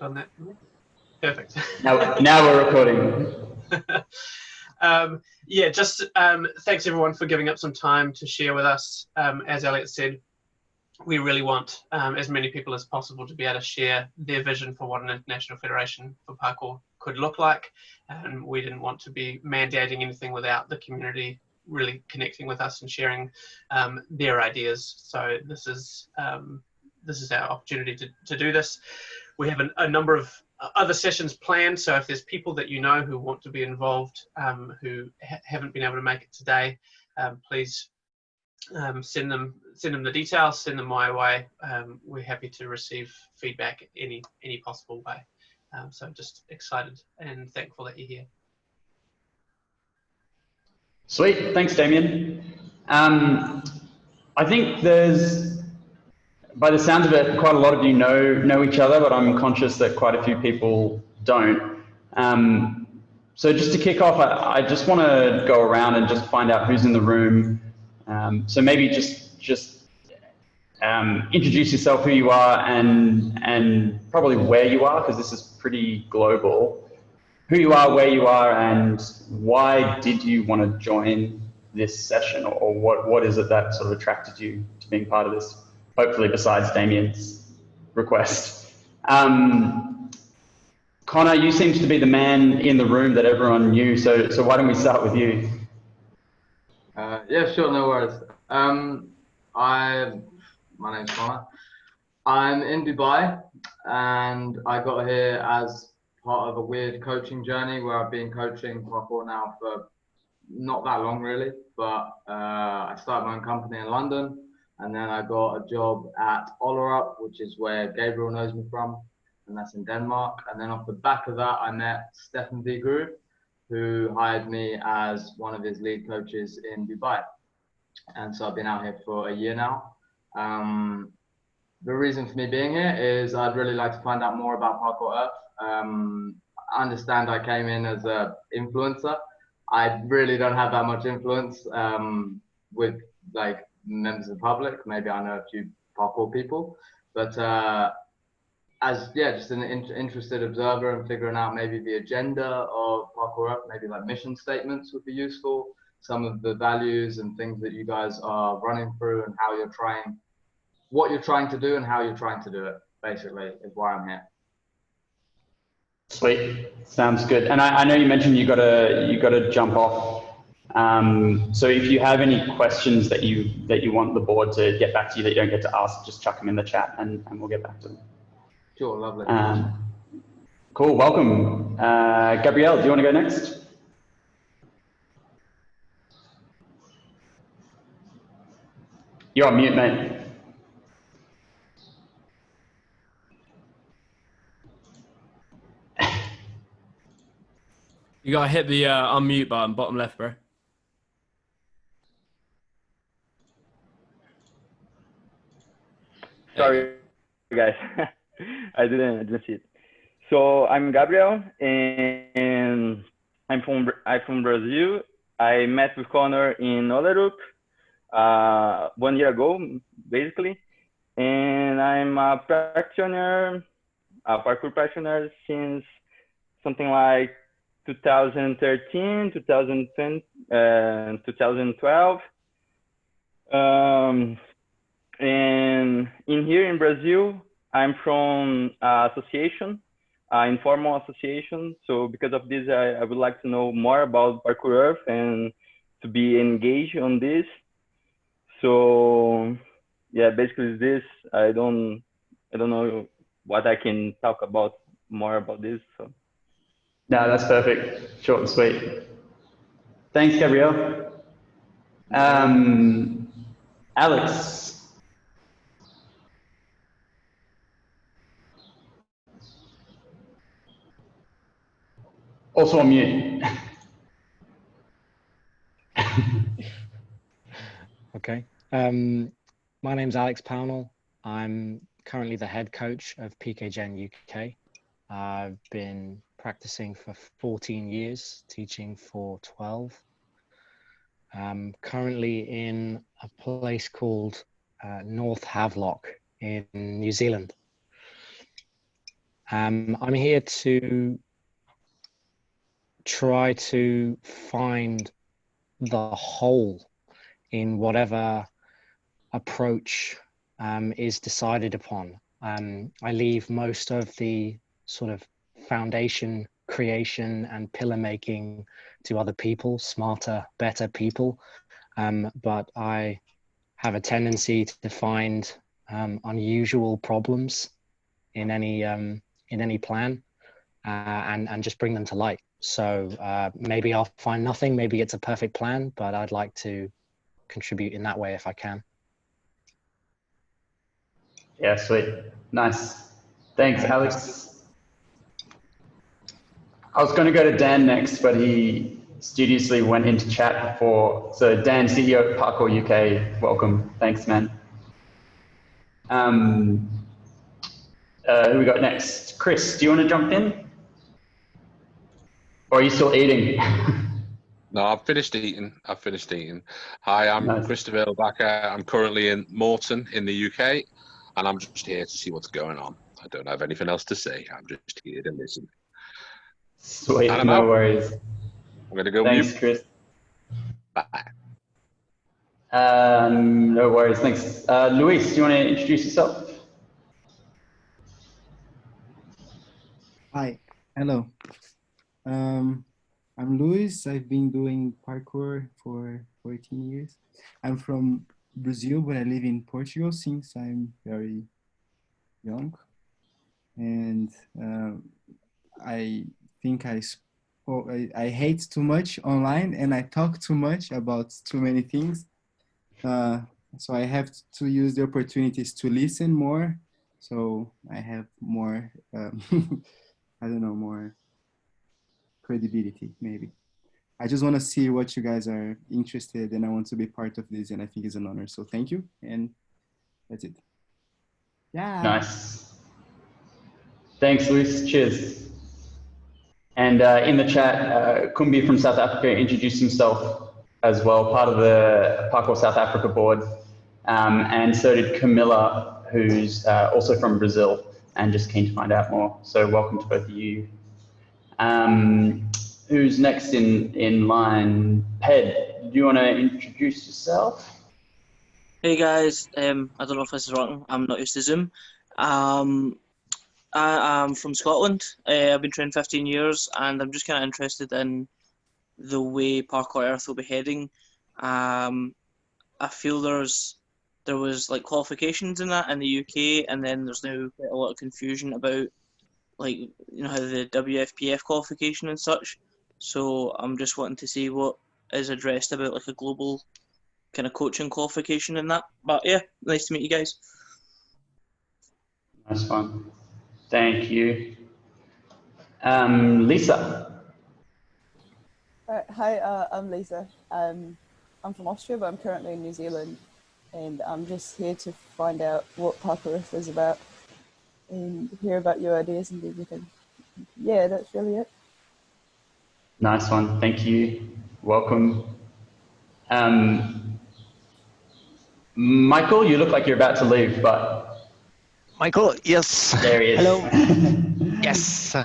done that. Perfect. Now we're recording. Yeah, just thanks everyone for giving up some time to share with us. As Elliot said, we really want as many people as possible to be able to share their vision for what an international federation for parkour could look like. And we didn't want to be mandating anything without the community really connecting with us and sharing their ideas. So this is our opportunity to do this. We have a number of other sessions planned, so if there's people that you know who want to be involved who haven't been able to make it today, please send them the details, send them my way. We're happy to receive feedback any possible way. So just excited and thankful that you're here. Sweet, thanks Damien. I think there's, by the sounds of it, quite a lot of you know each other, but I'm conscious that quite a few people don't. So just to kick off, I just want to go around and just find out who's in the room. So maybe just introduce yourself, who you are, and probably where you are, because this is pretty global. Who you are, where you are, and why did you want to join this session, or what is it that sort of attracted you to being part of this? Hopefully, besides Damien's request. Connor, you seem to be the man in the room that everyone knew, so why don't we start with you? Yeah, sure, no worries. My name's Connor. I'm in Dubai, and I got here as part of a weird coaching journey where I've been coaching parkour now for not that long really, but I started my own company in London, and then I got a job at Ollerup, which is where Gabriel knows me from, and that's in Denmark. And then off the back of that, I met Stefan V. Guru, who hired me as one of his lead coaches in Dubai. And so I've been out here for a year now. The reason for me being here is I'd really like to find out more about Parkour Earth. I understand I came in as an influencer. I really don't have that much influence with like members of the public. Maybe I know a few parkour people, but as just an interested observer and figuring out maybe the agenda of Parkour Earth, maybe like mission statements would be useful. Some of the values and things that you guys are running through and how you're trying, what you're trying to do and how you're trying to do it, basically, is why I'm here. Sweet, sounds good. And I know you mentioned you gotta jump off. So if you have any questions that you want the board to get back to you that you don't get to ask, just chuck them in the chat and we'll get back to them. Sure, lovely. Cool, welcome. Gabrielle, do you want to go next? You're on mute, mate. You gotta hit the unmute button, bottom left, bro. Sorry, guys. I didn't see it. So I'm Gabriel, and I'm from Brazil. I met with Connor in Ollerup 1 year ago, basically, and I'm a practitioner, a parkour practitioner since something like 2013, 2010, 2012. And in here in Brazil, I'm from association, informal association. So because of this, I would like to know more about Parkour Earth and to be engaged on this. So yeah, basically this. I don't know what I can talk about more about this. So. No, that's perfect. Short and sweet. Thanks, Gabrielle. Alex. Also on mute. Okay. My name's Alex Pownell. I'm currently the head coach of PKGen UK. I've been practicing for 14 years, teaching for 12. I'm currently in a place called North Havelock in New Zealand. I'm here to try to find the whole in whatever approach is decided upon. I leave most of the sort of foundation creation and pillar making to other people, smarter, better people. But I have a tendency to find unusual problems in any plan and just bring them to light. So maybe I'll find nothing, maybe it's a perfect plan, but I'd like to contribute in that way if I can. Yeah, sweet. Nice. Thanks, Alex. I was going to go to Dan next, but he studiously went into chat before. So Dan, CEO of Parkour UK, welcome. Thanks, man. Who we got next? Chris, do you want to jump in? Or are you still eating? No, I've finished eating. Hi, I'm Nice. Christopher Backer. I'm currently in Morton in the UK, and I'm just here to see what's going on. I don't have anything else to say. I'm just here to listen. Sweet, And I'm no out. worries. I'm going to go Thanks, mute. Chris. Bye. No worries, thanks. Luis, do you want to introduce yourself? Hi, hello. I'm Luis. I've been doing parkour for 14 years. I'm from Brazil, but I live in Portugal since I'm very young. And I think I hate too much online and I talk too much about too many things. So I have to use the opportunities to listen more. So I have more, I don't know, more credibility, maybe. I just want to see what you guys are interested in. I want to be part of this, and I think it's an honor. So thank you, and that's it. Yeah. Nice. Thanks, Luis. Cheers. And in the chat, Kumbi from South Africa introduced himself as well, part of the Parkour South Africa board. And so did Camilla, who's also from Brazil and just keen to find out more. So welcome to both of you. Who's next in line? Ped, do you want to introduce yourself? Hey guys, I don't know if this is wrong. I'm not used to Zoom. I am from Scotland. I've been training 15 years, and I'm just kind of interested in the way Parkour Earth will be heading. I feel there was like qualifications in that in the UK, and then there's now quite a lot of confusion about like how the WFPF qualification and such. So I'm just wanting to see what is addressed about like a global kind of coaching qualification in that. But yeah, nice to meet you guys. Nice one. Thank you. Lisa. Hi, I'm Lisa. I'm from Austria, but I'm currently in New Zealand, and I'm just here to find out what Parkour Earth is about and hear about your ideas and everything. Yeah, that's really it. Nice one. Thank you. Welcome. Michael, you look like you're about to leave, but... Michael, yes. There he is. Hello. Yes.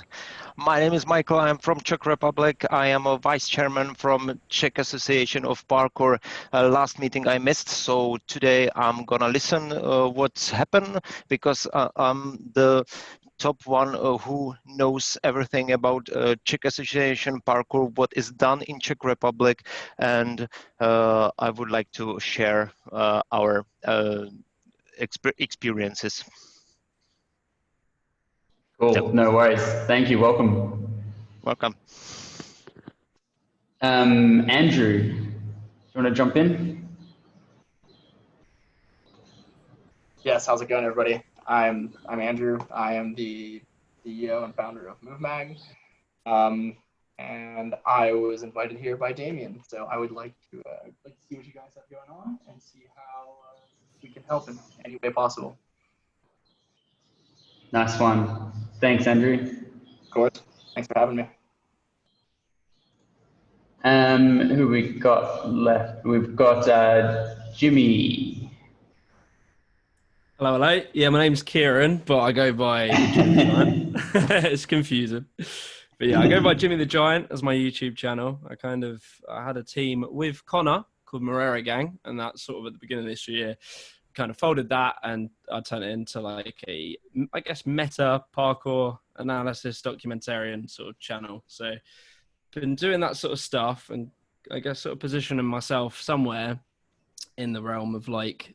My name is Michael. I'm from Czech Republic. I am a vice chairman from Czech Association of Parkour. Last meeting I missed, so today I'm gonna listen what's happened because I'm the top one who knows everything about Czech Association Parkour, what is done in Czech Republic, and I would like to share our experiences. Cool, Yep. No worries. Thank you, welcome. Welcome. Andrew, do you want to jump in? Yes, how's it going, everybody? I'm Andrew. I am the CEO and founder of MoveMag, and I was invited here by Damien. So I would like to see what you guys have going on and see how we can help in any way possible. Nice one. Thanks, Andrew. Of course. Thanks for having me. Who we got left? We've got Jimmy. Hello, hello. Yeah, my name's Kieran, but I go by Jimmy the Giant. It's confusing. But yeah, I go by Jimmy the Giant as my YouTube channel. I had a team with Connor called Morera Gang, and that's sort of at the beginning of this year. Kind of folded that, and I turned it into like a, I guess, meta parkour analysis documentarian sort of channel. So been doing that sort of stuff, and I guess sort of positioning myself somewhere in the realm of like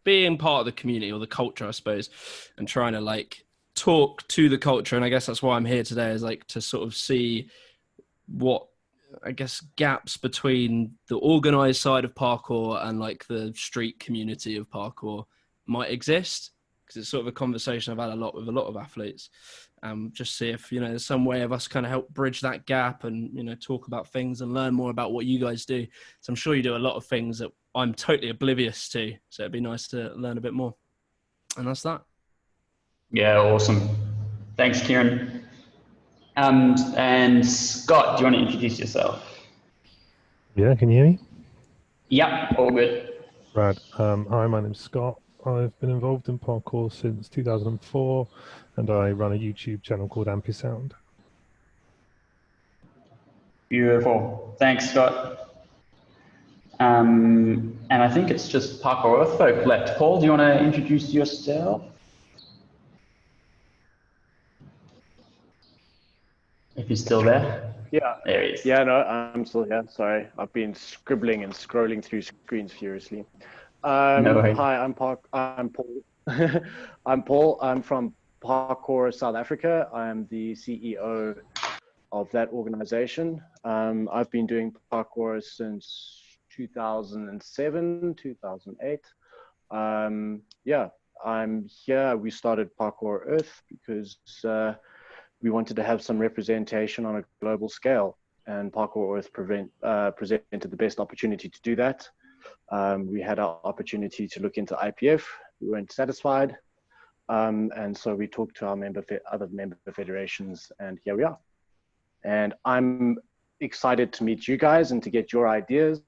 being part of the community or the culture, I suppose, and trying to like talk to the culture. And I guess that's why I'm here today, is like to sort of see what, I guess, gaps between the organized side of parkour and like the street community of parkour might exist. Because it's sort of a conversation I've had a lot with a lot of athletes. Just see if, there's some way of us kind of help bridge that gap and, talk about things and learn more about what you guys do. So I'm sure you do a lot of things that I'm totally oblivious to. So it'd be nice to learn a bit more. And that's that. Yeah, awesome. Thanks, Kieran. And Scott, do you want to introduce yourself? Yeah, can you hear me? Yep, all good. Right. Hi, my name's Scott. I've been involved in parkour since 2004, and I run a YouTube channel called Ampisound. Beautiful. Thanks, Scott. And I think it's just Parkour Earth folk left. Paul, do you want to introduce yourself? If he's still there. Yeah. There he is. Yeah, no, I'm still here. Sorry, I've been scribbling and scrolling through screens furiously. No worries. Hi, I'm Paul. I'm Paul. I'm from Parkour South Africa. I'm the CEO of that organization. I've been doing parkour since 2007, 2008. Yeah, I'm here. We started Parkour Earth because we wanted to have some representation on a global scale, and Parkour Earth presented the best opportunity to do that. We had our opportunity to look into IPF. We weren't satisfied, and so we talked to our other member federations, and here we are. And I'm excited to meet you guys and to get your ideas,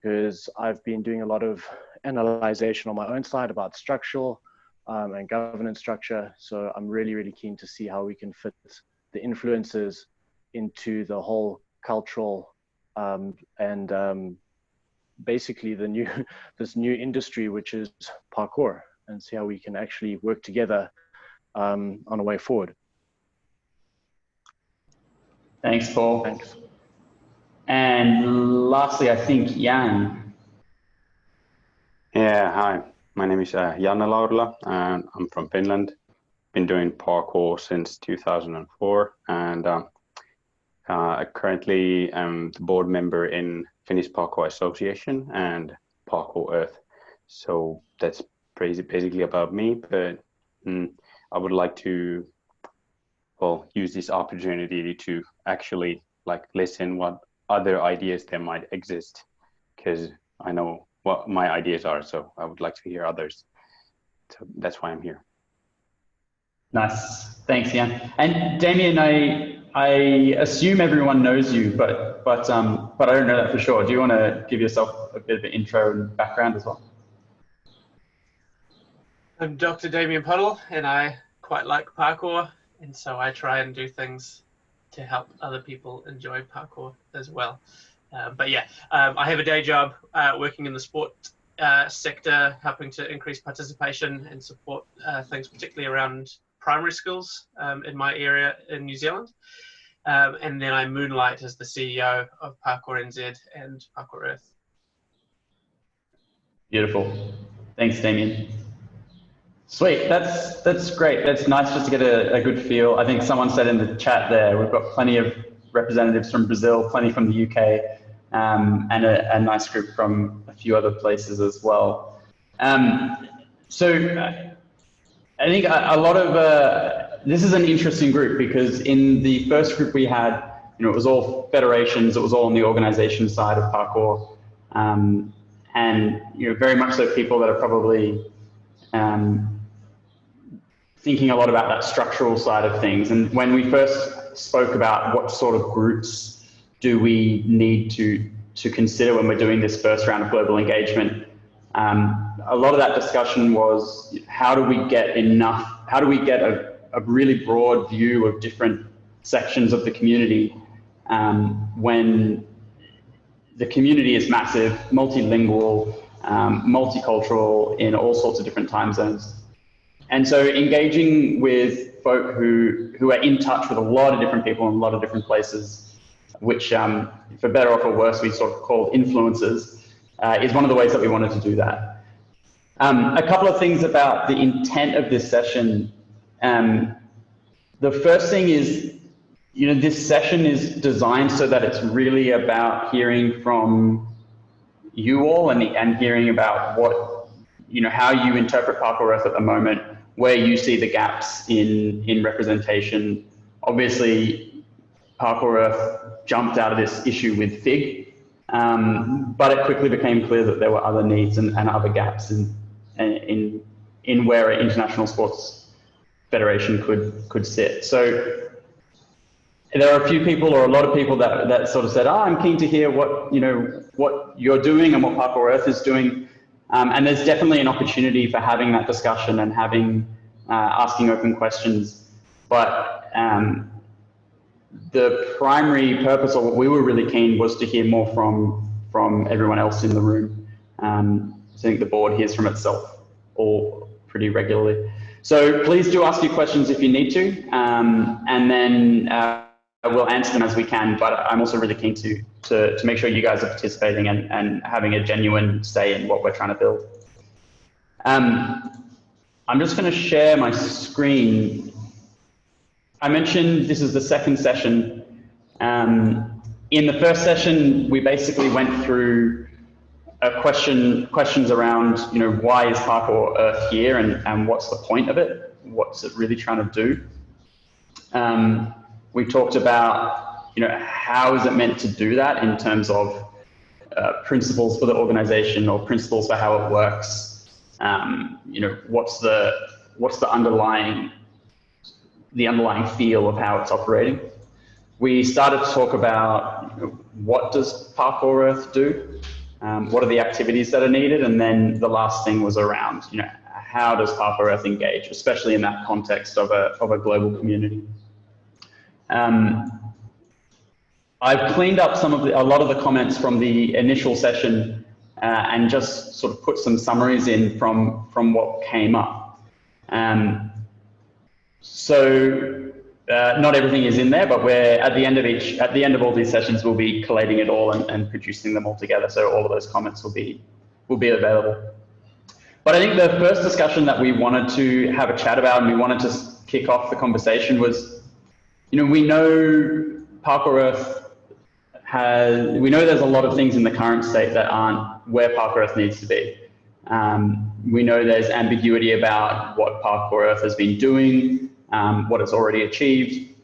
because I've been doing a lot of analyzation on my own side about structural and governance structure. So I'm really, really keen to see how we can fit the influences into the whole cultural and basically this new industry, which is parkour, and see how we can actually work together on a way forward. Thanks, Paul. Thanks. And lastly, I think Jan. Yeah, hi. My name is Janne Laurila, and I'm from Finland. Been doing parkour since 2004, and I currently am the board member in Finnish Parkour Association and Parkour Earth. So that's basically about me, but I would like to use this opportunity to actually listen what other ideas there might exist, because I know what my ideas are, so I would like to hear others. So that's why I'm here. Nice, thanks, Jan. And Damien, I assume everyone knows you, but I don't know that for sure. Do you want to give yourself a bit of an intro and background as well? I'm Dr. Damien Puddle, and I quite like parkour, and so I try and do things to help other people enjoy parkour as well. But yeah, I have a day job working in the sport sector, helping to increase participation and support things particularly around primary schools in my area in New Zealand. And then I moonlight as the CEO of Parkour NZ and Parkour Earth. Beautiful. Thanks, Damien. Sweet, that's great. That's nice just to get a good feel. I think someone said in the chat there, we've got plenty of representatives from Brazil, plenty from the UK, and a nice group from a few other places as well. So I think a lot of, this is an interesting group, because in the first group we had, it was all federations, it was all on the organization side of parkour, and very much so people that are probably thinking a lot about that structural side of things. And when we first spoke about what sort of groups do we need to consider when we're doing this first round of global engagement, A lot of that discussion was how do we get a really broad view of different sections of the community when the community is massive, multilingual, multicultural in all sorts of different time zones. And so engaging with folk who are in touch with a lot of different people in a lot of different places, which for better or for worse, we sort of call influencers, is one of the ways that we wanted to do that. A couple of things about the intent of this session. The first thing is, this session is designed so that it's really about hearing from you all and hearing about what, how you interpret Parkour Earth at the moment, where you see the gaps in representation. Obviously, Parkour Earth jumped out of this issue with FIG, but it quickly became clear that there were other needs and other gaps in where an international sports federation could sit. So there are a few people or a lot of people that sort of said, I'm keen to hear what you're doing and what Parkour Earth is doing. And there's definitely an opportunity for having that discussion and asking open questions. But the primary purpose, or what we were really keen, was to hear more from everyone else in the room. I think the board hears from itself all pretty regularly. So please do ask your questions if you need to, and then we'll answer them as we can. But I'm also really keen to make sure you guys are participating and having a genuine say in what we're trying to build. I'm just going to share my screen. I mentioned this is the second session. In the first session, we basically went through questions around, why is Parkour Earth here and what's the point of it? What's it really trying to do? We talked about, how is it meant to do that in terms of principles for the organization or principles for how it works. What's the underlying feel of how it's operating. We started to talk about what does Parkour Earth do? What are the activities that are needed? And then the last thing was around, how does Parkour Earth engage, especially in that context of a global community. I've cleaned up a lot of the comments from the initial session and just sort of put some summaries in from what came up. Not everything is in there, but we're at the end of all these sessions, we'll be collating it all and producing them all together. So all of those comments will be available. But I think the first discussion that we wanted to have a chat about and we wanted to kick off the conversation was, we know Parkour Earth we know there's a lot of things in the current state that aren't where Parkour Earth needs to be. We know there's ambiguity about what Parkour Earth has been doing, what it's already achieved.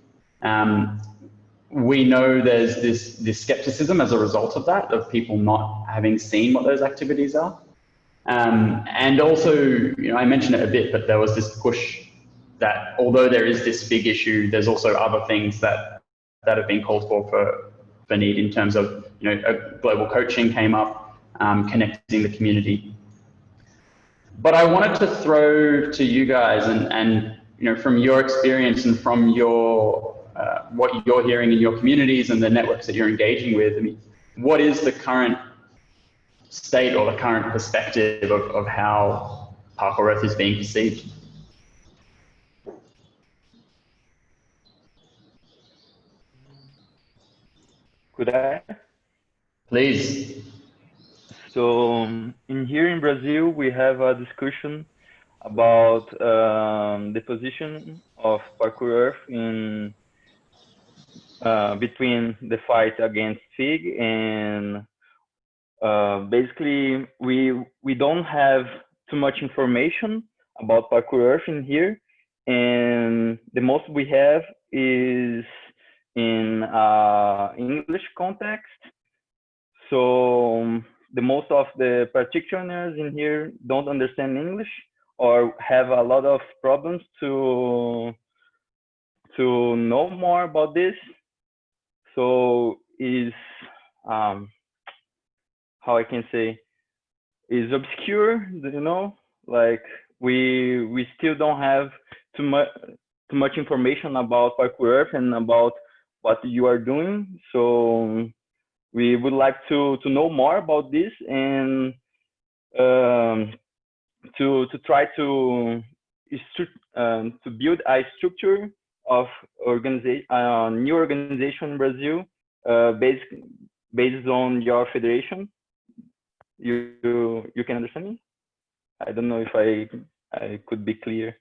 We know there's this skepticism as a result of that, of people not having seen what those activities are. And also, I mentioned it a bit, but there was this push that although there is this big issue, there's also other things that have been called for need in terms of, global coaching came up, connecting the community. But I wanted to throw to you guys and from your experience and from your what you're hearing in your communities and the networks that you're engaging with, what is the current state or the current perspective of how Parkour Earth is being perceived? Could I? Please. So here in Brazil, we have a discussion about the position of Parkour Earth in between the fight against FIG and basically we don't have too much information about Parkour Earth in here, and the most we have is in English context. So the most of the practitioners in here don't understand English or have a lot of problems to know more about this. So is how I can say, is obscure. Do you know? Like we still don't have too much information about Parkour Earth and about what you are doing. So we would like to know more about this and um, to try to build a structure of new organization in Brazil, based on your federation. You can understand me? I don't know if I could be clear.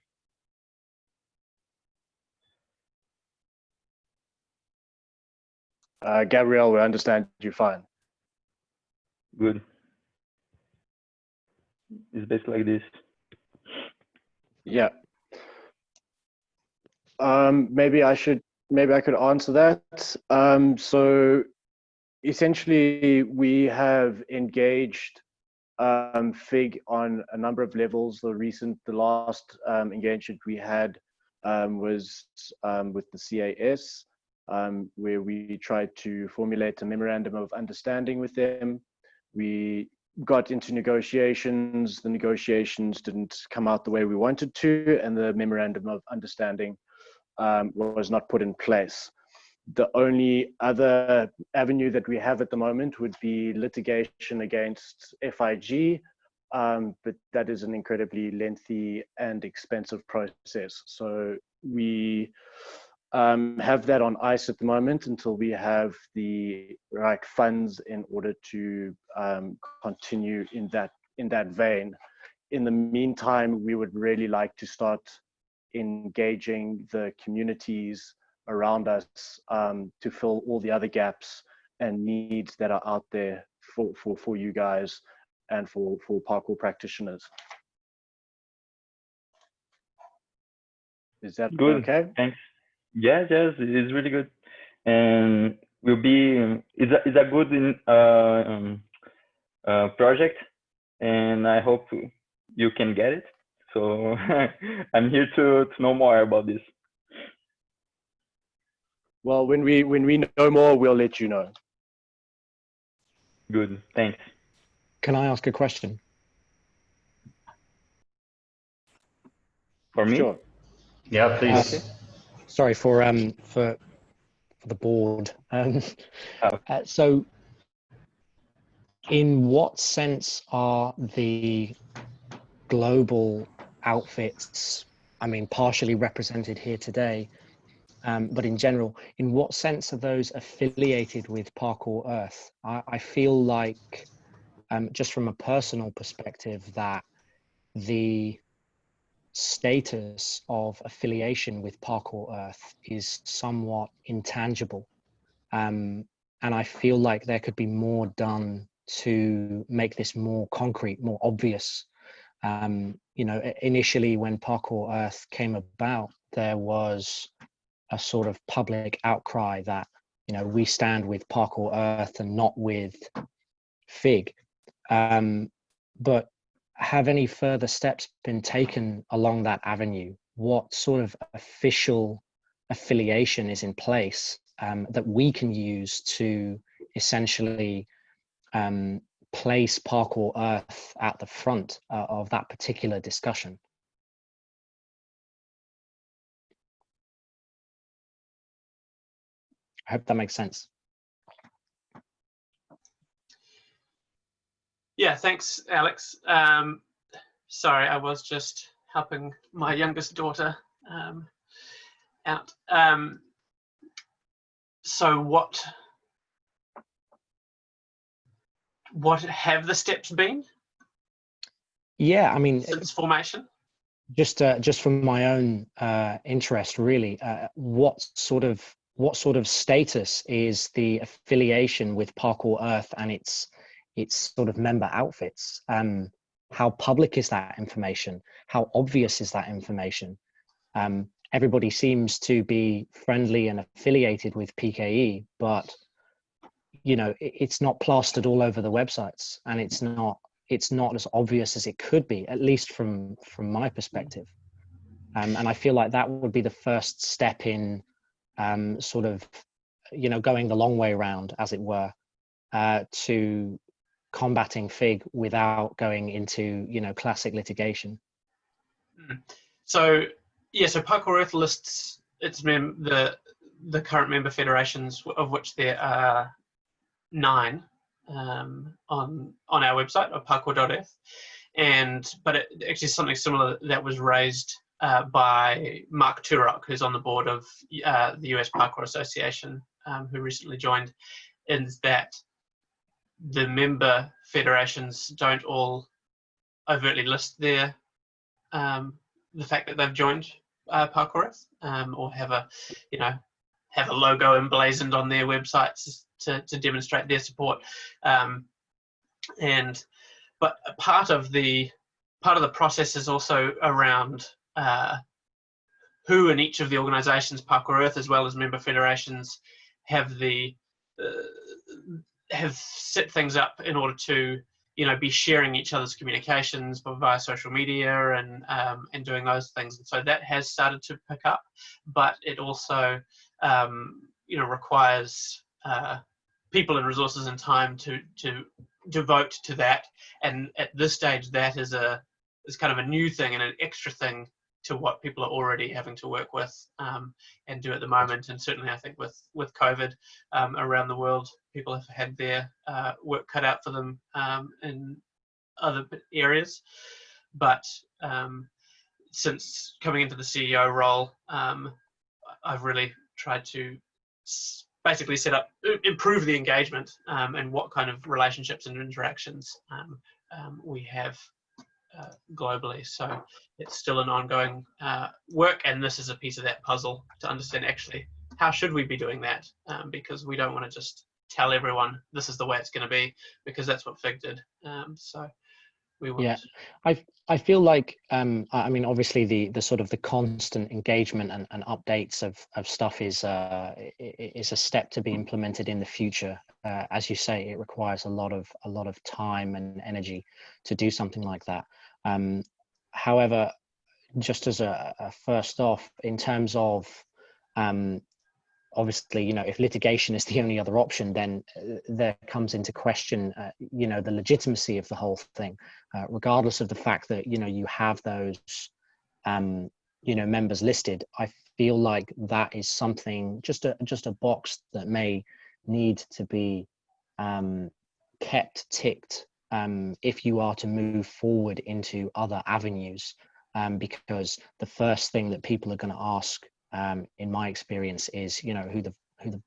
Gabriel, we understand you fine. Good. It's basically like this. Yeah. Maybe I could answer that. So essentially, we have engaged FIG on a number of levels. The last engagement we had was with the CAS, where we tried to formulate a memorandum of understanding with them. We got into negotiations. The negotiations didn't come out the way we wanted to, and the memorandum of understanding was not put in place. The only other avenue that we have at the moment would be litigation against FIG, but that is an incredibly lengthy and expensive process. So we have that on ice at the moment until we have the right funds in order to continue in that vein. In the meantime, we would really like to start engaging the communities around us to fill all the other gaps and needs that are out there for you guys and for parkour practitioners. Is that Good? okay? Thanks. Yes, it's really good, and will be it's a good project, and I hope you can get it. So I'm here to know more about this. Well, when we know more, we'll let you know. Good, thanks. Can I ask a question? For me? Sure. Yeah, please. Sorry for the board. So, in what sense are the global outfits, I mean, partially represented here today, but in general, in what sense are those affiliated with Parkour Earth? I feel like, just from a personal perspective, that the status of affiliation with Parkour Earth is somewhat intangible. And I feel like there could be more done to make this more concrete, more obvious. You know, initially when Parkour Earth came about, there was a sort of public outcry that, you know, we stand with Parkour Earth and not with FIG. But have any further steps been taken along that avenue? What sort of official affiliation is in place that we can use to essentially place Parkour Earth at the front of that particular discussion? I hope that makes sense. Yeah, thanks, Alex. Sorry, I was just helping my youngest daughter out. So what have the steps been? Yeah, I mean, since formation. Just from my own interest, really, what sort of status is the affiliation with Parkour Earth and its sort of member outfits? How public is that information? How obvious is that information? Everybody seems to be friendly and affiliated with PKE, but you know, it's not plastered all over the websites, and it's not as obvious as it could be, at least from my perspective. And I feel like that would be the first step in sort of, you know, going the long way around, as it were, to combating FIG without going into, you know, classic litigation? So yeah, so Parkour Earth lists its the current member federations, of which there are 9 on our website of parkour.earth, but it actually something similar that was raised by Mark Turok, who's on the board of the US Parkour Association, who recently joined, is that the member federations don't all overtly list their the fact that they've joined Parkour Earth, or have a logo emblazoned on their websites to demonstrate their support. But part of the process is also around who in each of the organisations, Parkour Earth as well as member federations, have set things up in order to, you know, be sharing each other's communications via social media and doing those things. And so that has started to pick up, but it also requires people and resources and time to devote to that. And at this stage, that is kind of a new thing and an extra thing to what people are already having to work with and do at the moment. And certainly, I think with COVID around the world, people have had their work cut out for them in other areas. But since coming into the CEO role, I've really tried to basically improve the engagement and what kind of relationships and interactions we have globally. So it's still an ongoing work, and this is a piece of that puzzle to understand actually how should we be doing that, because we don't want to just tell everyone this is the way it's going to be, because that's what FIG did. So we want. Yeah, I feel like I mean, obviously the sort of the constant engagement and updates of stuff is a step to be implemented in the future. As you say, it requires a lot of time and energy to do something like that. However, just as a first off, in terms of obviously, you know, if litigation is the only other option, then there comes into question, you know, the legitimacy of the whole thing, regardless of the fact that, you know, you have those, you know, members listed. I feel like that is something, just a box that may need to be kept ticked if you are to move forward into other avenues, because the first thing that people are going to ask, in my experience, is, you know, who the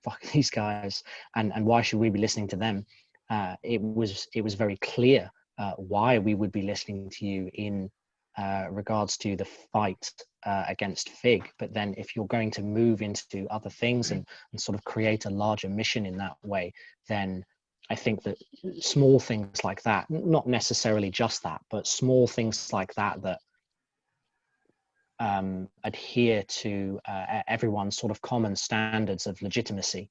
fuck are these guys, and why should we be listening to them? It was very clear why we would be listening to you in regards to the fight against FIG. But then if you're going to move into other things and sort of create a larger mission in that way, then I think that small things like that, not necessarily just that, but small things like that adhere to everyone's sort of common standards of legitimacy.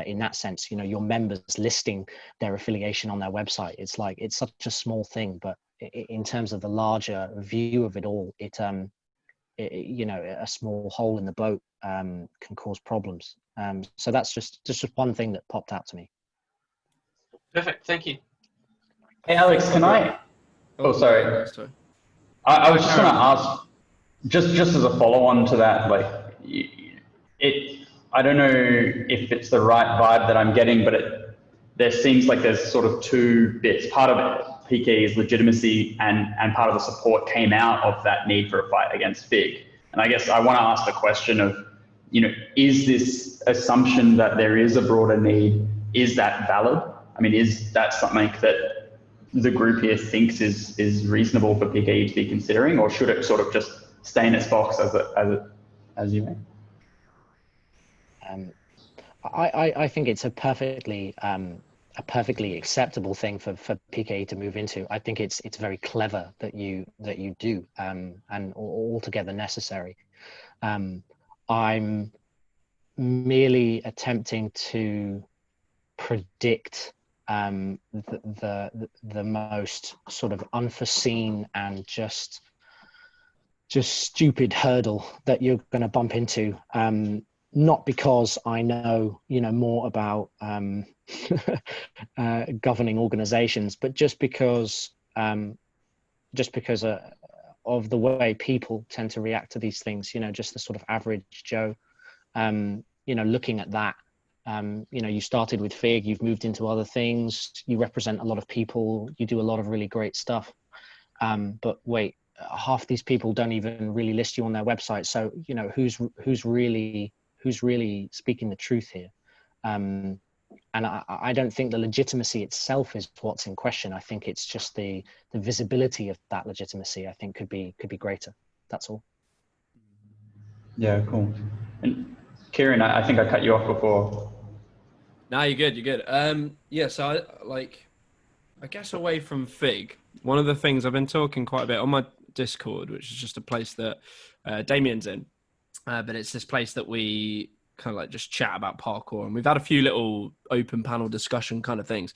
In that sense, you know, your members listing their affiliation on their website, it's like, it's such a small thing, but in terms of the larger view of it all, you know, a small hole in the boat can cause problems. So that's just one thing that popped out to me. Perfect, thank you. Hey Alex, can I? Oh, sorry. I was just going to ask, just as a follow-on to that, like, I don't know if it's the right vibe that I'm getting, but there seems like there's sort of two bits. Part of it, PK's legitimacy and part of the support came out of that need for a fight against FIG. And I guess I want to ask the question of, you know, is this assumption that there is a broader need, is that valid? I mean, is that something that the group here thinks is reasonable for PKE to be considering, or should it sort of just stay in its box as you may? I think it's a perfectly acceptable thing for PKE to move into. I think it's very clever that you do, and altogether necessary. I'm merely attempting to predict the most sort of unforeseen and just stupid hurdle that you're going to bump into. not because I know, more about governing organizations, but just because of the way people tend to react to these things, just the sort of average Joe, looking at that, you started with Fig, you've moved into other things, you represent a lot of people, you do a lot of really great stuff. But wait, half these people don't even really list you on their website. So, who's really speaking the truth here? And I don't think the legitimacy itself is what's in question. I think it's just the visibility of that legitimacy, I think could be greater. That's all. Yeah, cool. And Kieran, I think I cut you off before. No, you're good. You're good. Yeah. So I guess away from Fig, one of the things I've been talking quite a bit on my Discord, which is just a place that Damien's in, but it's this place that we kind of like just chat about parkour, and we've had a few little open panel discussion kind of things.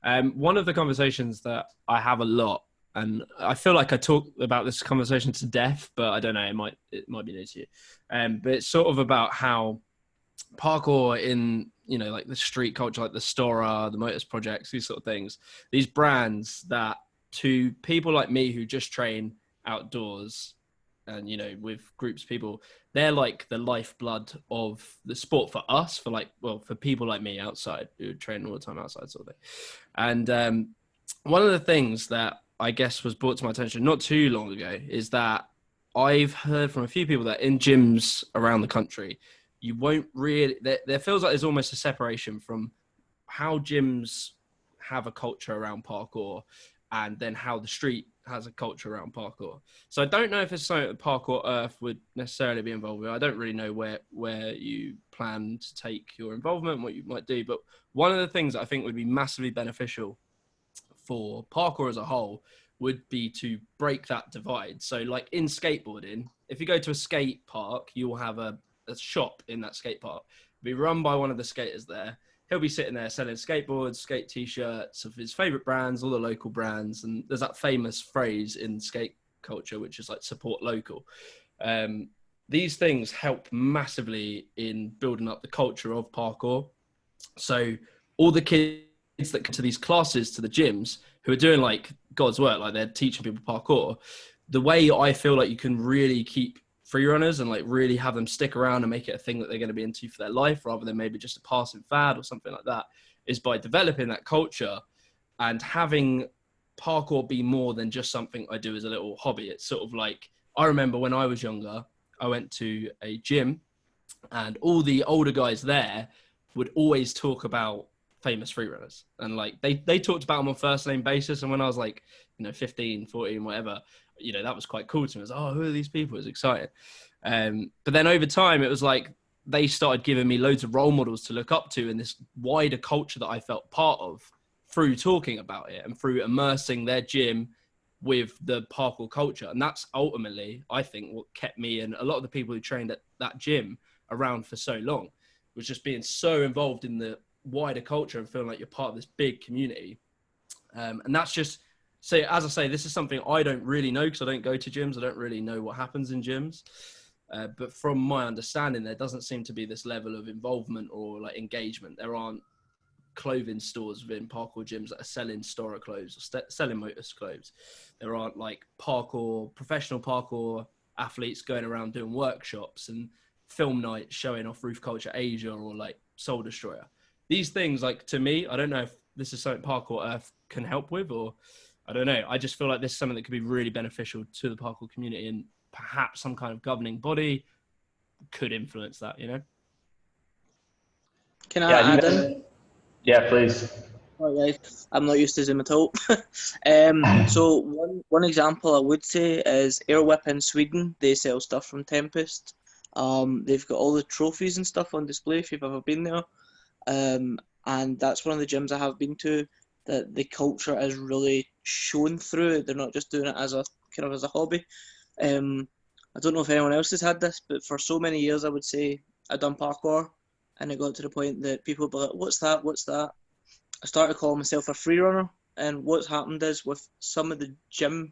One of the conversations that I have a lot, and I feel like I talk about this conversation to death, but I don't know, it might be new to you. But it's sort of about how parkour in, like the street culture, like the Stora, the Motus Projects, these sort of things, these brands that to people like me who just train outdoors and, with groups of people, they're like the lifeblood of the sport for us, for people like me outside who train all the time outside sort of thing. And one of the things that I guess was brought to my attention not too long ago is that I've heard from a few people that in gyms around the country, you won't really, there feels like there's almost a separation from how gyms have a culture around parkour and then how the street has a culture around parkour. So I don't know if it's something that Parkour Earth would necessarily be involved with. I don't really know where you plan to take your involvement and what you might do. But one of the things that I think would be massively beneficial for parkour as a whole would be to break that divide. So like in skateboarding, if you go to a skate park, you will have a shop in that skate park. It'll be run by one of the skaters there. He'll be sitting there selling skateboards, skate t-shirts of his favorite brands, all the local brands. And there's that famous phrase in skate culture, which is like support local. These things help massively in building up the culture of parkour. So all the kids that come to these classes, to the gyms, who are doing like God's work, like they're teaching people parkour, the way I feel like you can really keep free runners and like really have them stick around and make it a thing that they're going to be into for their life rather than maybe just a passing fad or something like that is by developing that culture and having parkour be more than just something I do as a little hobby. It's sort of like, I remember when I was younger, I went to a gym and all the older guys there would always talk about famous free runners, and like they talked about them on first name basis. And when I was like 15, 14, whatever, that was quite cool to me. I was, oh, who are these people? It was exciting. But then over time it was like they started giving me loads of role models to look up to in this wider culture that I felt part of through talking about it and through immersing their gym with the parkour culture. And that's ultimately, I think, what kept me and a lot of the people who trained at that gym around for so long, was just being so involved in the wider culture and feeling like you're part of this big community. And that's just, so as I say, this is something I don't really know because I don't go to gyms. I don't really know what happens in gyms. But from my understanding, there doesn't seem to be this level of involvement or like engagement. There aren't clothing stores within parkour gyms that are selling Stora clothes or selling Motus clothes. There aren't like professional parkour athletes going around doing workshops and film nights showing off Roof Culture Asia or like Soul Destroyer. These things, like, to me, I don't know if this is something Parkour Earth can help with, or I don't know. I just feel like this is something that could be really beneficial to the parkour community, and perhaps some kind of governing body could influence that, Can I add in? Yeah, please. All right, I'm not used to Zoom at all. So one example I would say is Airwhip in Sweden. They sell stuff from Tempest. They've got all the trophies and stuff on display if you've ever been there. And that's one of the gyms I have been to, that the culture is really shown through. They're not just doing it as a kind of as a hobby. I don't know if anyone else has had this, but for so many years I would say I'd done parkour, and it got to the point that people would be like, what's that? What's that? I started calling myself a free runner, and what's happened is with some of the gym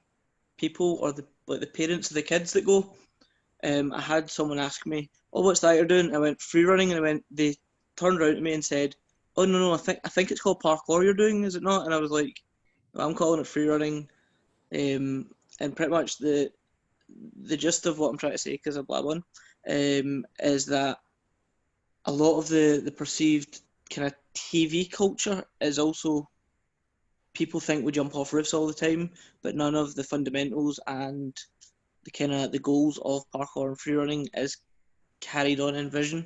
people or the parents of the kids that go, I had someone ask me, "Oh, what's that you're doing?" I went free running, and they turned around to me and said, "Oh no, I think it's called parkour you're doing, is it not?" And I was like, well, "I'm calling it free running," and pretty much the gist of what I'm trying to say, because I'm blabbing, is that a lot of the perceived kind of TV culture is also people think we jump off roofs all the time, but none of the fundamentals and the kind of the goals of parkour and free running is carried on in vision,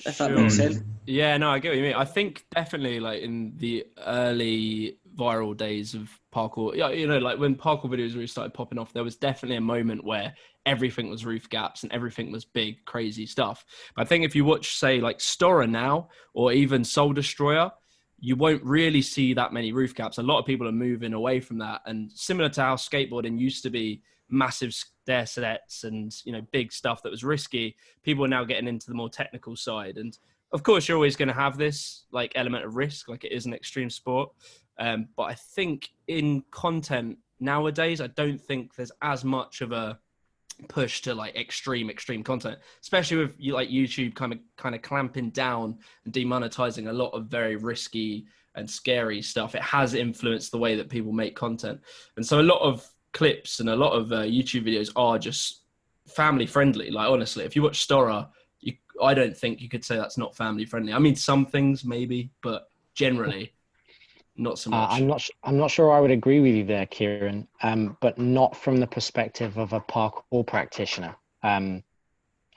if that makes sense. Yeah, no, I get what you mean. I think definitely like in the early viral days of parkour, yeah, you know, like when parkour videos really started popping off, there was definitely a moment where everything was roof gaps and everything was big, crazy stuff. But I think if you watch, say, like Stora now or even Soul Destroyer, you won't really see that many roof gaps. A lot of people are moving away from that. And similar to how skateboarding used to be massive stair sets and, you know, big stuff that was risky, people are now getting into the more technical side. And of course, you're always going to have this like element of risk, like it is an extreme sport. But I think in content nowadays, I don't think there's as much of a push to like extreme content, especially with you like YouTube kind of clamping down and demonetizing a lot of very risky and scary stuff. It has influenced the way that people make content, and so a lot of clips and a lot of YouTube videos are just family friendly. Like honestly, if you watch Stora, I don't think you could say that's not family friendly. I mean, some things maybe, but generally not so much. I'm not sure I would agree with you there, Kieran, but not from the perspective of a parkour practitioner.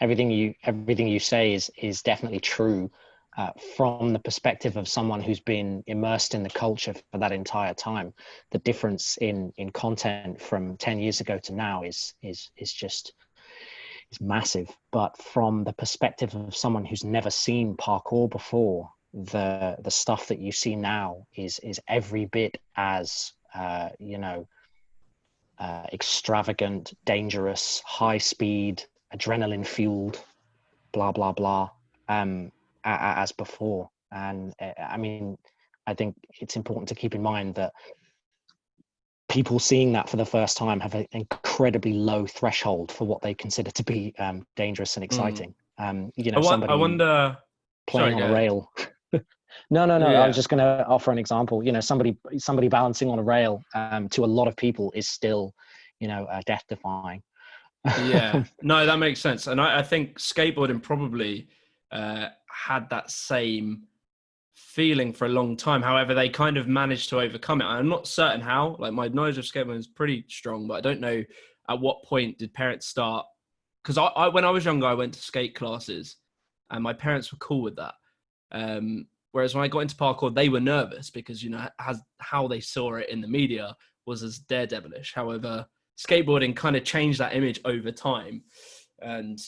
Everything you say is definitely true from the perspective of someone who's been immersed in the culture for that entire time. The difference in content from 10 years ago to now is massive. But from the perspective of someone who's never seen parkour before, the stuff that you see now is every bit as extravagant, dangerous, high speed, adrenaline fueled, blah blah blah, as before. And I mean, I think it's important to keep in mind that people seeing that for the first time have an incredibly low threshold for what they consider to be dangerous and exciting. Somebody I wonder playing on a rail. No. Yeah. I was just going to offer an example. Somebody balancing on a rail to a lot of people is still, death defying. Yeah, no, that makes sense. And I think skateboarding probably had that same feeling for a long time. However, they kind of managed to overcome it. I'm not certain how. Like my knowledge of skateboarding is pretty strong, but I don't know at what point did parents start. Because I when I was younger, I went to skate classes, and my parents were cool with that. Whereas when I got into parkour, they were nervous because how they saw it in the media was as daredevilish. However, skateboarding kind of changed that image over time, and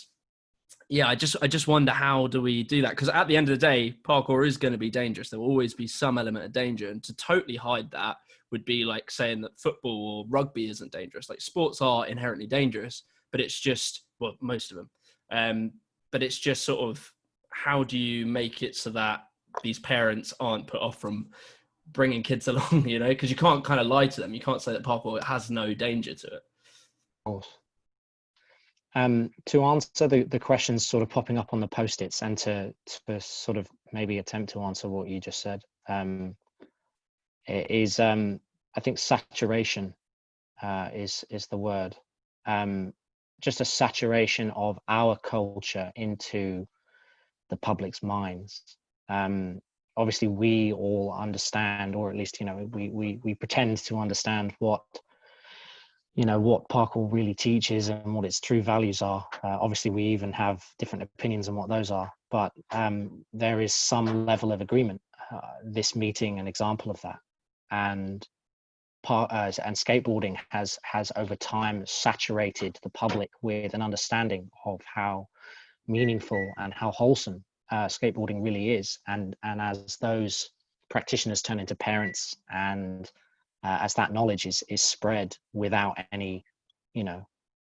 yeah, I just wonder, how do we do that? Because at the end of the day, parkour is going to be dangerous. There will always be some element of danger, and to totally hide that would be like saying that football or rugby isn't dangerous. Like sports are inherently dangerous, but it's just, well, most of them. But it's just sort of, how do you make it so that these parents aren't put off from bringing kids along, because you can't kind of lie to them. You can't say that parkour has no danger to it. Of course. To answer the questions sort of popping up on the post-its, and to sort of maybe attempt to answer what you just said, is I think saturation is the word. Just a saturation of our culture into the public's minds. Obviously, we all understand, or at least we pretend to understand what parkour really teaches and what its true values are. Obviously, we even have different opinions on what those are, but there is some level of agreement. This meeting an example of that, and skateboarding has over time saturated the public with an understanding of how meaningful and how wholesome skateboarding really is. And as those practitioners turn into parents, and as that knowledge is spread without any,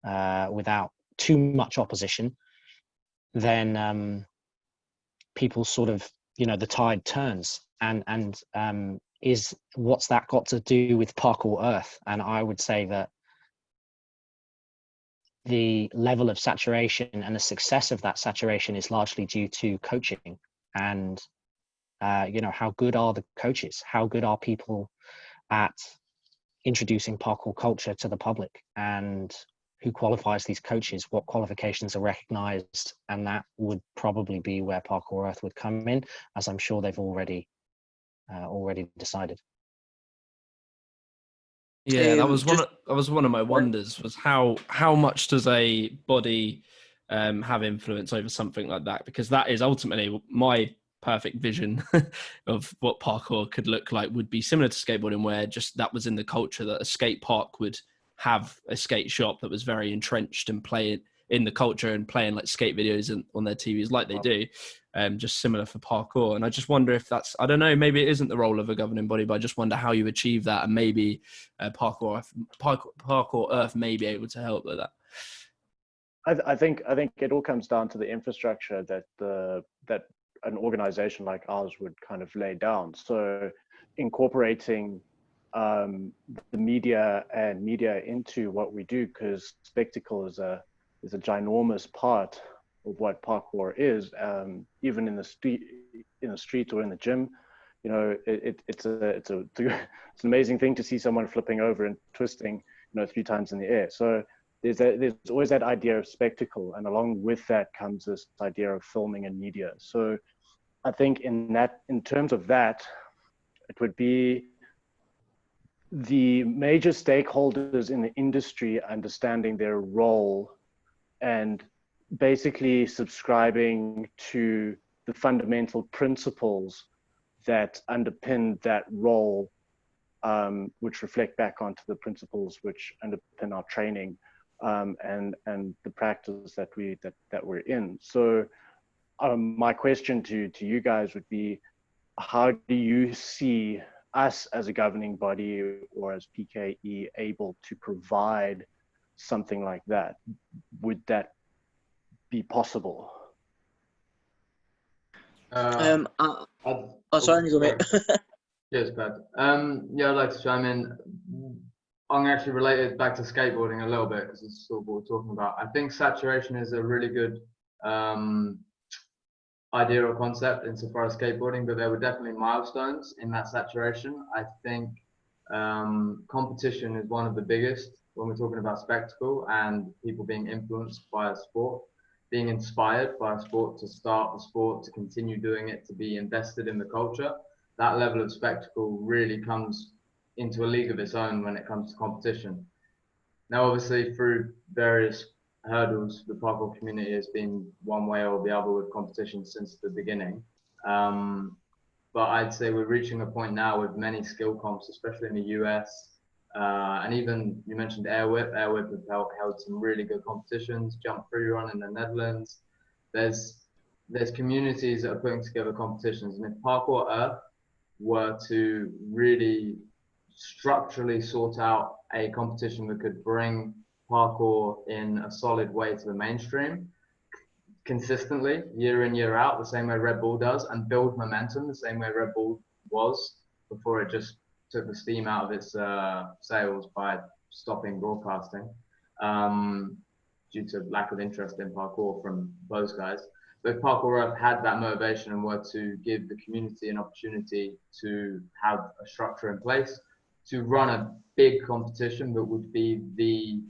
without too much opposition, then people sort of, the tide turns. And is what's that got to do with Parkour Earth? And I would say that the level of saturation and the success of that saturation is largely due to coaching. And how good are the coaches? How good are people at introducing parkour culture to the public? And who qualifies these coaches? What qualifications are recognized? And that would probably be where Parkour Earth would come in, as I'm sure they've already decided. Yeah, that was one of my wonders, was how much does a body have influence over something like that? Because that is ultimately my perfect vision of what parkour could look like, would be similar to skateboarding, where just that was in the culture, that a skate park would have a skate shop that was very entrenched and playing in the culture and playing like skate videos on their TVs like they do, just similar for parkour. And I just wonder if that's, I don't know, maybe it isn't the role of a governing body, but I just wonder how you achieve that, and maybe Parkour Earth may be able to help with that. I think it all comes down to the infrastructure that that an organization like ours would kind of lay down. So incorporating the media into what we do, because spectacle is a ginormous part of what parkour is. Even in the street or in the gym, it's an amazing thing to see someone flipping over and twisting 3 times in the air. So there's always that idea of spectacle, and along with that comes this idea of filming and media. So I think in terms of that, it would be the major stakeholders in the industry understanding their role and basically subscribing to the fundamental principles that underpin that role, which reflect back onto the principles which underpin our training, and the practice that we're in. So my question to you guys would be, how do you see us as a governing body or as PKE able to provide something like that? Would that be possible? Sorry, go mate. Cheers, Pat. Yeah, I'd like to chime in. I'm actually related back to skateboarding a little bit, because it's sort of what we're talking about. I think saturation is a really good idea or concept insofar as skateboarding, but there were definitely milestones in that saturation. I think competition is one of the biggest when we're talking about spectacle and people being influenced by a sport, being inspired by a sport to start the sport, to continue doing it, to be invested in the culture. That level of spectacle really comes into a league of its own when it comes to competition. Now, obviously, through various hurdles, the parkour community has been one way or the other with competition since the beginning. But I'd say we're reaching a point now with many skill comps, especially in the US, and even you mentioned Air Whip. Air Whip have held some really good competitions. Jump Free Run in the Netherlands. There's communities that are putting together competitions, and if Parkour Earth were to really structurally sort out a competition that could bring parkour in a solid way to the mainstream consistently, year in, year out, the same way Red Bull does, and build momentum the same way Red Bull was before it just took the steam out of its sails by stopping broadcasting due to lack of interest in parkour from those guys. But if Parkour Earth had that motivation and were to give the community an opportunity to have a structure in place to run a big competition that would be the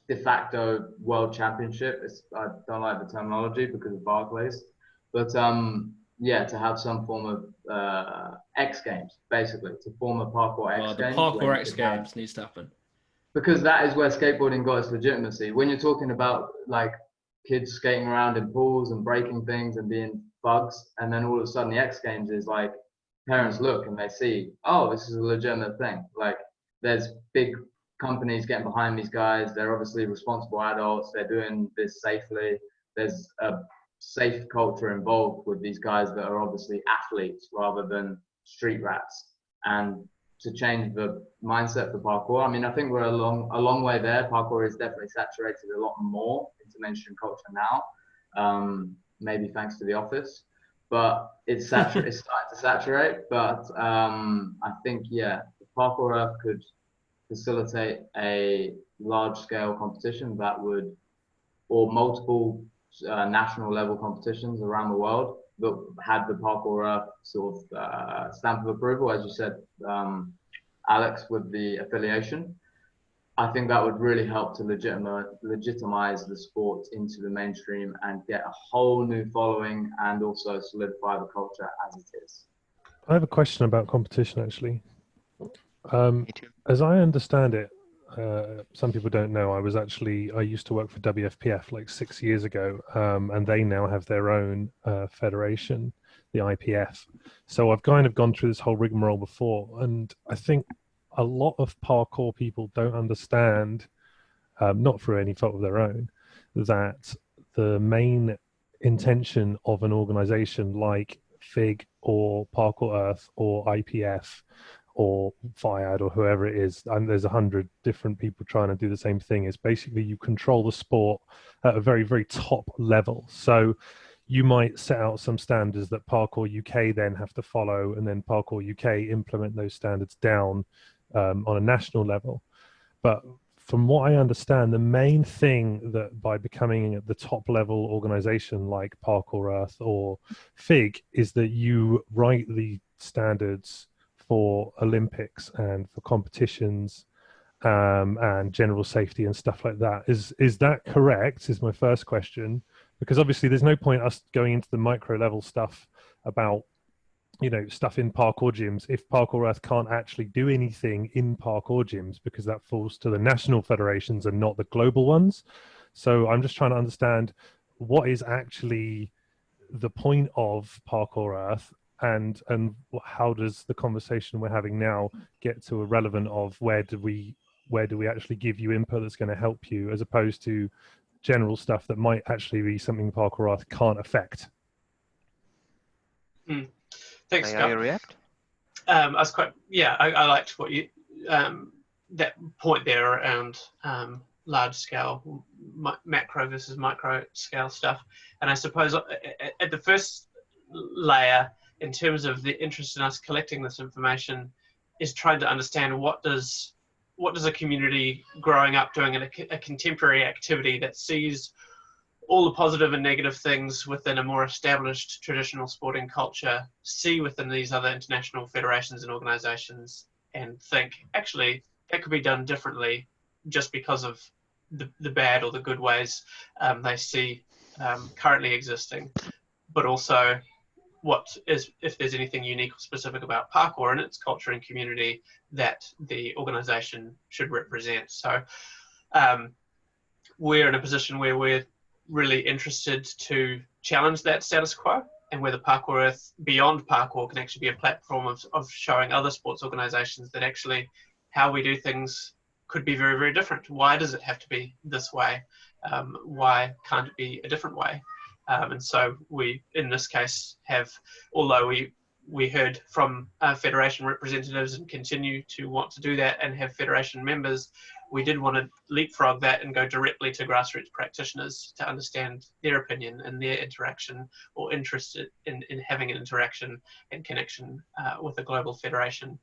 de facto world championship. I don't like the terminology because of Barclays, but yeah, to have some form of X Games, basically, to form a Parkour X Games. The Parkour X Games needs to happen. Because that is where skateboarding got its legitimacy. When you're talking about like kids skating around in pools and breaking things and being bugs, and then all of a sudden the X Games is like, parents look and they see, oh, this is a legitimate thing. Like, there's big companies getting behind these guys. They're obviously responsible adults. They're doing this safely. There's a safe culture involved with these guys that are obviously athletes rather than street rats. And to change the mindset for parkour, I mean, I think we're a long way there. Parkour is definitely saturated a lot more into mainstream culture now, maybe thanks to The Office. But it's starting to saturate. But I think, yeah, Parkour Earth could facilitate a large-scale competition that would, or multiple national level competitions around the world that had the Parkour Earth sort of stamp of approval, as you said, Alex, with the affiliation. I think that would really help to legitimize the sport into the mainstream and get a whole new following, and also solidify the culture as it is. I have a question about competition, actually. As I understand it, some people don't know, I used to work for WFPF like 6 years ago, and they now have their own federation, the IPF. So I've kind of gone through this whole rigmarole before, and I think a lot of parkour people don't understand, not through any fault of their own, that the main intention of an organization like FIG or Parkour Earth or IPF or FIAD or whoever it is, and there's 100 different people trying to do the same thing, is basically you control the sport at a very, very top level. So you might set out some standards that Parkour UK then have to follow, and then Parkour UK implement those standards down on a national level. But from what I understand, the main thing that by becoming at the top level organization like Parkour Earth or FIG is that you write the standards for Olympics and for competitions and general safety and stuff like that. Is that correct, is my first question? Because obviously there's no point us going into the micro level stuff about, you know, stuff in parkour gyms if Parkour Earth can't actually do anything in parkour gyms, because that falls to the national federations and not the global ones. So I'm just trying to understand what is actually the point of Parkour Earth, and how does the conversation we're having now get to a relevant of where do we actually give you input that's going to help you, as opposed to general stuff that might actually be something Parkour Earth can't affect. Thanks, May Scott. I react? I was I liked what you that point there around large scale, macro versus micro scale stuff. And I suppose at the first layer, in terms of the interest in us collecting this information, is trying to understand what does a community growing up doing a contemporary activity that sees all the positive and negative things within a more established traditional sporting culture see within these other international federations and organizations, and think, actually, that could be done differently just because of the bad or the good ways they see currently existing. But also, if there's anything unique or specific about parkour and its culture and community that the organization should represent. So we're in a position where we're really interested to challenge that status quo, and whether Parkour Earth beyond parkour can actually be a platform of showing other sports organizations that actually how we do things could be very, very different. Why does it have to be this way? Why can't it be a different way? And so we, in this case, have, although we heard from federation representatives and continue to want to do that and have federation members, we did want to leapfrog that and go directly to grassroots practitioners to understand their opinion and their interaction, or interest in having an interaction and connection with a global federation.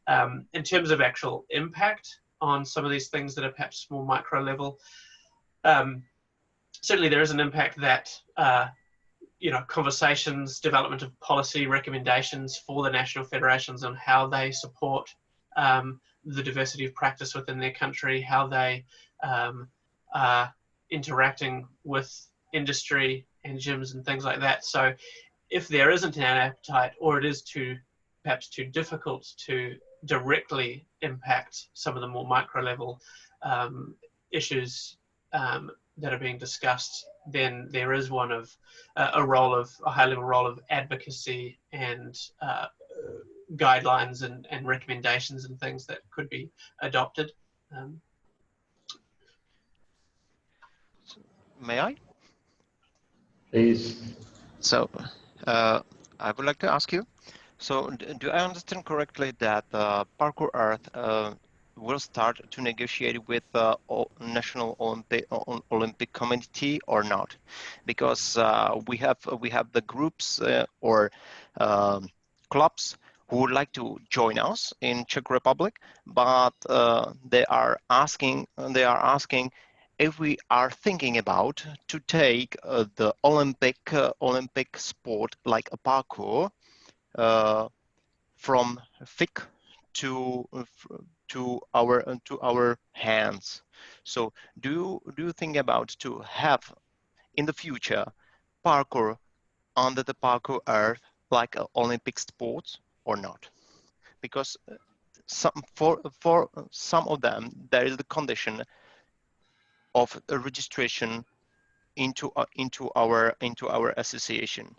In terms of actual impact on some of these things that are perhaps more micro level, certainly there is an impact that conversations, development of policy recommendations for the national federations on how they support the diversity of practice within their country, how they are interacting with industry and gyms and things like that. So if there isn't an appetite, or it is perhaps too difficult to directly impact some of the more micro level issues that are being discussed, then there is one of a high level role of advocacy and guidelines and recommendations and things that could be adopted. May I? Please. So I would like to ask you, so do I understand correctly that Parkour Earth will start to negotiate with the National Olympic Committee or not? Because we have the groups or clubs who would like to join us in Czech Republic, but they are asking if we are thinking about to take the Olympic sport like a parkour from FIC to our hands. So do you think about to have in the future parkour under the parkour earth like Olympic sports or not? Because for some of them there is the condition of a registration into our association.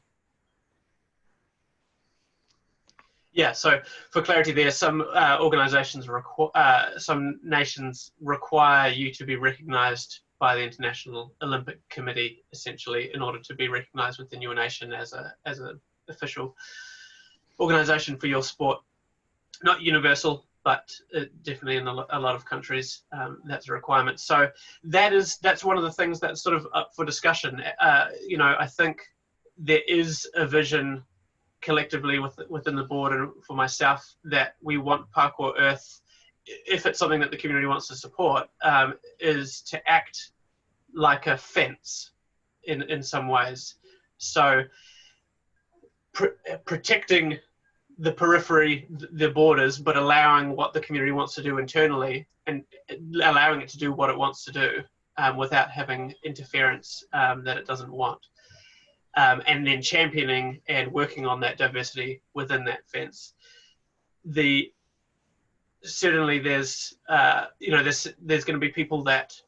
Yeah, so for clarity there, some organizations, some nations require you to be recognized by the International Olympic Committee, essentially, in order to be recognized within your nation as a official organization for your sport. Not universal, but definitely in a lot of countries, that's a requirement. So that's one of the things that's sort of up for discussion. You know, I think there is a vision collectively within the board and for myself that we want Parkour Earth, if it's something that the community wants to support, is to act like a fence in some ways. So protecting the periphery, the borders, but allowing what the community wants to do internally and allowing it to do what it wants to do without having interference that it doesn't want. And then championing and working on that diversity within that fence. Certainly there's there's going to be people that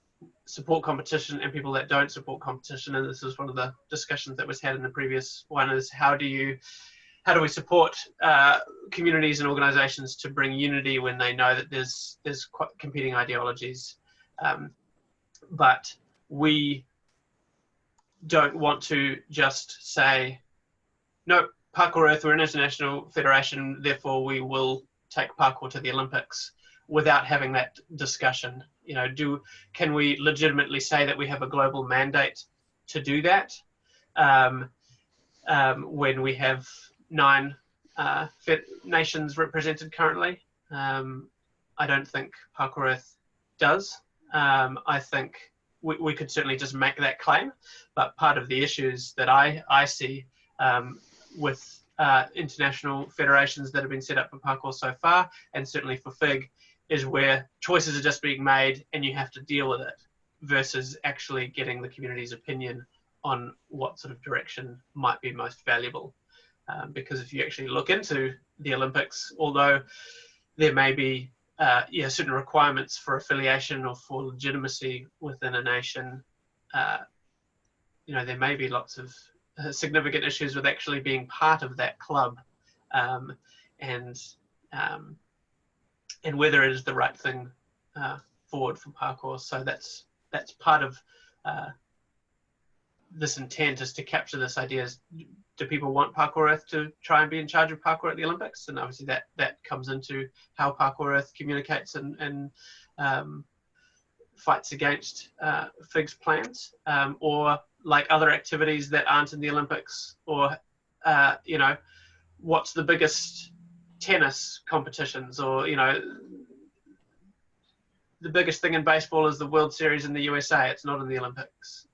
support competition and people that don't support competition, and this is one of the discussions that was had in the previous one, is how do we support communities and organizations to bring unity when they know that there's quite competing ideologies, but we don't want to just say, no, Parkour Earth, we're an international federation, therefore we will take parkour to the Olympics, without having that discussion. You know, can we legitimately say that we have a global mandate to do that when we have 9 nations represented currently? I don't think Parkour Earth does. I think we could certainly just make that claim, but part of the issues that I see with international federations that have been set up for parkour so far, and certainly for FIG, is where choices are just being made and you have to deal with it, versus actually getting the community's opinion on what sort of direction might be most valuable. Because if you actually look into the Olympics, although there may be certain requirements for affiliation or for legitimacy within a nation, there may be lots of significant issues with actually being part of that club, and whether it is the right thing forward for parkour. So that's part of this intent, is to capture this idea. Do people want Parkour Earth to try and be in charge of parkour at the Olympics? And obviously that comes into how Parkour Earth communicates and fights against FIG's plans, or like other activities that aren't in the Olympics, or what's the biggest tennis competitions, or the biggest thing in baseball is the World Series in the USA. It's not in the Olympics,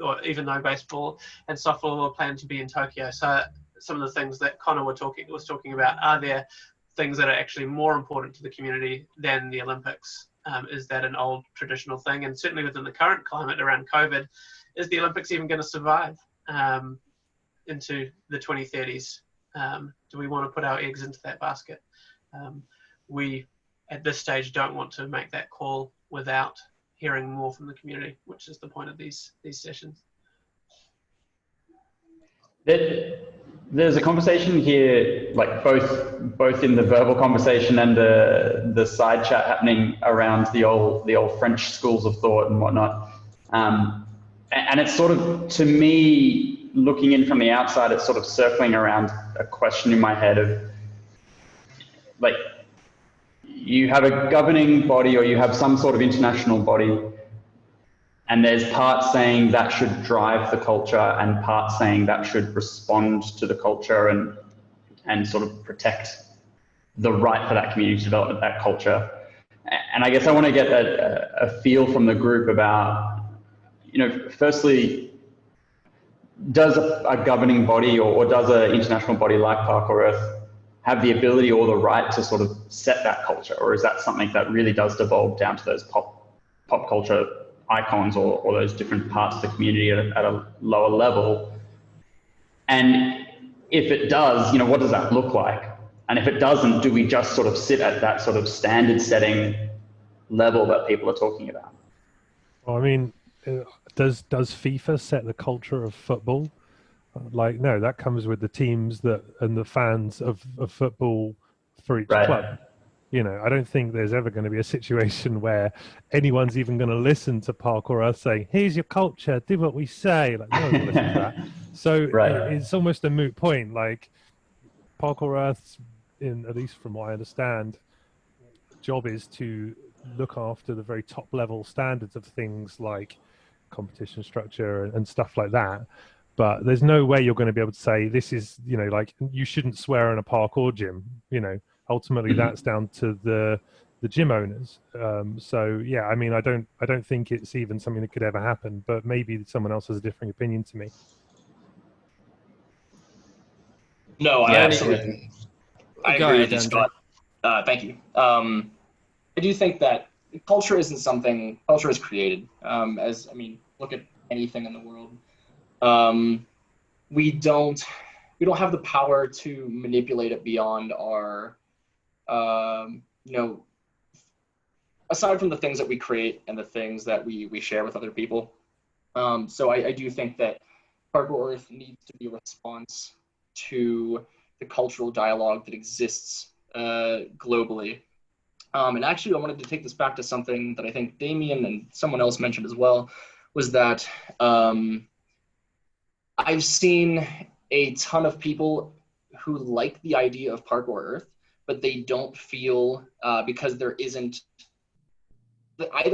or even though baseball and softball are planned to be in Tokyo. So some of the things that Connor was talking about, are there things that are actually more important to the community than the Olympics? Is that an old traditional thing? And certainly within the current climate around COVID, is the Olympics even going to survive into the 2030s? Do we want to put our eggs into that basket? We, at this stage, don't want to make that call without hearing more from the community, which is the point of these sessions. There's a conversation here, like both in the verbal conversation and the side chat happening around the old French schools of thought and whatnot. And it's sort of, to me, looking in from the outside, it's sort of circling around a question in my head of, like, you have a governing body, or you have some sort of international body, and there's parts saying that should drive the culture and parts saying that should respond to the culture. And and sort of protect the right for that community to develop that culture. And I guess I want to get a feel from the group about, firstly, does a governing body or does an international body like Parkour Earth have the ability or the right to sort of set that culture? Or is that something that really does devolve down to those pop culture icons or those different parts of the community at a lower level? And if it does, what does that look like? And if it doesn't, do we just sort of sit at that sort of standard setting level that people are talking about? Well, I mean, does FIFA set the culture of football? Like, no, that comes with the teams and the fans of football for each club. I don't think there's ever going to be a situation where anyone's even going to listen to Parkour Earth saying, here's your culture, do what we say. Like, no one's going to listen to that. So it's almost a moot point. Like, Parkour Earth's, at least from what I understand, job is to look after the very top level standards of things like competition structure and stuff like that. But there's no way you're going to be able to say this is, like, you shouldn't swear in a parkour gym. Ultimately that's down to the gym owners. So yeah, I mean, I don't think it's even something that could ever happen. But maybe someone else has a different opinion to me. No, I absolutely. I Go agree ahead, with you, Andrew. Scott. Thank you. I do think that culture isn't something. Culture is created. Look at anything in the world. We don't have the power to manipulate it beyond our, aside from the things that we create and the things that we share with other people. So I do think that Parkour Earth needs to be a response to the cultural dialogue that exists globally. And actually, I wanted to take this back to something that I think Damien and someone else mentioned as well, was that I've seen a ton of people who like the idea of Parkour Earth, but they don't feel because either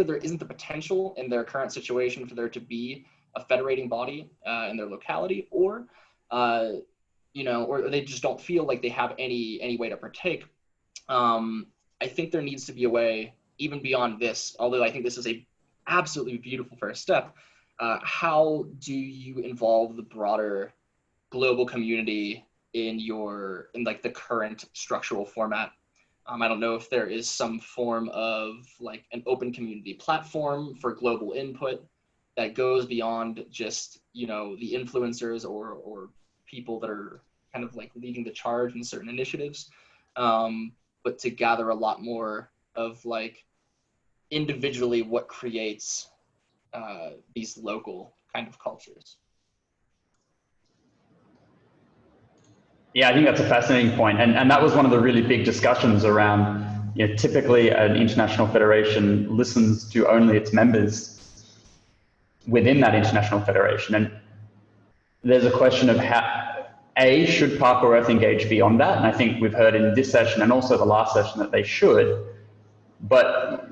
there isn't the potential in their current situation for there to be a federating body in their locality, or or they just don't feel like they have any way to partake. I think there needs to be a way, even beyond this, although I think this is a absolutely beautiful first step. How do you involve the broader global community in like the current structural format? I don't know if there is some form of like an open community platform for global input that goes beyond just, the influencers or people that are kind of like leading the charge in certain initiatives, but to gather a lot more of like individually what creates these local kind of cultures. Yeah, I think that's a fascinating point. And that was one of the really big discussions around, typically an international federation listens to only its members within that international federation. And there's a question of how, should Parkour Earth engage beyond that? And I think we've heard in this session and also the last session that they should. But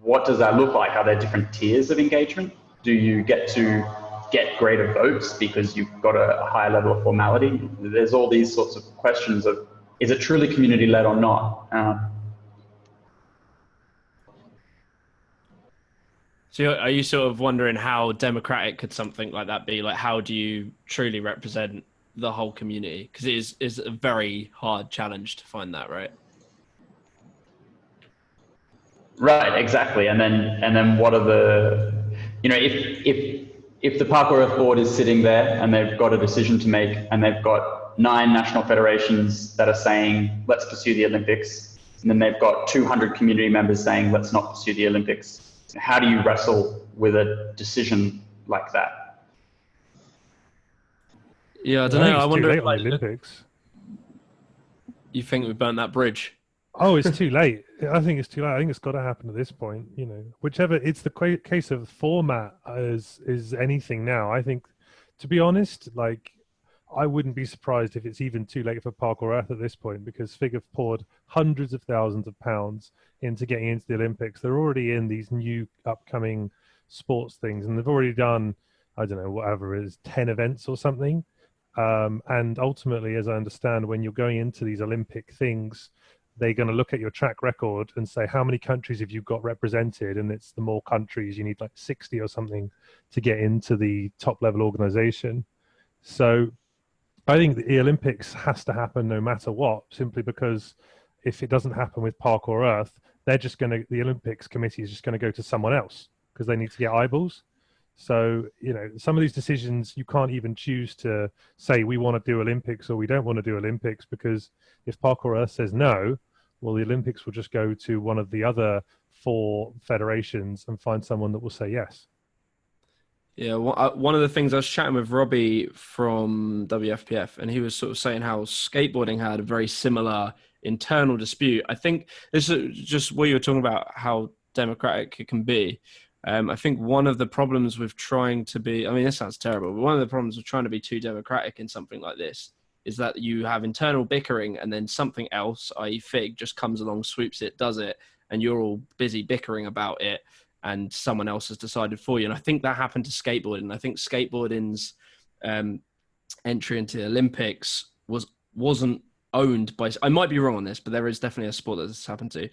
what does that look like? Are there different tiers of engagement? Do you get to get greater votes because you've got a higher level of formality? There's all these sorts of questions of, is it truly community-led or not? So are you sort of wondering how democratic could something like that be? Like, how do you truly represent the whole community? Because it is a very hard challenge to find that, right? Right, exactly. And then what are the, if the Parkour Earth board is sitting there and they've got a decision to make and they've got 9 national federations that are saying, let's pursue the Olympics, and then they've got 200 community members saying, let's not pursue the Olympics. How do you wrestle with a decision like that? Yeah, I don't know. I wonder if, like, the Olympics. You think we burnt that bridge? Oh, it's too late. I think it's too late. I think it's got to happen at this point. Whichever, it's the case of format is anything now. I think, to be honest, like, I wouldn't be surprised if it's even too late for Parkour Earth at this point, because Fig have poured hundreds of thousands of pounds into getting into the Olympics. They're already in these new upcoming sports things, and they've already done, I don't know, whatever it is, 10 events or something. And ultimately, as I understand, when you're going into these Olympic things, they're going to look at your track record and say, how many countries have you got represented? And it's the more countries, you need like 60 or something to get into the top level organization. So I think the Olympics has to happen no matter what, simply because if it doesn't happen with Parkour Earth, the Olympics committee is just going to go to someone else because they need to get eyeballs. So, some of these decisions, you can't even choose to say we want to do Olympics or we don't want to do Olympics, because if Parkour Earth says no, well, the Olympics will just go to one of the other 4 federations and find someone that will say yes. Yeah, one of the things, I was chatting with Robbie from WFPF, and he was sort of saying how skateboarding had a very similar internal dispute. I think this is just what you were talking about, how democratic it can be. I think one of the problems with trying to be, I mean, this sounds terrible, but one of the problems with trying to be too democratic in something like this is that you have internal bickering, and then something else, i.e. FIG, just comes along, swoops it, does it, and you're all busy bickering about it, and someone else has decided for you. And I think that happened to skateboarding. I think skateboarding's entry into the Olympics wasn't owned by, I might be wrong on this, but there is definitely a sport that this happened to,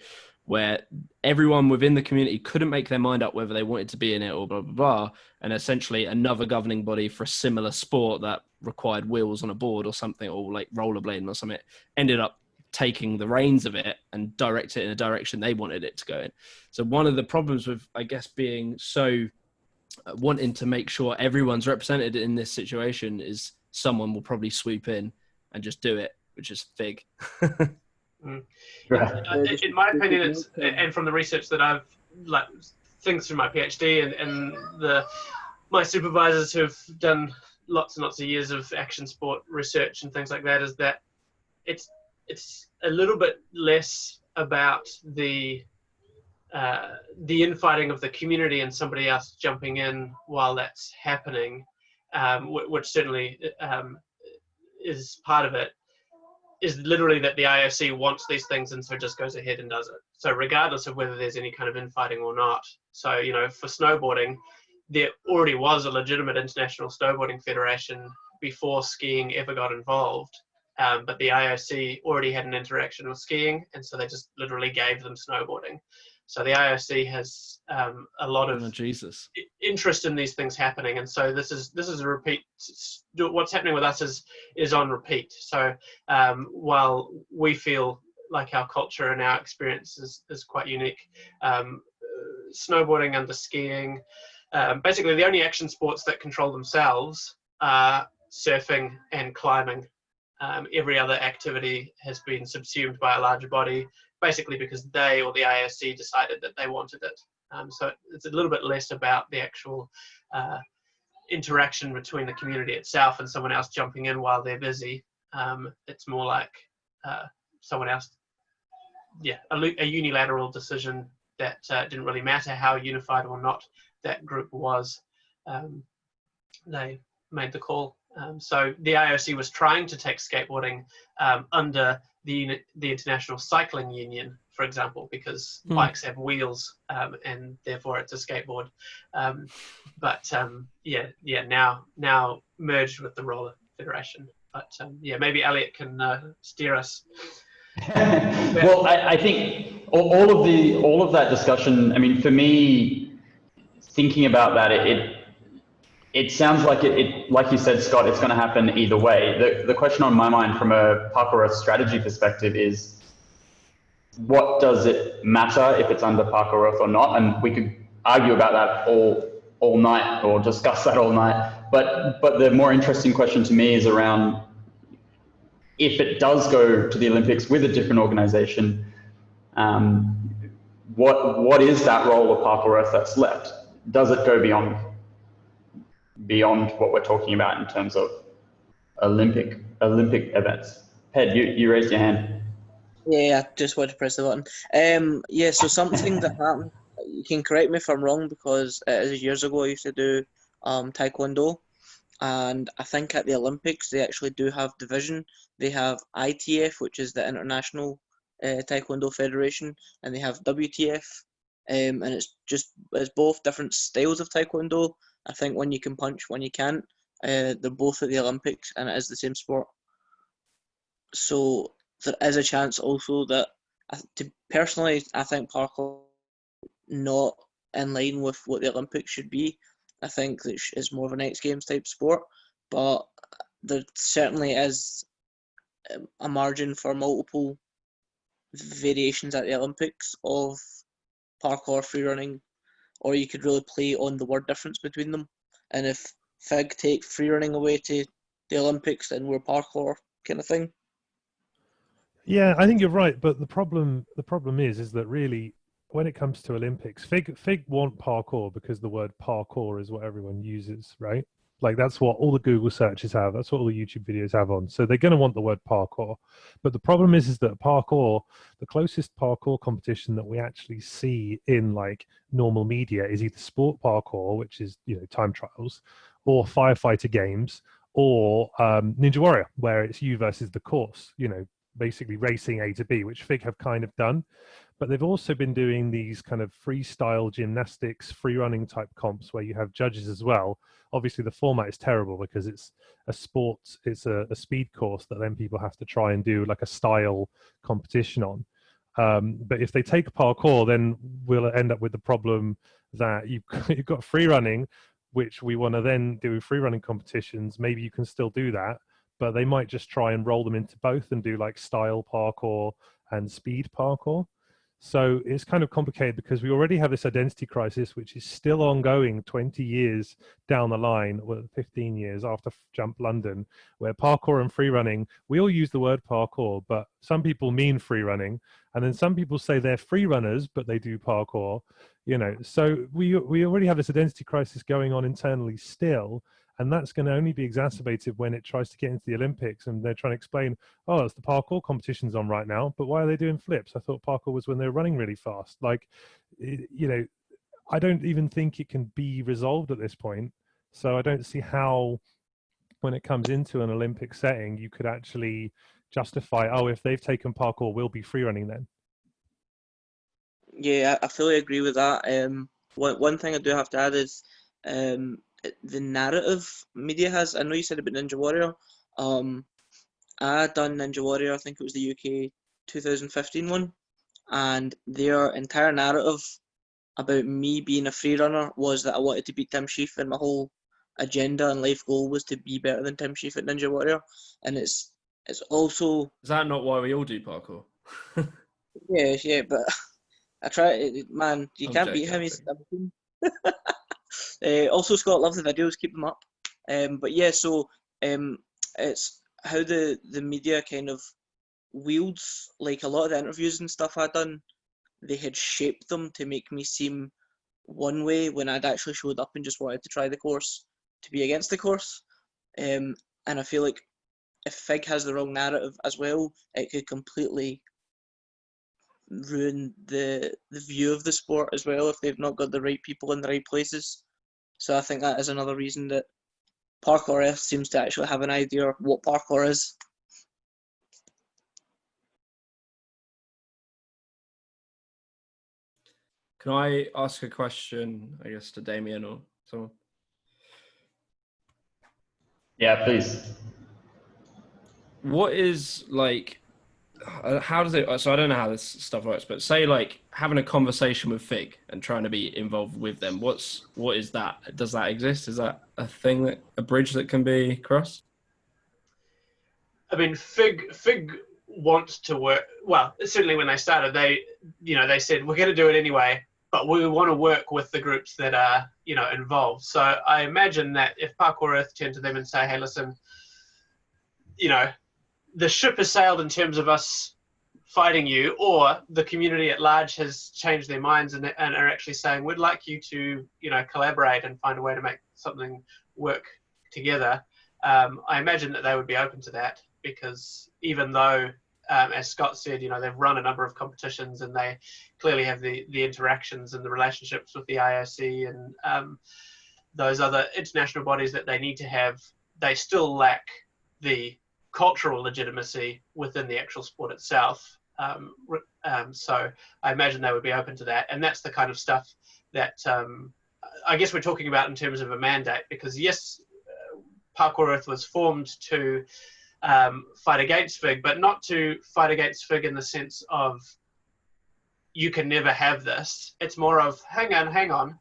where everyone within the community couldn't make their mind up whether they wanted to be in it or blah, blah, blah. And essentially another governing body for a similar sport that required wheels on a board or something, or like rollerblading or something, ended up taking the reins of it and direct it in a direction they wanted it to go in. So one of the problems with, I guess, being so wanting to make sure everyone's represented in this situation is someone will probably swoop in and just do it, which is FIG. In my opinion, it's, and from the research that I've, like, things through my PhD and my supervisors who've done lots and lots of years of action sport research and things like that, is that it's a little bit less about the infighting of the community and somebody else jumping in while that's happening, which certainly is part of it, is literally that the IOC wants these things and so just goes ahead and does it. So regardless of whether there's any kind of infighting or not. So, for snowboarding, there already was a legitimate international snowboarding federation before skiing ever got involved. But the IOC already had an interaction with skiing, and so they just literally gave them snowboarding. So the IOC has a lot of interest in these things happening, and so this is a repeat. What's happening with us is on repeat. So while we feel like our culture and our experience is quite unique, snowboarding under skiing, basically the only action sports that control themselves are surfing and climbing. Every other activity has been subsumed by a larger body, basically because they or the IOC decided that they wanted it. So it's a little bit less about the actual interaction between the community itself and someone else jumping in while they're busy. It's more like someone else, a unilateral decision that didn't really matter how unified or not that group was. They made the call. So the IOC was trying to take skateboarding under the International Cycling Union, for example, because bikes have wheels and therefore it's a skateboard. But now merged with the Roller Federation. But maybe Elliot can steer us. Well, I think all of that discussion, I mean, for me, thinking about that, it sounds like it, like you said, Scott, it's going to happen either way. The question on my mind from a Parkour Earth strategy perspective is, what does it matter if it's under Parkour Earth or not? And we could argue about that all night or discuss that all night. But the more interesting question to me is around, if it does go to the Olympics with a different organization, what is that role of Parkour Earth that's left? Does it go beyond what we're talking about in terms of Olympic events? Ped, you raised your hand. Yeah, I just wanted to press the button. So something that happened, you can correct me if I'm wrong, because years ago I used to do Taekwondo, and I think at the Olympics they actually do have division. They have ITF, which is the International Taekwondo Federation, and they have WTF, and it's both different styles of Taekwondo. I think one you can punch, one you can't. They're both at the Olympics, and it is the same sport. So there is a chance also that, personally, I think parkour not in line with what the Olympics should be. I think that it's more of an X Games type sport, but there certainly is a margin for multiple variations at the Olympics of parkour, freerunning, or you could really play on the word difference between them. And if FIG take freerunning away to the Olympics, then we're parkour kind of thing. Yeah, I think you're right, but the problem is that really when it comes to Olympics, FIG want parkour because the word parkour is what everyone uses, right? Like that's what all the Google searches have. That's what all the YouTube videos have on. So they're going to want the word parkour. But the problem is that parkour, the closest parkour competition that we actually see in like normal media is either sport parkour, which is, you know, time trials, or firefighter games, or Ninja Warrior, where it's you versus the course, you know, basically racing A to B, which FIG have kind of done. But they've also been doing these kind of freestyle gymnastics, free running type comps where you have judges as well. Obviously, the format is terrible because it's a sport, it's a speed course that then people have to try and do like a style competition on. But if they take parkour, then we'll end up with the problem that you've got free running, which we want to then do free running competitions. Maybe you can still do that, but they might just try and roll them into both and do like style parkour and speed parkour. So it's kind of complicated because we already have this identity crisis, which is still ongoing 20 years down the line, well, 15 years after Jump London, where parkour and free running, we all use the word parkour, but some people mean free running. And then some people say they're free runners, but they do parkour, you know. So we already have this identity crisis going on internally still. And that's going to only be exacerbated when it tries to get into the Olympics and they're trying to explain, oh, it's the parkour competition's on right now, but why are they doing flips? I thought parkour was when they're running really fast. Like, you know, I don't even think it can be resolved at this point. So I don't see how, when it comes into an Olympic setting, you could actually justify, oh, if they've taken parkour, we'll be free running then. Yeah, I fully agree with that. One thing I do have to add is the narrative media has. I know you said about Ninja Warrior. I done Ninja Warrior, I think it was the UK 2015 one, and their entire narrative about me being a free runner was that I wanted to beat Tim Sheaf, and my whole agenda and life goal was to be better than Tim Sheaf at Ninja Warrior. And it's also, is that not why we all do parkour? yeah, but I try, man, you can't beat him. He's also, Scott, love the videos, keep them up. But yeah, so it's how the media kind of wields, like a lot of the interviews and stuff I'd done, they had shaped them to make me seem one way when I'd actually showed up and just wanted to try the course to be against the course. And I feel like if FIG has the wrong narrative as well, it could completely ruin the view of the sport as well if they've not got the right people in the right places. So I think that is another reason that Parkour F seems to actually have an idea of what parkour is. Can I ask a question, I guess, to Damien or someone? Yeah, please. What is like, how does it, so I don't know how this stuff works, but say like having a conversation with FIG and trying to be involved with them, what is that? Does that exist? Is that a thing, a bridge that can be crossed? I mean, FIG wants to work, well, certainly when they started, they said, we're going to do it anyway, but we want to work with the groups that are, involved. So I imagine that if Parkour Earth turn to them and say, hey, listen, the ship has sailed in terms of us fighting you, or the community at large has changed their minds and are actually saying, we'd like you to, collaborate and find a way to make something work together. I imagine that they would be open to that, because even though, as Scott said, they've run a number of competitions and they clearly have the interactions and the relationships with the IOC and those other international bodies that they need to have, they still lack the cultural legitimacy within the actual sport itself. So I imagine they would be open to that. And that's the kind of stuff that I guess we're talking about in terms of a mandate, because yes, Parkour Earth was formed to fight against FIG, but not to fight against FIG in the sense of you can never have this. It's more of, hang on.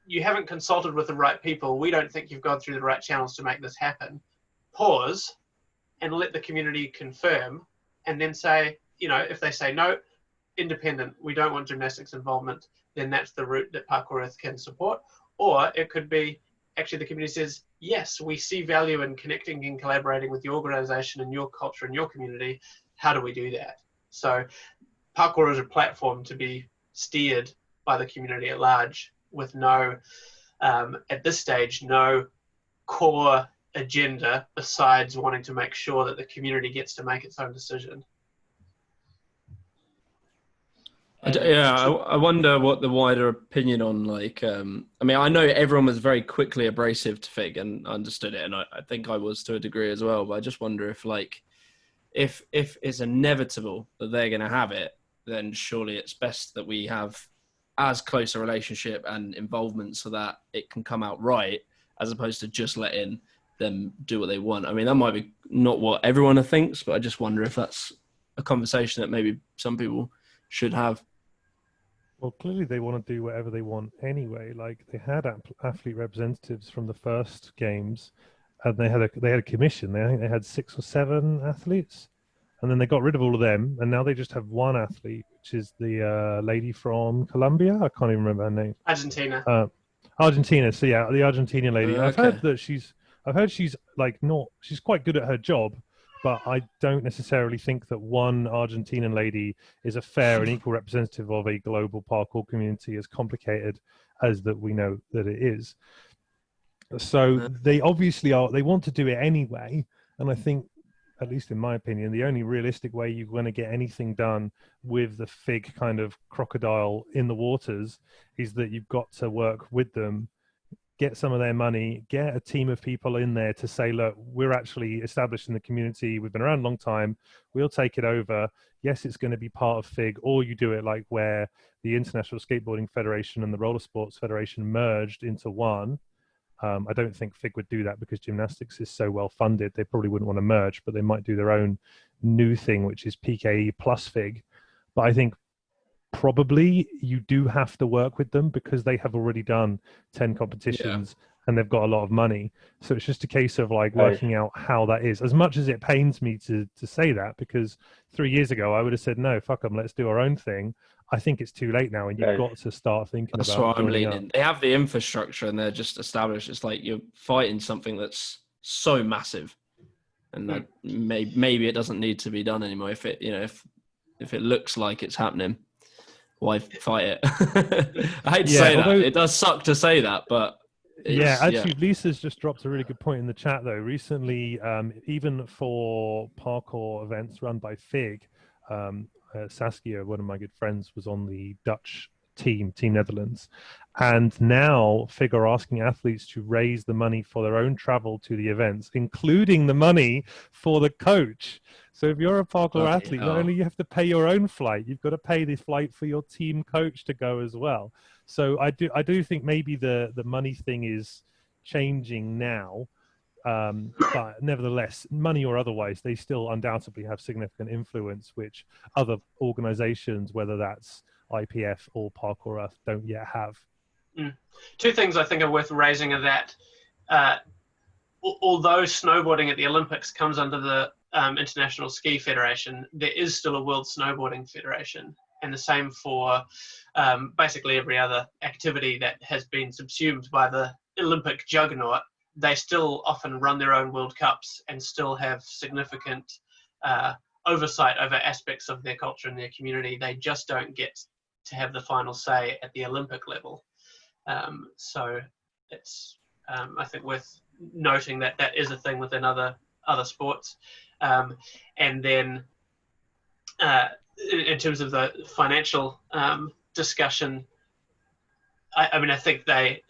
You haven't consulted with the right people. We don't think you've gone through the right channels to make this happen. Pause and let the community confirm, and then say, if they say no, independent, we don't want gymnastics involvement, then that's the route that Parkour Earth can support. Or it could be, actually the community says, yes, we see value in connecting and collaborating with your organization and your culture and your community. How do we do that? So Parkour is a platform to be steered by the community at large, with no, at this stage, no core agenda besides wanting to make sure that the community gets to make its own decision. I wonder what the wider opinion on, I know everyone was very quickly abrasive to FIG and understood it, and I think I was to a degree as well, but I just wonder if it's inevitable that they're going to have it, then surely it's best that we have as close a relationship and involvement so that it can come out right, as opposed to just letting them do what they want. I mean, that might be not what everyone thinks, but I just wonder if that's a conversation that maybe some people should have. Well, clearly they want to do whatever they want anyway. Like, they had athlete representatives from the first games, and they had a commission. I think they had 6 or 7 athletes, and then they got rid of all of them, and now they just have one athlete, which is the lady from Colombia. I can't even remember her name. Argentina. Argentina. So yeah, the Argentinian lady. I've Okay. heard that she's she's quite good at her job, but I don't necessarily think that one Argentinian lady is a fair and equal representative of a global parkour community as complicated as that we know that it is. So they obviously they want to do it anyway, and I think, at least in my opinion, the only realistic way you're going to get anything done with the FIG kind of crocodile in the waters is that you've got to work with them, get some of their money, get a team of people in there to say, look, we're actually established in the community, we've been around a long time, we'll take it over. Yes, it's going to be part of FIG, or you do it like where the International Skateboarding Federation and the Roller Sports Federation merged into one. I don't think FIG would do that because gymnastics is so well funded. They probably wouldn't want to merge, but they might do their own new thing, which is PKE plus FIG. But I think probably you do have to work with them because they have already done 10 competitions and they've got a lot of money. So it's just a case of working out how that is. As much as it pains me to say that, because 3 years ago I would have said, no, fuck them, let's do our own thing. I think it's too late now, and you've got to start thinking That's about what I'm joining leaning. up. They have the infrastructure and they're just established. It's like you're fighting something that's so massive, and that maybe it doesn't need to be done anymore. If it, if it looks like it's happening, why fight it? I hate to say that. It does suck to say that, but actually, Lisa's just dropped a really good point in the chat though. Recently, even for parkour events run by FIG, Saskia, one of my good friends, was on the Dutch team Netherlands, and now FIG are asking athletes to raise the money for their own travel to the events, including the money for the coach. So if you're a parkour athlete, not only you have to pay your own flight, you've got to pay the flight for your team coach to go as well. So I do think maybe the money thing is changing now. But nevertheless, money or otherwise, they still undoubtedly have significant influence, which other organizations, whether that's IPF or Parkour Earth, don't yet have. Two things I think are worth raising are that although snowboarding at the Olympics comes under the International Ski Federation, there is still a World Snowboarding Federation, and the same for basically every other activity that has been subsumed by the Olympic juggernaut. They still often run their own World Cups and still have significant oversight over aspects of their culture and their community. They just don't get to have the final say at the Olympic level. So it's, I think, worth noting that that is a thing within other sports. And then in terms of the financial discussion, I mean, I think they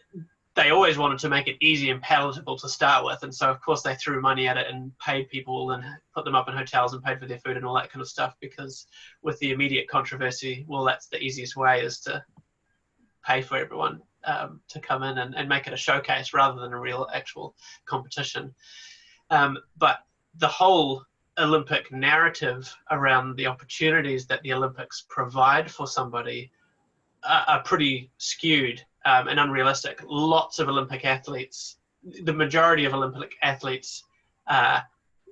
always wanted to make it easy and palatable to start with, and so of course they threw money at it and paid people and put them up in hotels and paid for their food and all that kind of stuff, because with the immediate controversy, well, that's the easiest way, is to pay for everyone. to come in and make it a showcase rather than a real actual competition. But the whole Olympic narrative around the opportunities that the Olympics provide for somebody are pretty skewed and unrealistic. Lots of Olympic athletes, the majority of Olympic athletes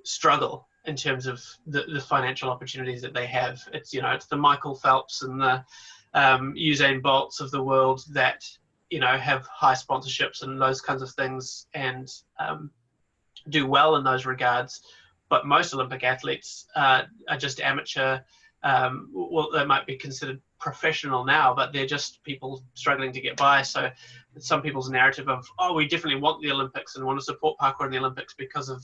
struggle in terms of the financial opportunities that they have. It's the Michael Phelps and the Usain Bolts of the world that have high sponsorships and those kinds of things and do well in those regards. But most Olympic athletes are just amateur. Well, they might be considered professional now, but they're just people struggling to get by. So some people's narrative of, oh, we definitely want the Olympics and want to support parkour in the Olympics because of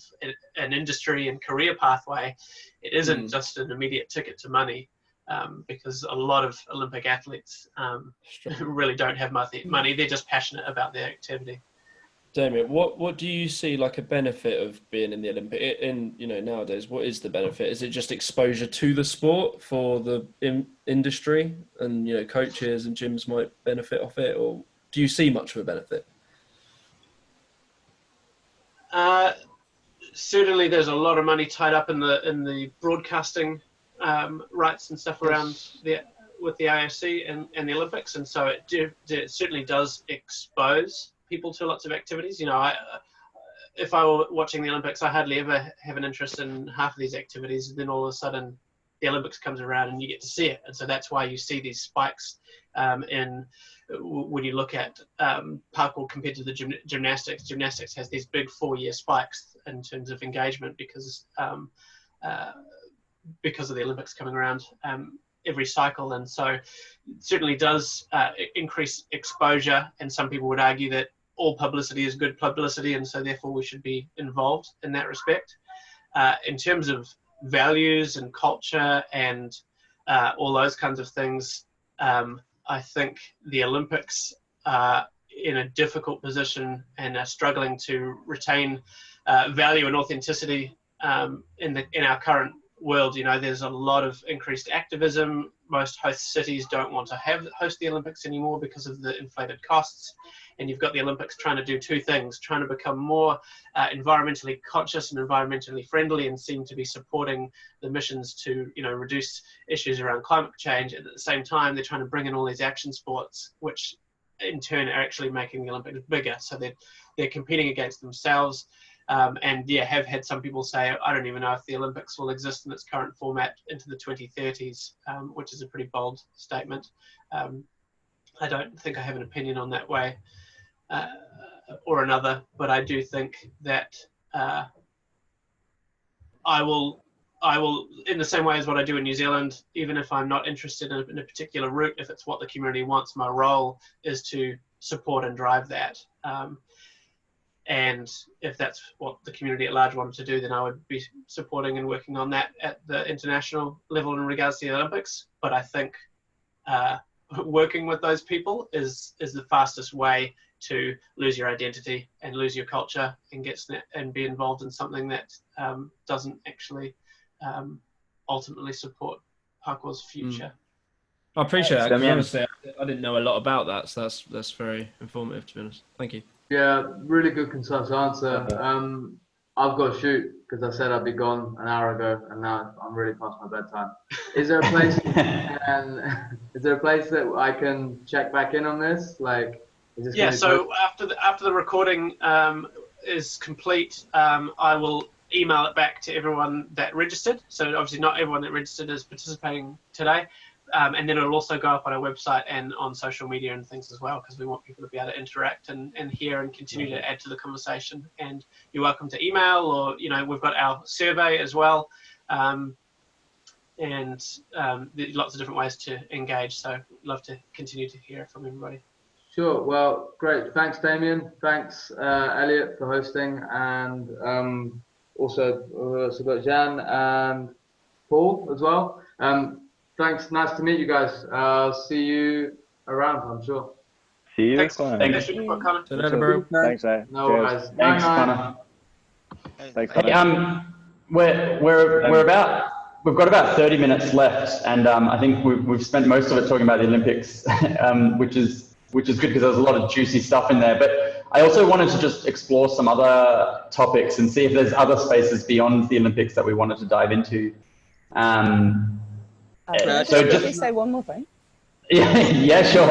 an industry and career pathway. It isn't just an immediate ticket to money, because a lot of Olympic athletes really don't have money. They're just passionate about their activity. Damien, what do you see like a benefit of being in the Olympic nowadays? What is the benefit? Is it just exposure to the sport for the industry, and coaches and gyms might benefit off it, or do you see much of a benefit? Certainly, there's a lot of money tied up in the broadcasting rights and stuff around with the IOC and the Olympics, and so it certainly does expose people to lots of activities. If I were watching the Olympics, I hardly ever have an interest in half of these activities, and then all of a sudden the Olympics comes around and you get to see it. And so that's why you see these spikes when you look at parkour compared to the gymnastics. Gymnastics has these big 4-year spikes in terms of engagement because of the Olympics coming around every cycle, and so it certainly does increase exposure. And some people would argue that all publicity is good publicity, and so therefore we should be involved in that respect. In terms of values and culture and all those kinds of things, I think the Olympics are in a difficult position and are struggling to retain value and authenticity in our current world. There's a lot of increased activism. Most host cities don't want to host the Olympics anymore because of the inflated costs. And you've got the Olympics trying to do two things: trying to become more environmentally conscious and environmentally friendly, and seem to be supporting the missions to reduce issues around climate change. And at the same time, they're trying to bring in all these action sports, which in turn are actually making the Olympics bigger. So they're competing against themselves. And have had some people say, I don't even know if the Olympics will exist in its current format into the 2030s, which is a pretty bold statement. I don't think I have an opinion on that way or another, but I do think that I will, in the same way as what I do in New Zealand, even if I'm not interested in a particular route, if it's what the community wants, my role is to support and drive that. And if that's what the community at large wanted to do, then I would be supporting and working on that at the international level in regards to the Olympics. But I think working with those people is the fastest way to lose your identity and lose your culture and be involved in something that doesn't actually ultimately support parkour's future. I appreciate that, because honestly, I didn't know a lot about that, so that's very informative, to be honest. Thank you. Yeah, really good, concise answer. I've got to shoot because I said I'd be gone an hour ago, and now I'm really past my bedtime. Is there a place? Is there a place that I can check back in on this? Like, is this? Yeah. So after the recording is complete, I will email it back to everyone that registered. So obviously, not everyone that registered is participating today. And then it'll also go up on our website and on social media and things as well, because we want people to be able to interact and hear and continue to add to the conversation. And you're welcome to email, or we've got our survey as well, and there's lots of different ways to engage. So love to continue to hear from everybody. Sure. Well, great. Thanks, Damien. Thanks, Elliot, for hosting, and also got Jan and Paul as well. Thanks. Nice to meet you guys. I'll see you around, I'm sure. See you. Thanks. Thanks. Thanks, No worries. Thanks, Connor. Thanks, Connor. We've got about 30 minutes left, and I think we've spent most of it talking about the Olympics, which is which is good because there's a lot of juicy stuff in there. But I also wanted to just explore some other topics and see if there's other spaces beyond the Olympics that we wanted to dive into. Can I just quickly say one more thing? Yeah, sure.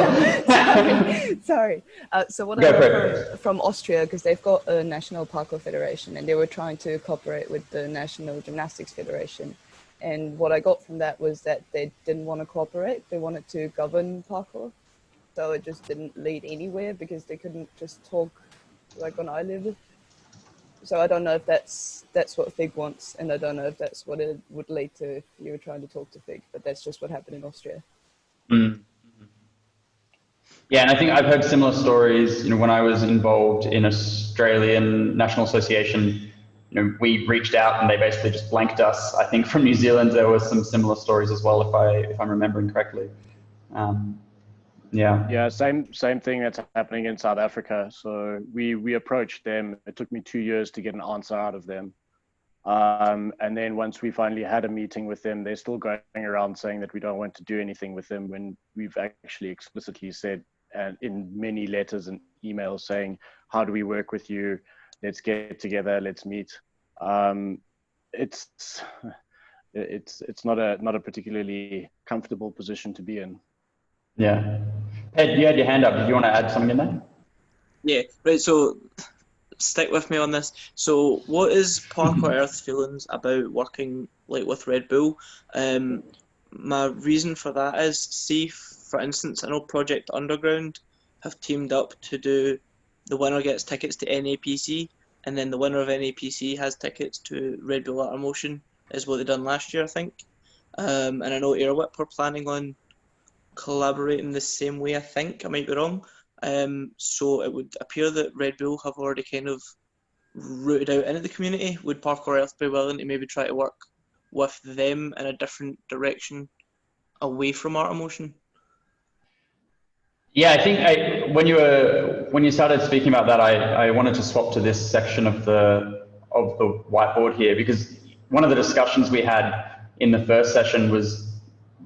Sorry. So what Go I for know it. from Austria, because they've got a national parkour federation, and they were trying to cooperate with the National Gymnastics Federation. And what I got from that was that they didn't want to cooperate. They wanted to govern parkour. So it just didn't lead anywhere because they couldn't just talk like on eye level. So I don't know if that's what FIG wants, and I don't know if that's what it would lead to if you were trying to talk to FIG, but that's just what happened in Austria. Mm. Yeah, and I think I've heard similar stories. You know, when I was involved in Australian National Association, you know, we reached out and they basically just blanked us. I think from New Zealand there were some similar stories as well, if I'm remembering correctly. Yeah, same thing that's happening in South Africa. So we approached them. It took me 2 years to get an answer out of them. And then once we finally had a meeting with them, they're still going around saying that we don't want to do anything with them when we've actually explicitly said, and in many letters and emails saying, how do we work with you? Let's get together, let's meet. It's not a particularly comfortable position to be in. Yeah. Ed, you had your hand up. Did you want to add something in there? Yeah, right. So stick with me on this. So what is Parkour Earth's feelings about working like with Red Bull? My reason for that is, see, for instance, I know Project Underground have teamed up to do the winner gets tickets to NAPC, and then the winner of NAPC has tickets to Red Bull Art of Motion, is what they done last year, I think. And I know Airwhip are planning on collaborating the same way, I think. I might be wrong. So it would appear that Red Bull have already kind of rooted out into the community. Would Parkour Earth be willing to maybe try to work with them in a different direction away from Art of Motion? Yeah, I think when you started speaking about that, I wanted to swap to this section of the whiteboard here, because one of the discussions we had in the first session was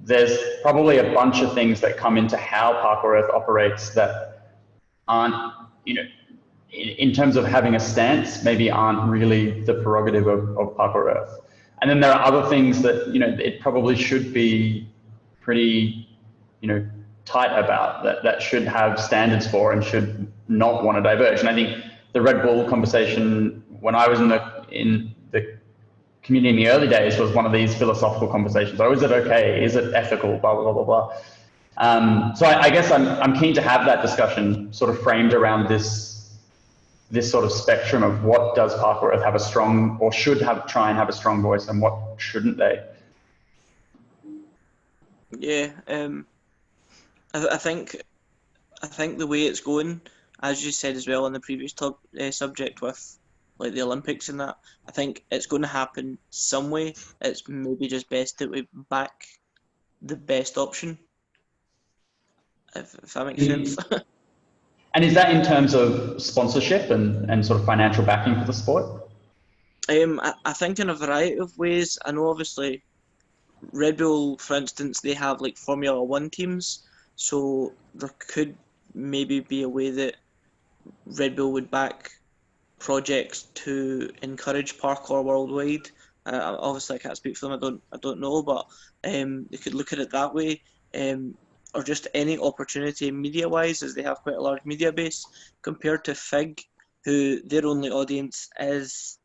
there's probably a bunch of things that come into how Parkour Earth operates that aren't, you know, in terms of having a stance, maybe aren't really the prerogative of Parkour Earth. And then there are other things that, you know, it probably should be pretty, you know, tight about, that should have standards for and should not want to diverge. And I think the Red Bull conversation, when I was in the community in the early days, was one of these philosophical conversations. Oh, is it okay? Is it ethical? Blah, blah, blah, blah, blah. So I guess I'm keen to have that discussion sort of framed around this sort of spectrum of what does Parkour Earth have a strong, or should try and have a strong voice, and what shouldn't they? Yeah, I think the way it's going, as you said as well on the previous subject with like the Olympics and that, I think it's going to happen some way. It's maybe just best that we back the best option, if that makes sense. And is that in terms of sponsorship and sort of financial backing for the sport? I think in a variety of ways. I know obviously Red Bull, for instance, they have like Formula One teams, so there could maybe be a way that Red Bull would back projects to encourage parkour worldwide. Obviously, I can't speak for them. I don't know, but they could look at it that way, or just any opportunity media-wise, as they have quite a large media base compared to FIG, who their only audience is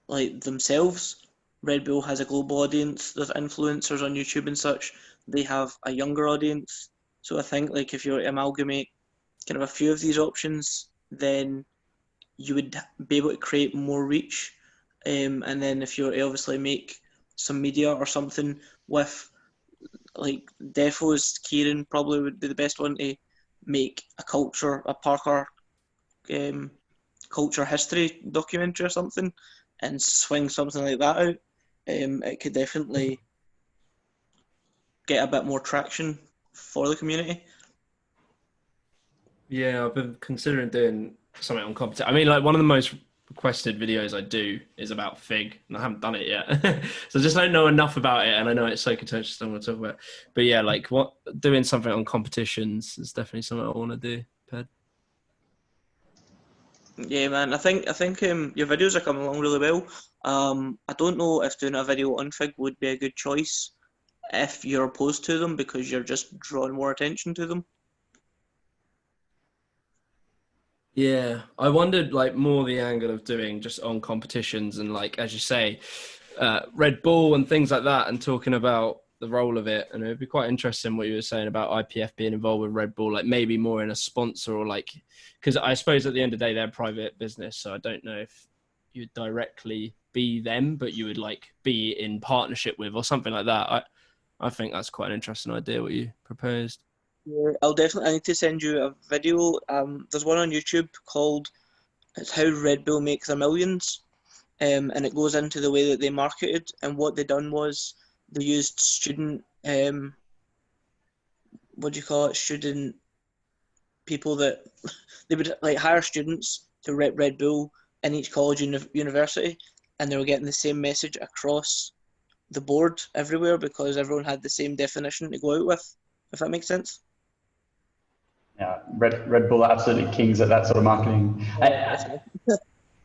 like themselves. Red Bull has a global audience. There's influencers on YouTube and such. They have a younger audience. So I think like if you were to amalgamate kind of a few of these options, then you would be able to create more reach. And then if you were to obviously make some media or something with like Defo's Kieran probably would be the best one to make a parkour culture history documentary or something, and swing something like that out. It could definitely get a bit more traction for the community. Yeah, I've been considering doing something on competition. I mean, like one of the most requested videos I do is about Fig, and I haven't done it yet. So I just don't know enough about it, and I know it's so contentious. I want to talk about. But yeah, like doing something on competitions is definitely something I want to do. Ped. Yeah, man. I think your videos are coming along really well. I don't know if doing a video on Fig would be a good choice if you're opposed to them because you're just drawing more attention to them. Yeah, I wondered like more the angle of doing just on competitions and like as you say, Red Bull and things like that, and talking about the role of it. And it'd be quite interesting what you were saying about IPF being involved with Red Bull, like maybe more in a sponsor or like, because I suppose at the end of the day they're a private business, so I don't know if you'd directly be them, but you would like be in partnership with or something like that. I think that's quite an interesting idea what you proposed. Yeah, I need to send you a video. There's one on YouTube called "It's How Red Bull Make Their Millions," and it goes into the way that they marketed. And what they done was they used student, what do you call it? Student people that they would like hire students to rep Red Bull in each college and university, and they were getting the same message across the board everywhere because everyone had the same definition to go out with. If that makes sense. Yeah, Red Bull are absolutely kings at that sort of marketing.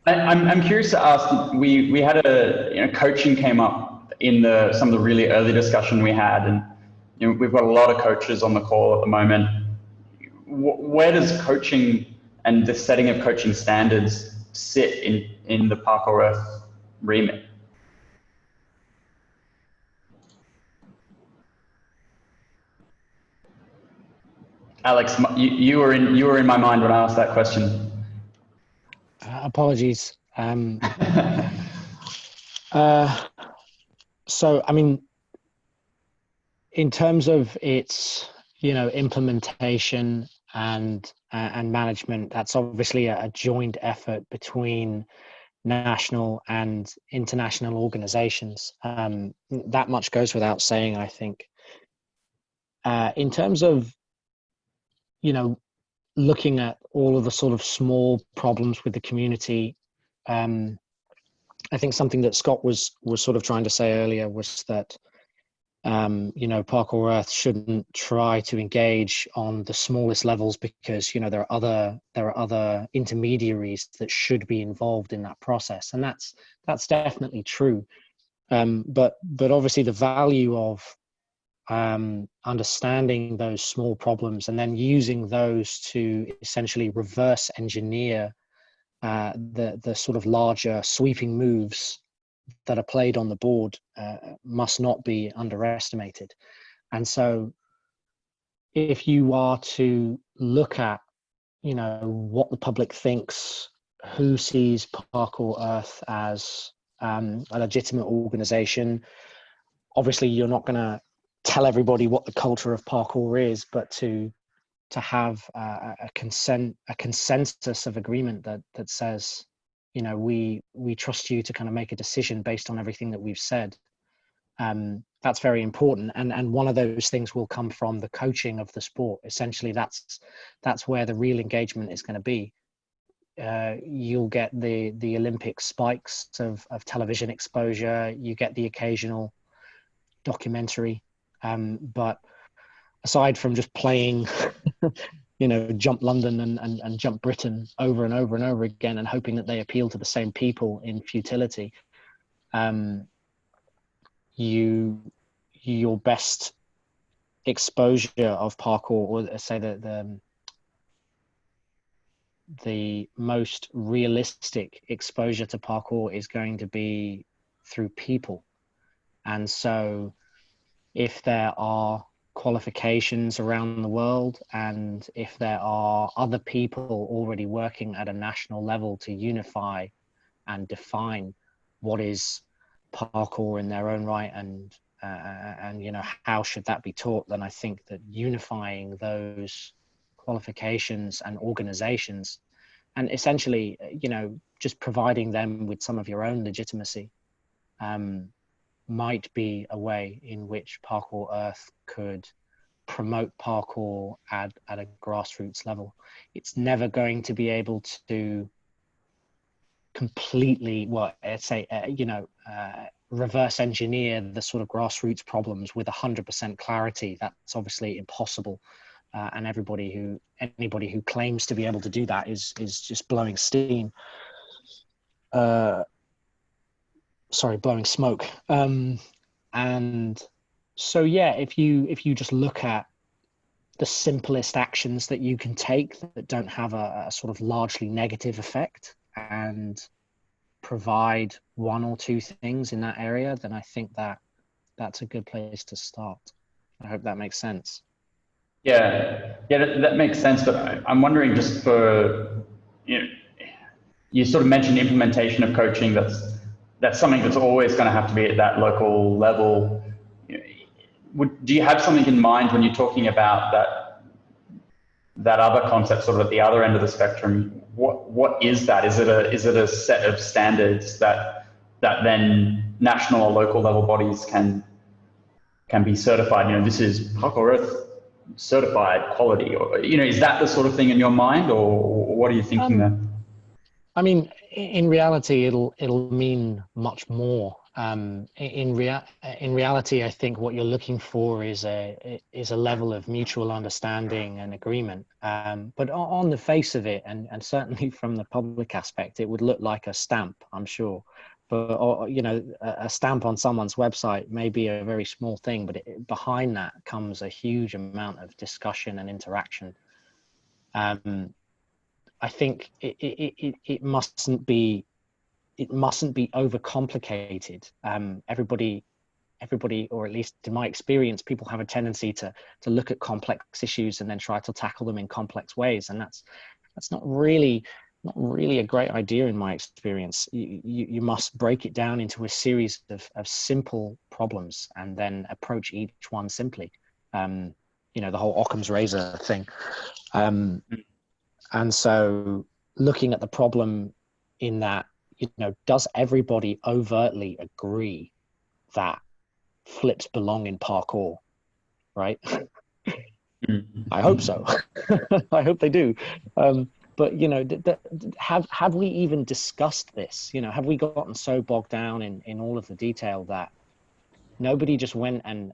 I'm curious to ask. We had coaching came up in some of the really early discussion we had, and we've got a lot of coaches on the call at the moment. Where does coaching and the setting of coaching standards sit in the Parkour Earth remit? Alex, you were in my mind when I asked that question. Apologies. So, I mean, in terms of its, implementation and management, that's obviously a joint effort between national and international organizations. That much goes without saying, I think. In terms of, looking at all of the sort of small problems with the community, I think something that Scott was sort of trying to say earlier was that Parkour Earth shouldn't try to engage on the smallest levels because there are other intermediaries that should be involved in that process, and that's definitely true. But obviously the value of understanding those small problems and then using those to essentially reverse engineer the sort of larger sweeping moves that are played on the board must not be underestimated. And so if you are to look at, what the public thinks, who sees Parkour Earth as a legitimate organization, obviously you're not going to tell everybody what the culture of parkour is, but to have a consensus of agreement that says, we trust you to kind of make a decision based on everything that we've said. That's very important, and one of those things will come from the coaching of the sport. Essentially, that's where the real engagement is going to be. You'll get the Olympic spikes of television exposure. You get the occasional documentary, but aside from just playing Jump London and Jump Britain over and over and over again and hoping that they appeal to the same people in futility, your best exposure of parkour, or say the most realistic exposure to parkour, is going to be through people. And so if there are qualifications around the world, and if there are other people already working at a national level to unify and define what is parkour in their own right, and how should that be taught, then I think that unifying those qualifications and organizations, and essentially just providing them with some of your own legitimacy, might be a way in which Parkour Earth could promote parkour at a grassroots level. It's never going to be able to completely, well, I'd say, reverse engineer the sort of grassroots problems with 100% clarity. That's obviously impossible. And anybody who claims to be able to do that is just blowing steam. Blowing smoke. And so, yeah, if you just look at the simplest actions that you can take that don't have a sort of largely negative effect and provide one or two things in that area, then I think that's a good place to start. I hope that makes sense. Yeah, that makes sense. But I'm wondering, just for, you sort of mentioned implementation of coaching. That's something that's always going to have to be at that local level. Do you have something in mind when you're talking about that other concept, sort of at the other end of the spectrum? What is that? Is it a set of standards that then national or local level bodies can be certified? This is Parkour Earth certified quality, or is that the sort of thing in your mind, or what are you thinking there? I mean, in reality, it'll mean much more. In reality, I think what you're looking for is a level of mutual understanding and agreement. But on the face of it, and certainly from the public aspect, it would look like a stamp, I'm sure. But a stamp on someone's website may be a very small thing, but behind that comes a huge amount of discussion and interaction. I think it mustn't be overcomplicated. Everybody, or at least in my experience, people have a tendency to look at complex issues and then try to tackle them in complex ways, and that's not really a great idea in my experience. You must break it down into a series of simple problems and then approach each one simply. The whole Occam's razor thing. And so looking at the problem in that, does everybody overtly agree that flips belong in parkour, right? I hope so. I hope they do. But have we even discussed this? Have we gotten so bogged down in all of the detail that nobody just went and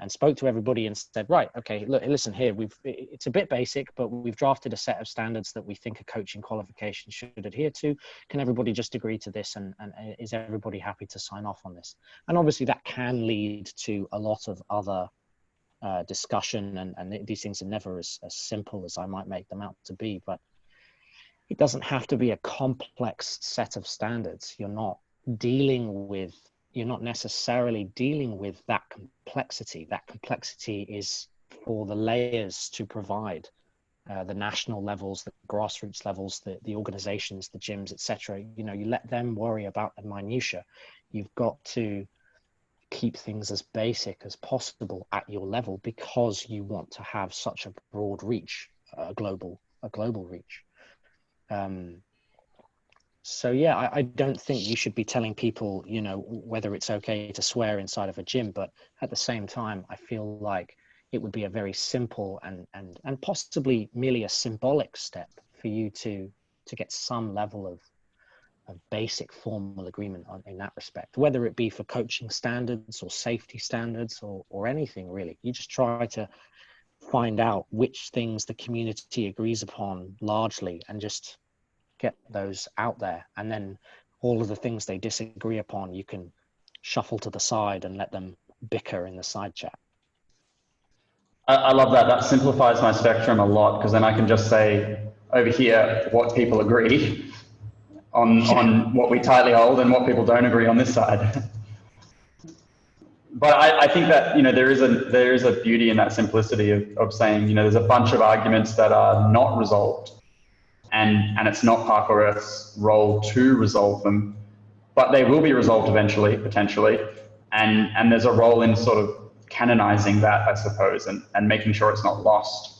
spoke to everybody and said, right, okay, look, listen here, it's a bit basic, but we've drafted a set of standards that we think a coaching qualification should adhere to. Can everybody just agree to this, and is everybody happy to sign off on this? And obviously that can lead to a lot of other discussion, and these things are never as simple as I might make them out to be, but it doesn't have to be a complex set of standards. You're not necessarily dealing with that complexity. That complexity is for the layers to provide, the national levels, the grassroots levels, the organizations, the gyms, etc. You let them worry about the minutiae. You've got to keep things as basic as possible at your level, because you want to have such a broad reach, a global reach. So yeah, I don't think you should be telling people, whether it's okay to swear inside of a gym, but at the same time, I feel like it would be a very simple and possibly merely a symbolic step for you to get some level of basic formal agreement in that respect, whether it be for coaching standards or safety standards or anything really. You just try to find out which things the community agrees upon largely and just get those out there, and then all of the things they disagree upon you can shuffle to the side and let them bicker in the side chat. I love that. That simplifies my spectrum a lot, because then I can just say over here what people agree on what we tightly hold, and what people don't agree on this side. But I think that there is a beauty in that simplicity of saying there's a bunch of arguments that are not resolved, and it's not Parkour Earth's role to resolve them, but they will be resolved eventually, potentially, and there's a role in sort of canonizing that, I suppose, and making sure it's not lost.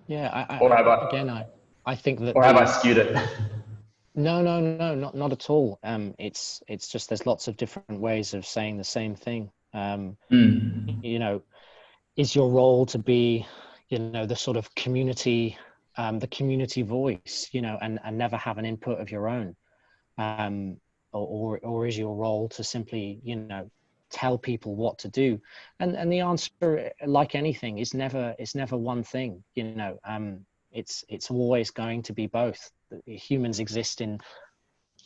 Yeah, I think that. Or have I skewed it? No, not at all. It's just there's lots of different ways of saying the same thing. Is your role to be, the sort of community the community voice, you know, and never have an input of your own? Or is your role to simply, you know, tell people what to do? And the answer, like anything, is never one thing, you know. It's always going to be both. Humans exist in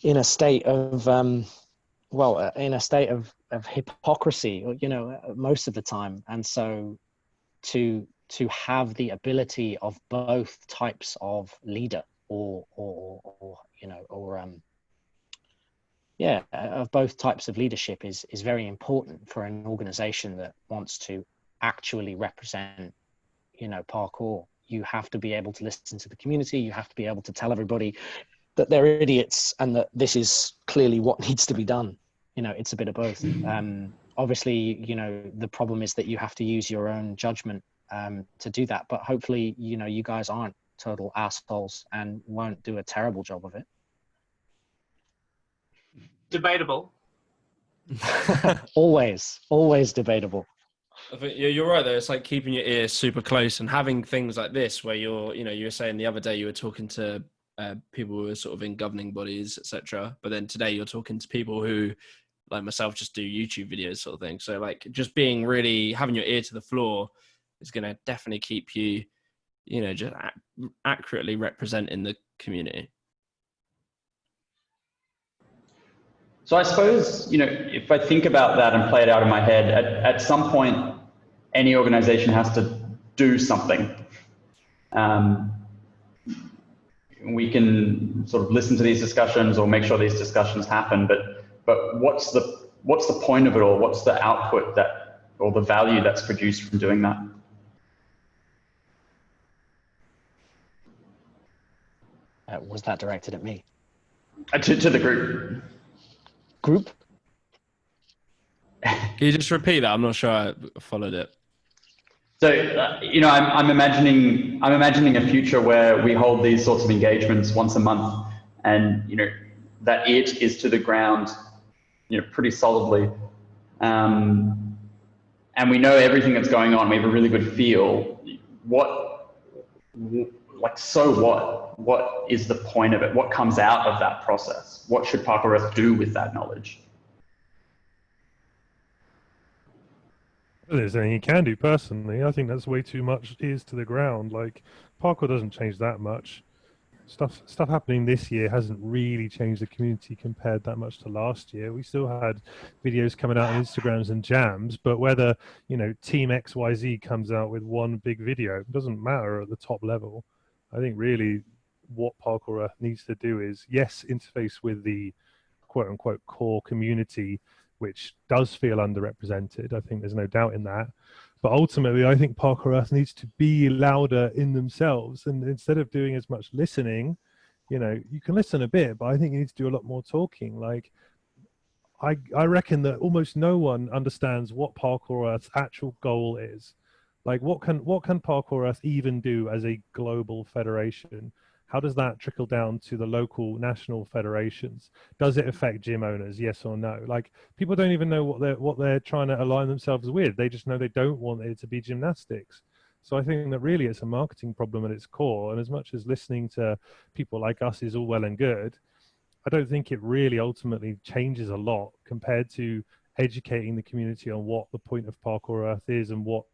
a state of in a state of hypocrisy, you know, most of the time. And so to have the ability of both types of leader, or you know, or of both types of leadership is very important for an organization that wants to actually represent, you know, parkour. You have to be able to listen to the community. You have to be able to tell everybody that they're idiots and that this is clearly what needs to be done. You know, it's a bit of both. Obviously, you know, the problem is that you have to use your own judgment to do that. But hopefully, you know, you guys aren't total assholes and won't do a terrible job of it. Debatable. always debatable. I think you're right though. It's like keeping your ears super close and having things like this where you're, you know, you were saying the other day you were talking to people who are sort of in governing bodies, etc. But then today you're talking to people who, like myself, just do YouTube videos sort of thing. So like just being really, having your ear to the floor is going to definitely keep you, you know, just accurately representing the community. So I suppose, you know, if I think about that and play it out in my head, at some point, any organization has to do something. We can sort of listen to these discussions or make sure these discussions happen, but what's the point of it all? What's the output or the value that's produced from doing that? Was that directed at me? To the group. Group? Can you just repeat that? I'm not sure I followed it. So, you know, I'm imagining a future where we hold these sorts of engagements once a month, and you know that it is to the ground, you know, pretty solidly, and we know everything that's going on. We have a really good feel. What is the point of it? What comes out of that process? What should Parkour Earth do with that knowledge? There's anything you can do personally. I think that's way too much ears to the ground. Like, parkour doesn't change that much. Stuff happening this year hasn't really changed the community compared that much to last year. We still had videos coming out on Instagrams and jams, but whether, you know, Team XYZ comes out with one big video, it doesn't matter at the top level. I think really what Parkour Earth needs to do is, yes, interface with the quote unquote core community, which does feel underrepresented. I think there's no doubt in that. But ultimately, I think Parkour Earth needs to be louder in themselves. And instead of doing as much listening, you know, you can listen a bit, but I think you need to do a lot more talking. Like, I reckon that almost no one understands what Parkour Earth's actual goal is. Like, what can Parkour Earth even do as a global federation? How does that trickle down to the local national federations? Does it affect gym owners? Yes or no? Like, people don't even know what they're trying to align themselves with. They just know they don't want it to be gymnastics. So I think that really it's a marketing problem at its core. And as much as listening to people like us is all well and good, I don't think it really ultimately changes a lot compared to educating the community on what the point of Parkour Earth is and what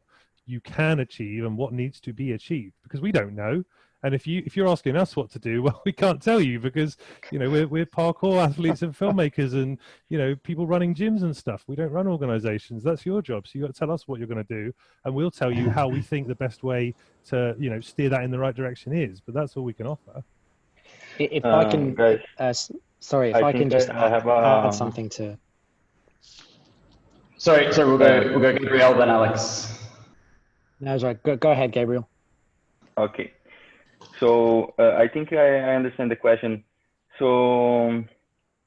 you can achieve and what needs to be achieved, because we don't know. And if you're asking us what to do, well, we can't tell you because, you know, we're parkour athletes and filmmakers and, you know, people running gyms and stuff. We don't run organizations. That's your job. So you got to tell us what you're going to do, and we'll tell you how we think the best way to, you know, steer that in the right direction is. But that's all we can offer. If I can, guys, sorry, if I can just add something to. Sorry, we'll go Gabriel, then Alex. No, sorry. Go ahead, Gabriel. Okay. So I think I understand the question. So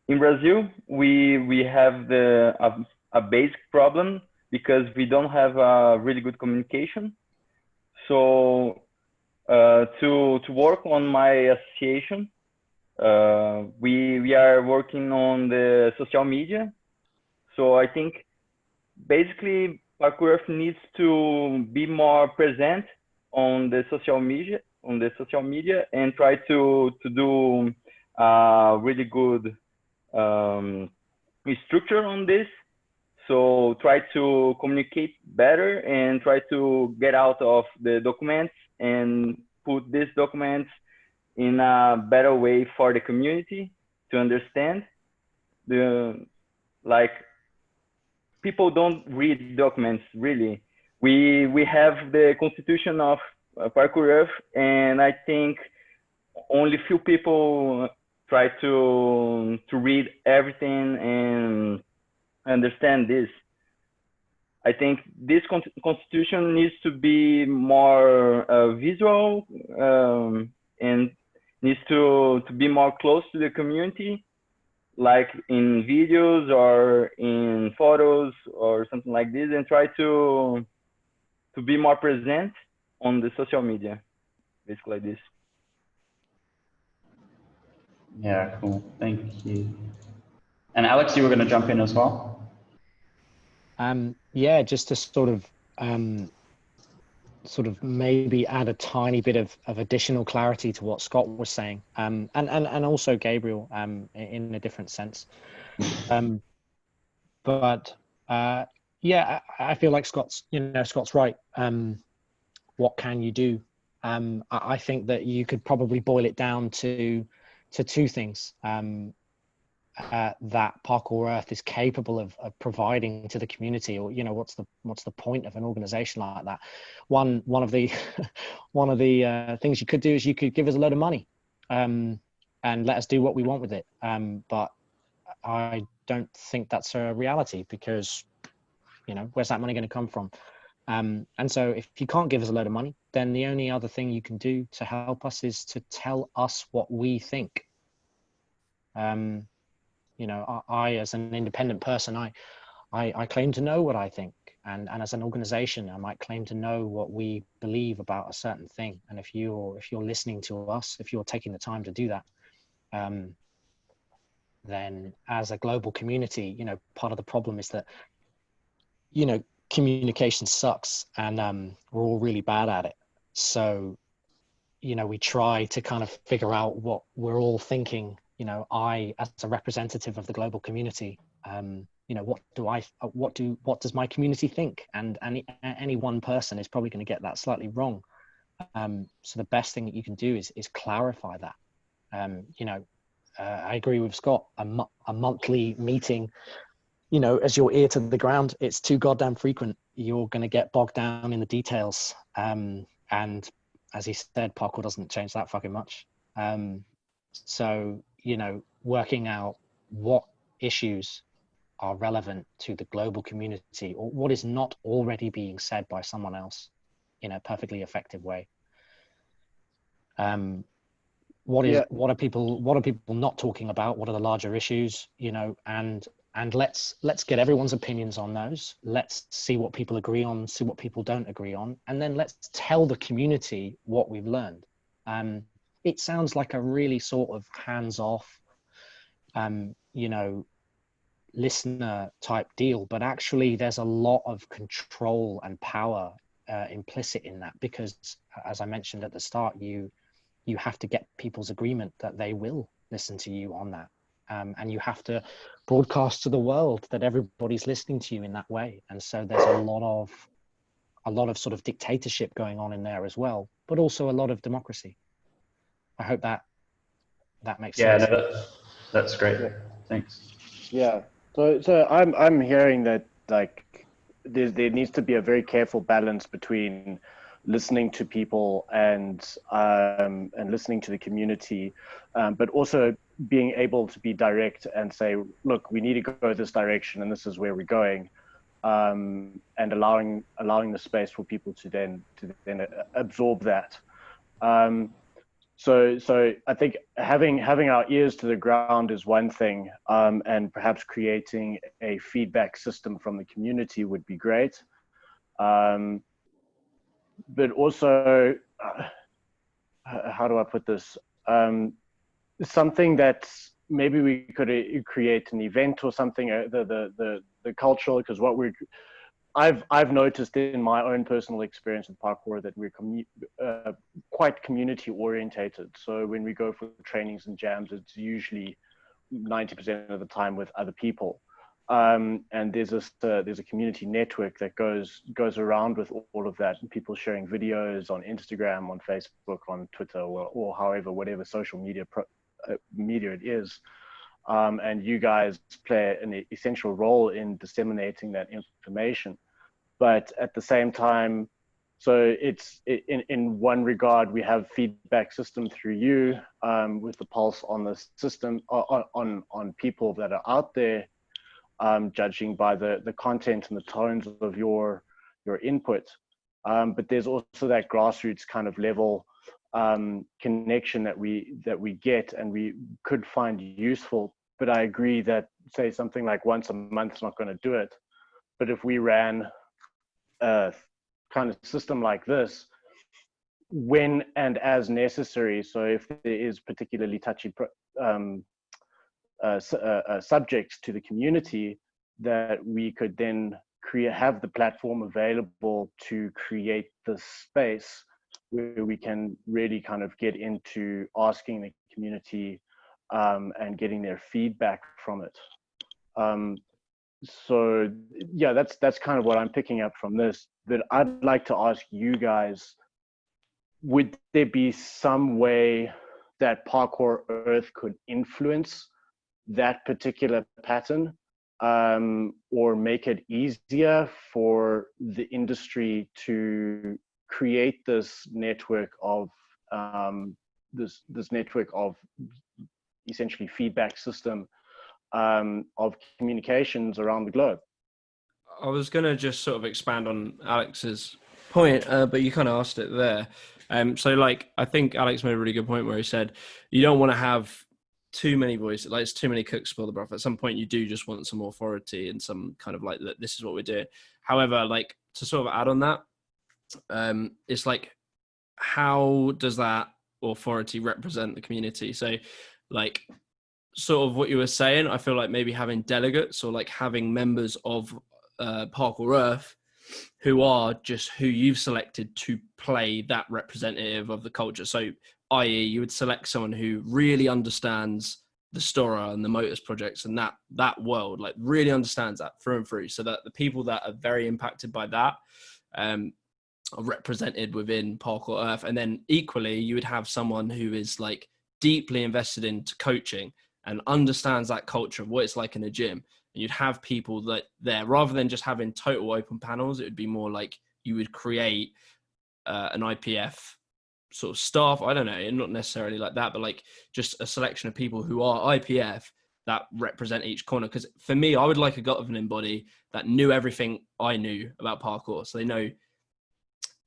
in Brazil, we have a basic problem because we don't have a really good communication. So to work on my association, we are working on the social media. So I think basically Parkour Earth needs to be more present on the social on the social media and try to do really good structure on this. So try to communicate better and try to get out of the documents and put these documents in a better way for the community to understand. Like, people don't read documents really. We have the constitution of Parkour Earth, and I think only few people try to read everything and understand this. I think this constitution needs to be more visual, and needs to be more close to the community, like in videos or in photos or something like this, and try to be more present on the social media, basically like this. Yeah, cool. Thank you. And Alex, you were going to jump in as well? Yeah, just to sort of maybe add a tiny bit of additional clarity to what Scott was saying, and also Gabriel, in a different sense. But yeah, I feel like Scott's right. What can you do? I think that you could probably boil it down to two things that Parkour Earth is capable of providing to the community, or what's the point of an organization like that? One of the things you could do is you could give us a load of money, and let us do what we want with it. But I don't think that's a reality, because where's that money going to come from? And so if you can't give us a load of money, then the only other thing you can do to help us is to tell us what we think. I as an independent person, I claim to know what I think, and as an organization, I might claim to know what we believe about a certain thing. And if you're listening to us, if you're taking the time to do that, then as a global community, part of the problem is that communication sucks, and we're all really bad at it. So we try to kind of figure out what we're all thinking. I, as a representative of the global community, what does my community think? And any one person is probably going to get that slightly wrong. So the best thing that you can do is clarify that. I agree with Scott. A monthly meeting, as your ear to the ground, it's too goddamn frequent. You're going to get bogged down in the details. And as he said, parkour doesn't change that fucking much. So, working out what issues are relevant to the global community, or what is not already being said by someone else in a perfectly effective way. What are people not talking about? What are the larger issues? And let's get everyone's opinions on those. Let's see what people agree on, see what people don't agree on, and then let's tell the community what we've learned. It sounds like a really sort of hands-off, listener type deal, but actually there's a lot of control and power implicit in that, because as I mentioned at the start, you have to get people's agreement that they will listen to you on that. And you have to broadcast to the world that everybody's listening to you in that way. And so there's a lot of sort of dictatorship going on in there as well, but also a lot of democracy. I hope that makes sense. Yeah, no, that's great. Yeah. Thanks. Yeah. So I'm hearing that like there needs to be a very careful balance between listening to people and listening to the community, but also being able to be direct and say, look, we need to go this direction and this is where we're going, and allowing the space for people to then absorb that. So I think having our ears to the ground is one thing, and perhaps creating a feedback system from the community would be great. But also, how do I put this? Something that maybe we could create an event or something. The cultural, because I've noticed in my own personal experience with parkour that we're quite community orientated. So when we go for trainings and jams, it's usually 90% of the time with other people. And there's a community network that goes around with all of that, and people sharing videos on Instagram, on Facebook, on Twitter, or however, whatever social media media it is. And you guys play an essential role in disseminating that information. But at the same time, so it's in one regard, we have feedback system through you, with the pulse on the system, on people that are out there, judging by the content and the tones of your input. But there's also that grassroots kind of level connection that we get and we could find useful. But I agree that, say, something like once a month is not going to do it. But if we ran a kind of system like this, when and as necessary, so if there is particularly touchy subjects to the community, that we could then have the platform available to create this space where we can really kind of get into asking the community and getting their feedback from it. So yeah, that's kind of what I'm picking up from this. That I'd like to ask you guys, would there be some way that Parkour Earth could influence that particular pattern, or make it easier for the industry to create this network of this network of essentially feedback system of communications around the globe? I was going to just sort of expand on Alex's point, but you kind of asked it there. So like, I think Alex made a really good point where he said, you don't want to have too many voices, like it's too many cooks spoil the broth. At some point you do just want some authority and some kind of like, this is what we're doing. However, like to sort of add on that, it's like, how does that authority represent the community? So like, sort of what you were saying, I feel like maybe having delegates or like having members of Parkour Earth who are just who you've selected to play that representative of the culture. So i.e. you would select someone who really understands the Stora and the Motors projects and that world, like really understands that through and through, so that the people that are very impacted by that are represented within Parkour Earth. And then equally you would have someone who is like deeply invested into coaching and understands that culture of what it's like in a gym. And you'd have people that there, rather than just having total open panels, it would be more like you would create an IPF sort of staff. I don't know, not necessarily like that, but like just a selection of people who are IPF that represent each corner. Because for me, I would like a governing body that knew everything I knew about parkour. So they know,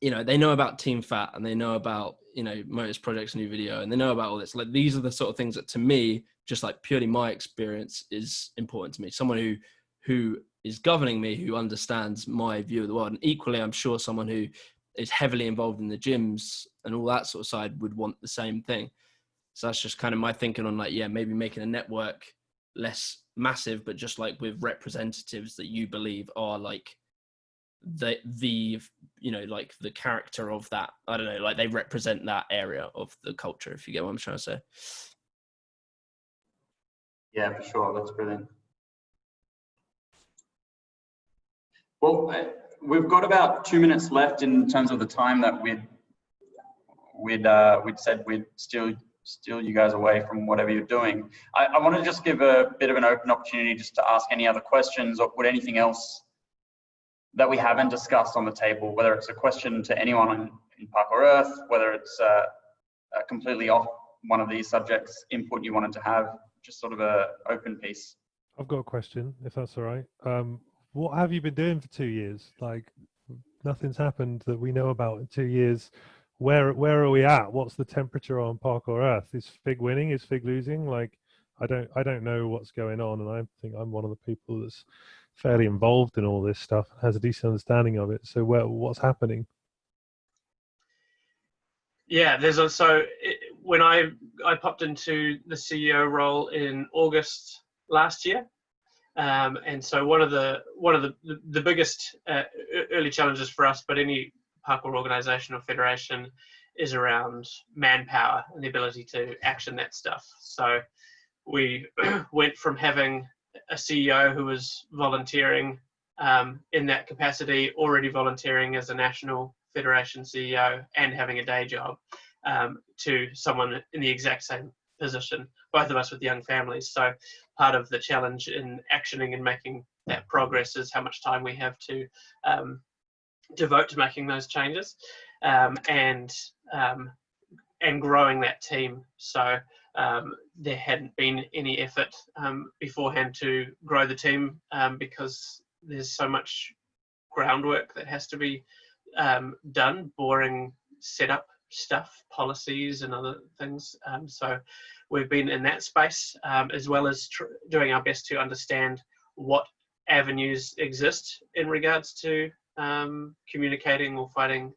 they know about Team Fat and they know about, Motors Project's new video and they know about all this. Like these are the sort of things that to me, just like purely my experience, is important to me. Someone who is governing me, who understands my view of the world. And equally, I'm sure someone who is heavily involved in the gyms and all that sort of side would want the same thing. So that's just kind of my thinking on like, yeah, maybe making a network less massive, but just like with representatives that you believe are like the like the character of that. I don't know, like they represent that area of the culture, if you get what I'm trying to say. Yeah, for sure. That's brilliant. Well, we've got about 2 minutes left in terms of the time that we'd said we'd steal you guys away from whatever you're doing. I want to just give a bit of an open opportunity just to ask any other questions or put anything else that we haven't discussed on the table, whether it's a question to anyone in Parkour Earth, whether it's a completely off one of these subjects input you wanted to have, just sort of a open piece. I've got a question, if that's all right. What have you been doing for 2 years? Like, nothing's happened that we know about in 2 years. Where are we at? What's the temperature on Parkour Earth? Is Fig winning? Is Fig losing? Like, I don't know what's going on, and I think I'm one of the people that's fairly involved in all this stuff, has a decent understanding of it. So what's happening? Yeah, when I popped into the CEO role in August last year, And so one of the biggest early challenges for us, but any parkour organization or federation, is around manpower and the ability to action that stuff. So we went from having a CEO who was volunteering in that capacity, already volunteering as a national federation CEO and having a day job, to someone in the exact same position, both of us with young families. So part of the challenge in actioning and making that progress is how much time we have to devote to making those changes, and growing that team. So there hadn't been any effort beforehand to grow the team, because there's so much groundwork that has to be done, boring setup stuff, policies and other things. So we've been in that space, as well as doing our best to understand what avenues exist in regards to communicating or fighting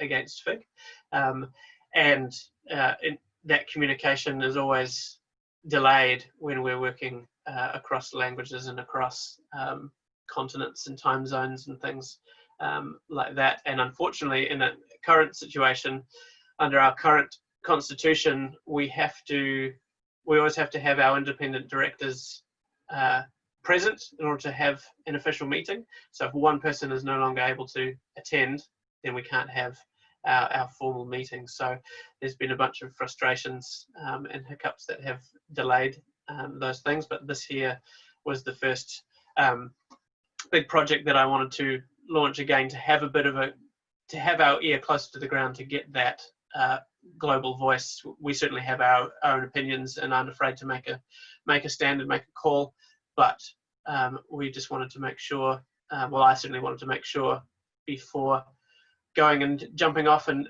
against FIG. And that communication is always delayed when we're working across languages and across continents and time zones and things like that. And unfortunately, in a current situation, under our current constitution, we always have to have our independent directors present in order to have an official meeting. So if one person is no longer able to attend, then we can't have our formal meeting. So there's been a bunch of frustrations and hiccups that have delayed those things. But this here was the first big project that I wanted to launch again, to have to have our ear closer to the ground, to get that global voice. We certainly have our own opinions and aren't afraid to make a stand and make a call. But we just wanted to make sure, well, I certainly wanted to make sure before going and jumping off and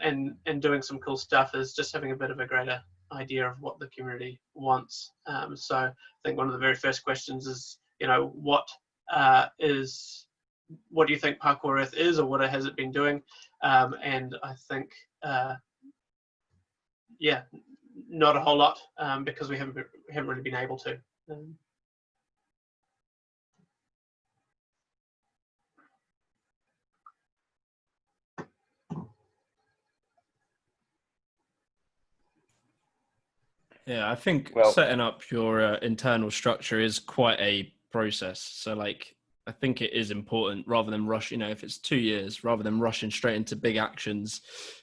doing some cool stuff, is just having a bit of a greater idea of what the community wants. So I think one of the very first questions is, what do you think Parkour Earth is, or what has it been doing? And I think, yeah, not a whole lot, because we haven't really been able to. Yeah, I think setting up your internal structure is quite a process. So like, I think it is important, rather than rush, if it's 2 years, rather than rushing straight into big actions,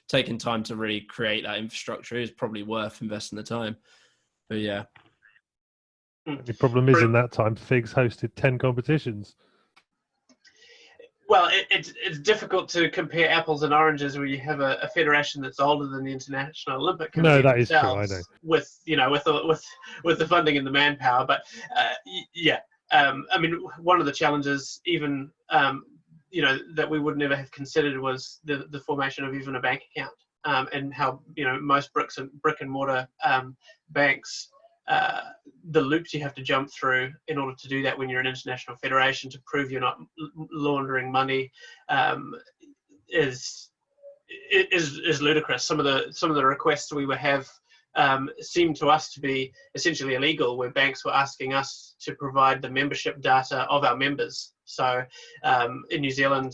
taking time to really create that infrastructure is probably worth investing the time. But yeah. The problem is, in that time, FIG's hosted 10 competitions. Well, it's difficult to compare apples and oranges where you have a federation that's older than the International Olympic Committee. No, that is true. I know. With the funding and the manpower, but yeah, I mean, one of the challenges, even that we would never have considered, was the formation of even a bank account, and how most brick and mortar banks. The loops you have to jump through in order to do that when you're an international federation, to prove you're not laundering money, is ludicrous. Some of the requests we would have seemed to us to be essentially illegal, where banks were asking us to provide the membership data of our members. So in New Zealand,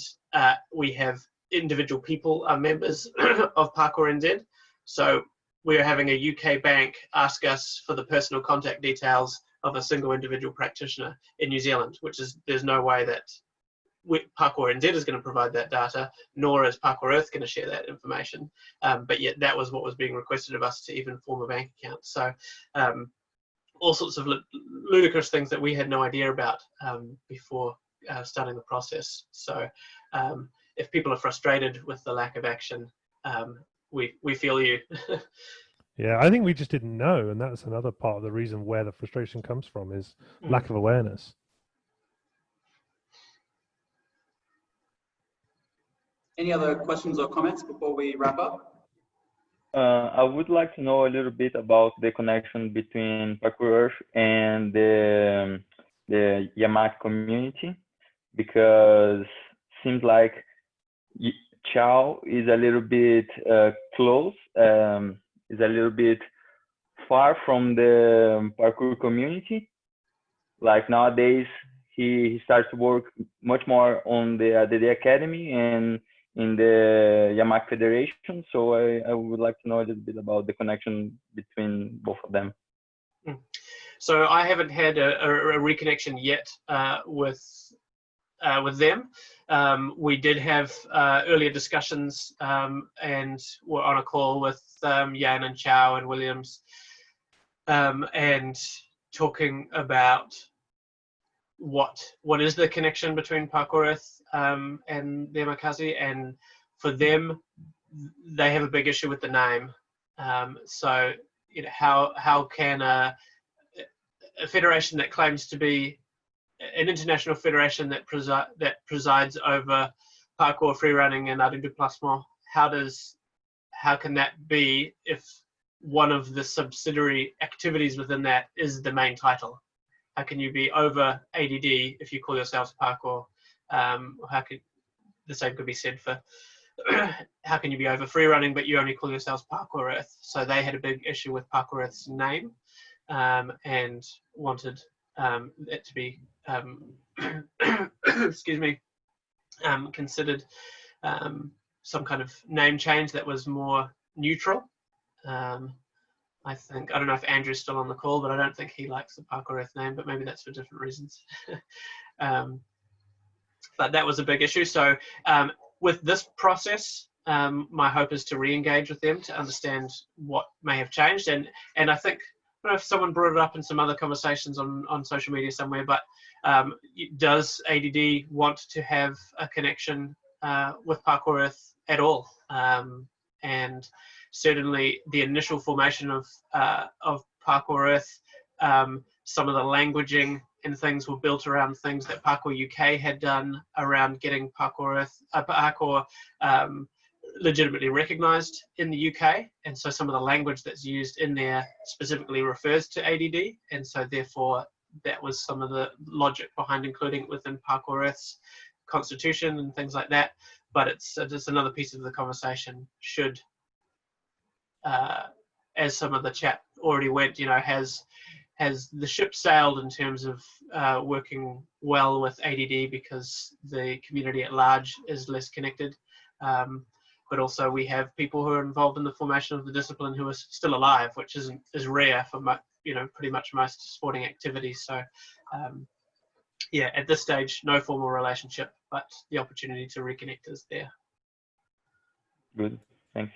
we have individual people are members of Parkour NZ. So we're having a UK bank ask us for the personal contact details of a single individual practitioner in New Zealand, there's no way that Parkour NZ is going to provide that data, nor is Parkour Earth going to share that information. But yet that was what was being requested of us to even form a bank account. So all sorts of ludicrous things that we had no idea about before starting the process. So if people are frustrated with the lack of action, we feel you. Yeah, I think we just didn't know, and that's another part of the reason where the frustration comes from, is lack of awareness. Any other questions or comments before we wrap up? I would like to know a little bit about the connection between Parkour Earth and the Yamaki community, because seems like Chow is a little bit close, is a little bit far from the parkour community. Like nowadays, he starts to work much more on the academy and in the Yamaha Federation. So I would like to know a little bit about the connection between both of them. So I haven't had a reconnection yet with them. We did have earlier discussions and were on a call with Jan and Chow and Williams and talking about what is the connection between Parkour Earth and the Yamakasi, and for them, they have a big issue with the name. So how can a federation that claims to be an international federation that presides over parkour, free running, and art du déplacement, how can that be if one of the subsidiary activities within that is the main title? How can you be over ADD if you call yourselves parkour? The same could be said for how can you be over free running but you only call yourselves Parkour Earth? So they had a big issue with Parkour Earth's name and wanted it to be excuse me, considered some kind of name change that was more neutral. I don't know if Andrew's still on the call, but I don't think he likes the Parkour Earth name, but maybe that's for different reasons. But that was a big issue. So with this process, my hope is to re-engage with them to understand what may have changed. And I think, I don't know if someone brought it up in some other conversations on social media somewhere, but does ADD want to have a connection with Parkour Earth at all? And certainly the initial formation of Parkour Earth, some of the languaging and things were built around things that Parkour UK had done around getting Parkour legitimately recognized in the UK, and so some of the language that's used in there specifically refers to ADD, and so therefore that was some of the logic behind including it within Parkour Earth's constitution and things like that. But it's just another piece of the conversation. Should, as some of the chat already went, has the ship sailed in terms of working well with ADD because the community at large is less connected? But also we have people who are involved in the formation of the discipline who are still alive, which is rare for pretty much most sporting activities. So yeah, at this stage, no formal relationship, but the opportunity to reconnect is there. Good, thanks.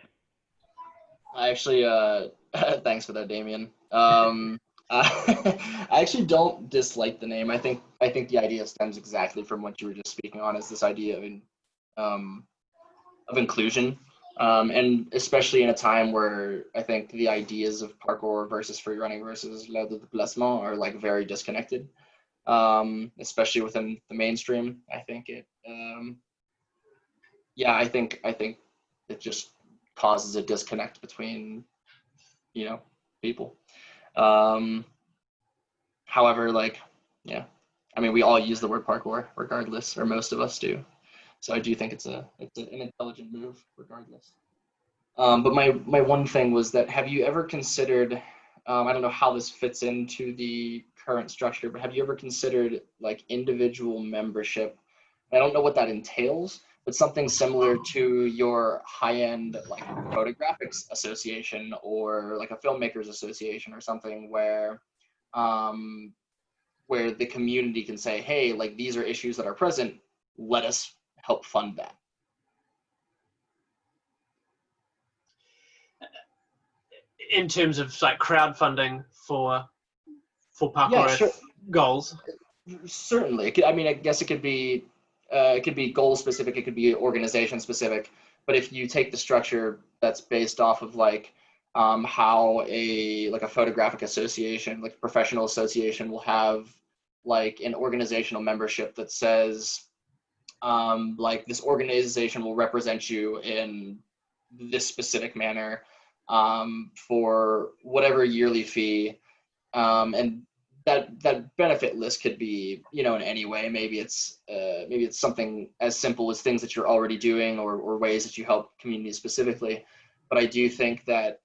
I actually, thanks for that, Damien. I actually don't dislike the name. I think the idea stems exactly from what you were just speaking on, is this idea of inclusion, and especially in a time where I think the ideas of parkour versus free running versus l'art du déplacement are like very disconnected, especially within the mainstream. I think it, yeah, I think it just causes a disconnect between, people. However, yeah, I mean, we all use the word parkour regardless, or most of us do. So I do think it's an intelligent move regardless. But my one thing was that, have you ever considered, I don't know how this fits into the current structure, but have you ever considered like individual membership? I don't know what that entails, but something similar to your high-end like photographics association or like a filmmakers association or something where the community can say, hey, like these are issues that are present, let us help fund that. In terms of like crowdfunding for Parkour Earth sure. goals? Certainly. I mean, I guess it could be goal specific, it could be organization specific, but if you take the structure that's based off of like how a photographic association, like a professional association, will have like an organizational membership that says like this organization will represent you in this specific manner for whatever yearly fee, and that benefit list could be in any way. Maybe it's something as simple as things that you're already doing or ways that you help communities specifically. But I do think that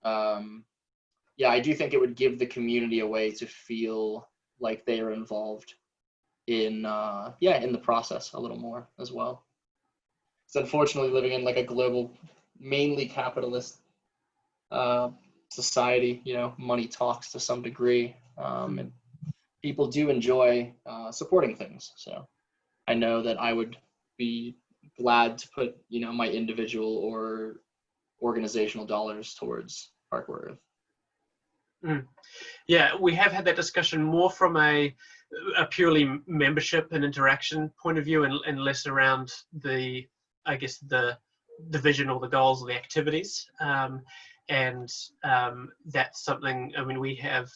I do think it would give the community a way to feel like they are involved. in in the process a little more as well. It's unfortunately living in like a global, mainly capitalist society. You know, money talks to some degree, and people do enjoy supporting things. So I know that I would be glad to put, you know, my individual or organizational dollars towards Parkour Earth. Yeah, we have had that discussion more from a purely membership and interaction point of view, and less around the, I guess, the vision or the goals or the activities. That's something, I mean, we have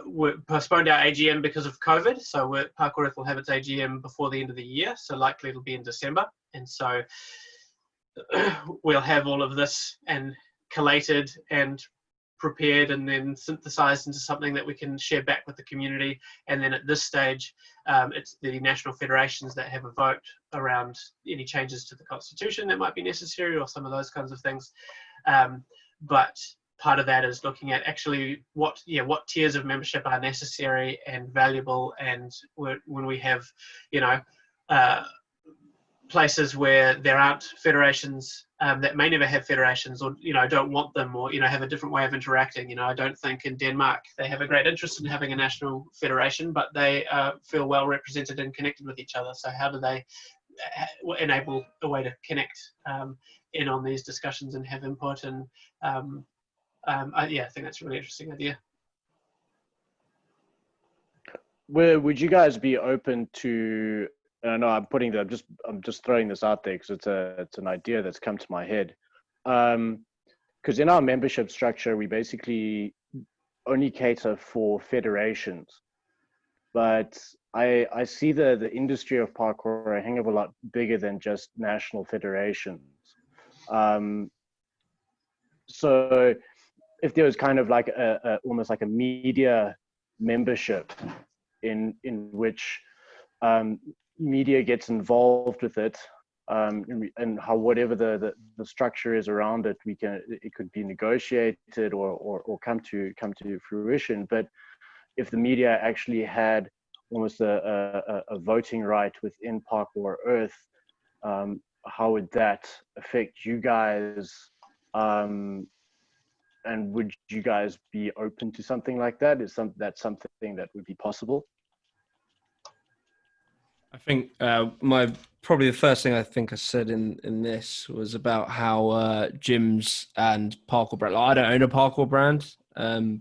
we postponed our AGM because of COVID, so Parkour Earth will have its AGM before the end of the year, so likely it'll be in December, and so we'll have all of this and collated and prepared and then synthesized into something that we can share back with the community. And then at this stage, it's the national federations that have a vote around any changes to the constitution that might be necessary or some of those kinds of things. But part of that is looking at actually what tiers of membership are necessary and valuable, and when we have, you know, places where there aren't federations, that may never have federations, or, you know, don't want them, or, you know, have a different way of interacting. You know, I don't think in Denmark they have a great interest in having a national federation, but they feel well represented and connected with each other. So how do they enable a way to connect in on these discussions and have input? And I think that's a really interesting idea. Would you guys be open to? And I know I'm just throwing this out there because it's an idea that's come to my head. Because in our membership structure, we basically only cater for federations, but I see the industry of parkour a hell of a lot bigger than just national federations. So if there was kind of like almost like a media membership in which media gets involved with it, and how whatever the structure is around it, it could be negotiated or come to fruition. But if the media actually had almost a voting right within Parkour Earth, how would that affect you guys? And would you guys be open to something like that? Is that something that would be possible? I think probably the first thing I think I said in this was about how gyms and parkour brand. Like, I don't own a parkour brand,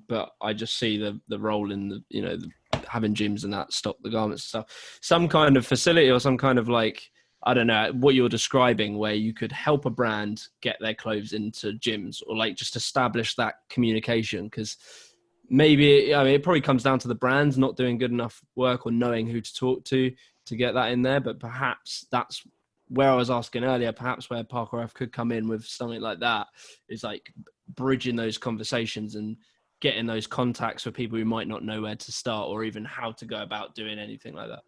but I just see the role in the, you know, having gyms and that stock the garments and stuff. Some kind of facility or some kind of, like, I don't know what you're describing, where you could help a brand get their clothes into gyms, or like just establish that communication. Because maybe, I mean, it probably comes down to the brands not doing good enough work or knowing who to talk to get that in there. But perhaps that's where I was asking earlier, perhaps where Parkour Earth could come in with something like that, is like bridging those conversations and getting those contacts for people who might not know where to start or even how to go about doing anything like that.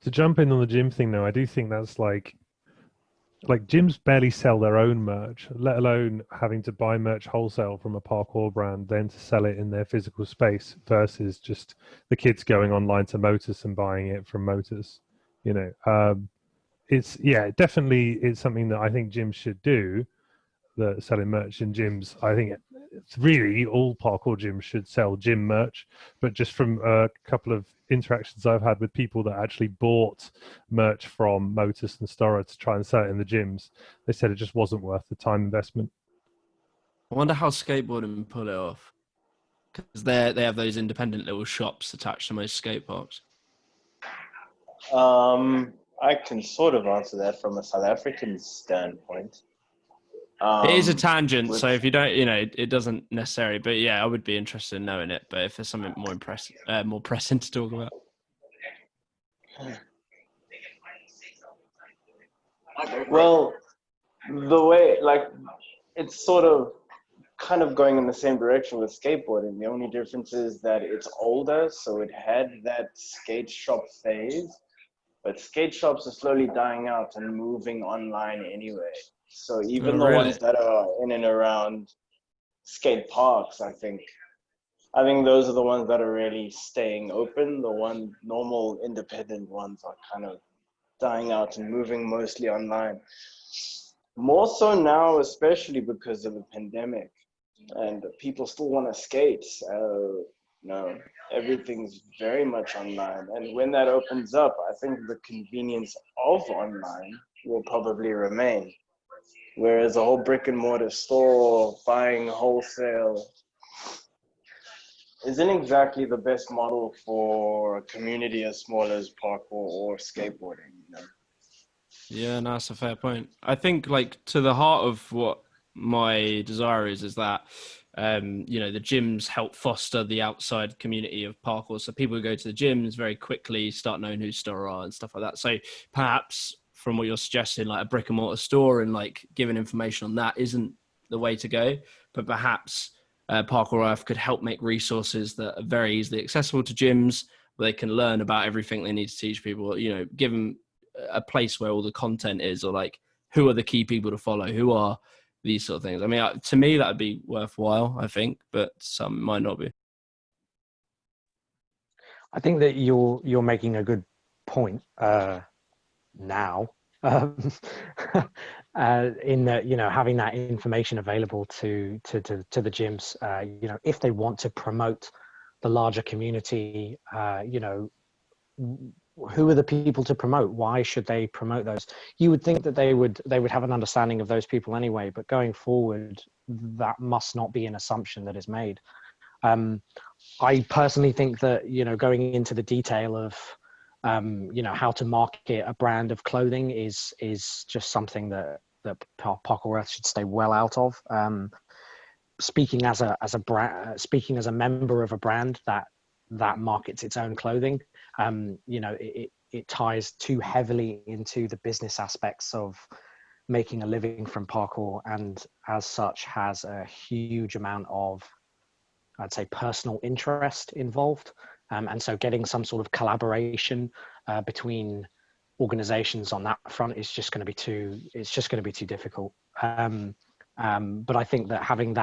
To jump in on the gym thing, though, I do think that's like gyms barely sell their own merch, let alone having to buy merch wholesale from a parkour brand, then to sell it in their physical space, versus just the kids going online to Motus and buying it from Motus. You know, it's something that I think gyms should do. The selling merch in gyms, I think it's really all parkour gyms should sell gym merch. But just from a couple of interactions I've had with people that actually bought merch from Motus and Stora to try and sell it in the gyms, they said it just wasn't worth the time investment. I wonder how skateboarding pull it off, because they have those independent little shops attached to most skate parks. I can sort of answer that from a South African standpoint. It is a tangent, so if you don't, you know, it doesn't necessarily. But yeah, I would be interested in knowing it. But if there's something more pressing to talk about. Well, the way, like, it's sort of kind of going in the same direction with skateboarding. The only difference is that it's older, so it had that skate shop phase, but skate shops are slowly dying out and moving online anyway. So even the ones that are in and around skate parks, I think those are the ones that are really staying open. The normal independent ones are kind of dying out and moving mostly online. More so now, especially because of the pandemic, and people still want to skate. No, everything's very much online. And when that opens up, I think the convenience of online will probably remain. Whereas a whole brick and mortar store buying wholesale isn't exactly the best model for a community as small as parkour or skateboarding, you know? Yeah, no, that's a fair point. I think like to the heart of what my desire is that you know, the gyms help foster the outside community of parkour. So people who go to the gyms very quickly start knowing who Star are and stuff like that. So perhaps from what you're suggesting, like a brick and mortar store and like giving information on that isn't the way to go, but perhaps Parkour Earth could help make resources that are very easily accessible to gyms where they can learn about everything they need to teach people, you know, give them a place where all the content is, or like who are the key people to follow, who are these sort of things. I mean, to me, that would be worthwhile, I think, but some might not be. I think that you're making a good point now, in that, you know, having that information available to the gyms, you know, if they want to promote the larger community, you know, who are the people to promote? Why should they promote those? You would think that they would have an understanding of those people anyway, but going forward, that must not be an assumption that is made. I personally think that, you know, going into the detail of, you know, how to market a brand of clothing is just something that Parkour Earth should stay well out of. Speaking as a brand, speaking as a member of a brand that markets its own clothing, you know, it ties too heavily into the business aspects of making a living from parkour, and as such has a huge amount of, I'd say, personal interest involved. And so getting some sort of collaboration between organizations on that front is just going to be too difficult. But I think that having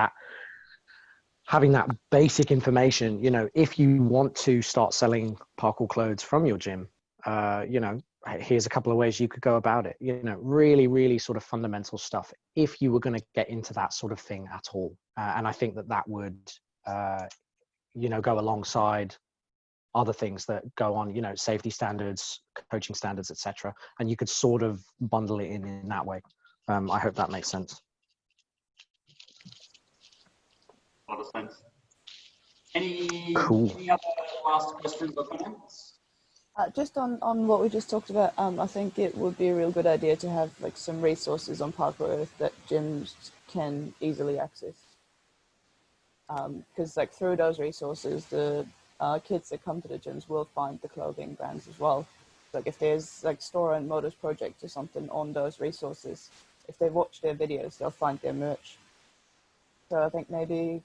that basic information, you know, if you want to start selling parkour clothes from your gym, you know, here's a couple of ways you could go about it. You know, really, really sort of fundamental stuff if you were going to get into that sort of thing at all. And I think that would, you know, go alongside other things that go on, you know, safety standards, coaching standards, etc. And you could sort of bundle it in that way. I hope that makes sense. A lot of sense. Any Cool. other last questions or comments? Just on what we just talked about, I think it would be a real good idea to have like some resources on Parkour Earth that gyms can easily access. Because like through those resources, the kids that come to the gyms will find the clothing brands as well. Like if there's like Store and Motors Project or something on those resources, if they watch their videos, they'll find their merch. So I think maybe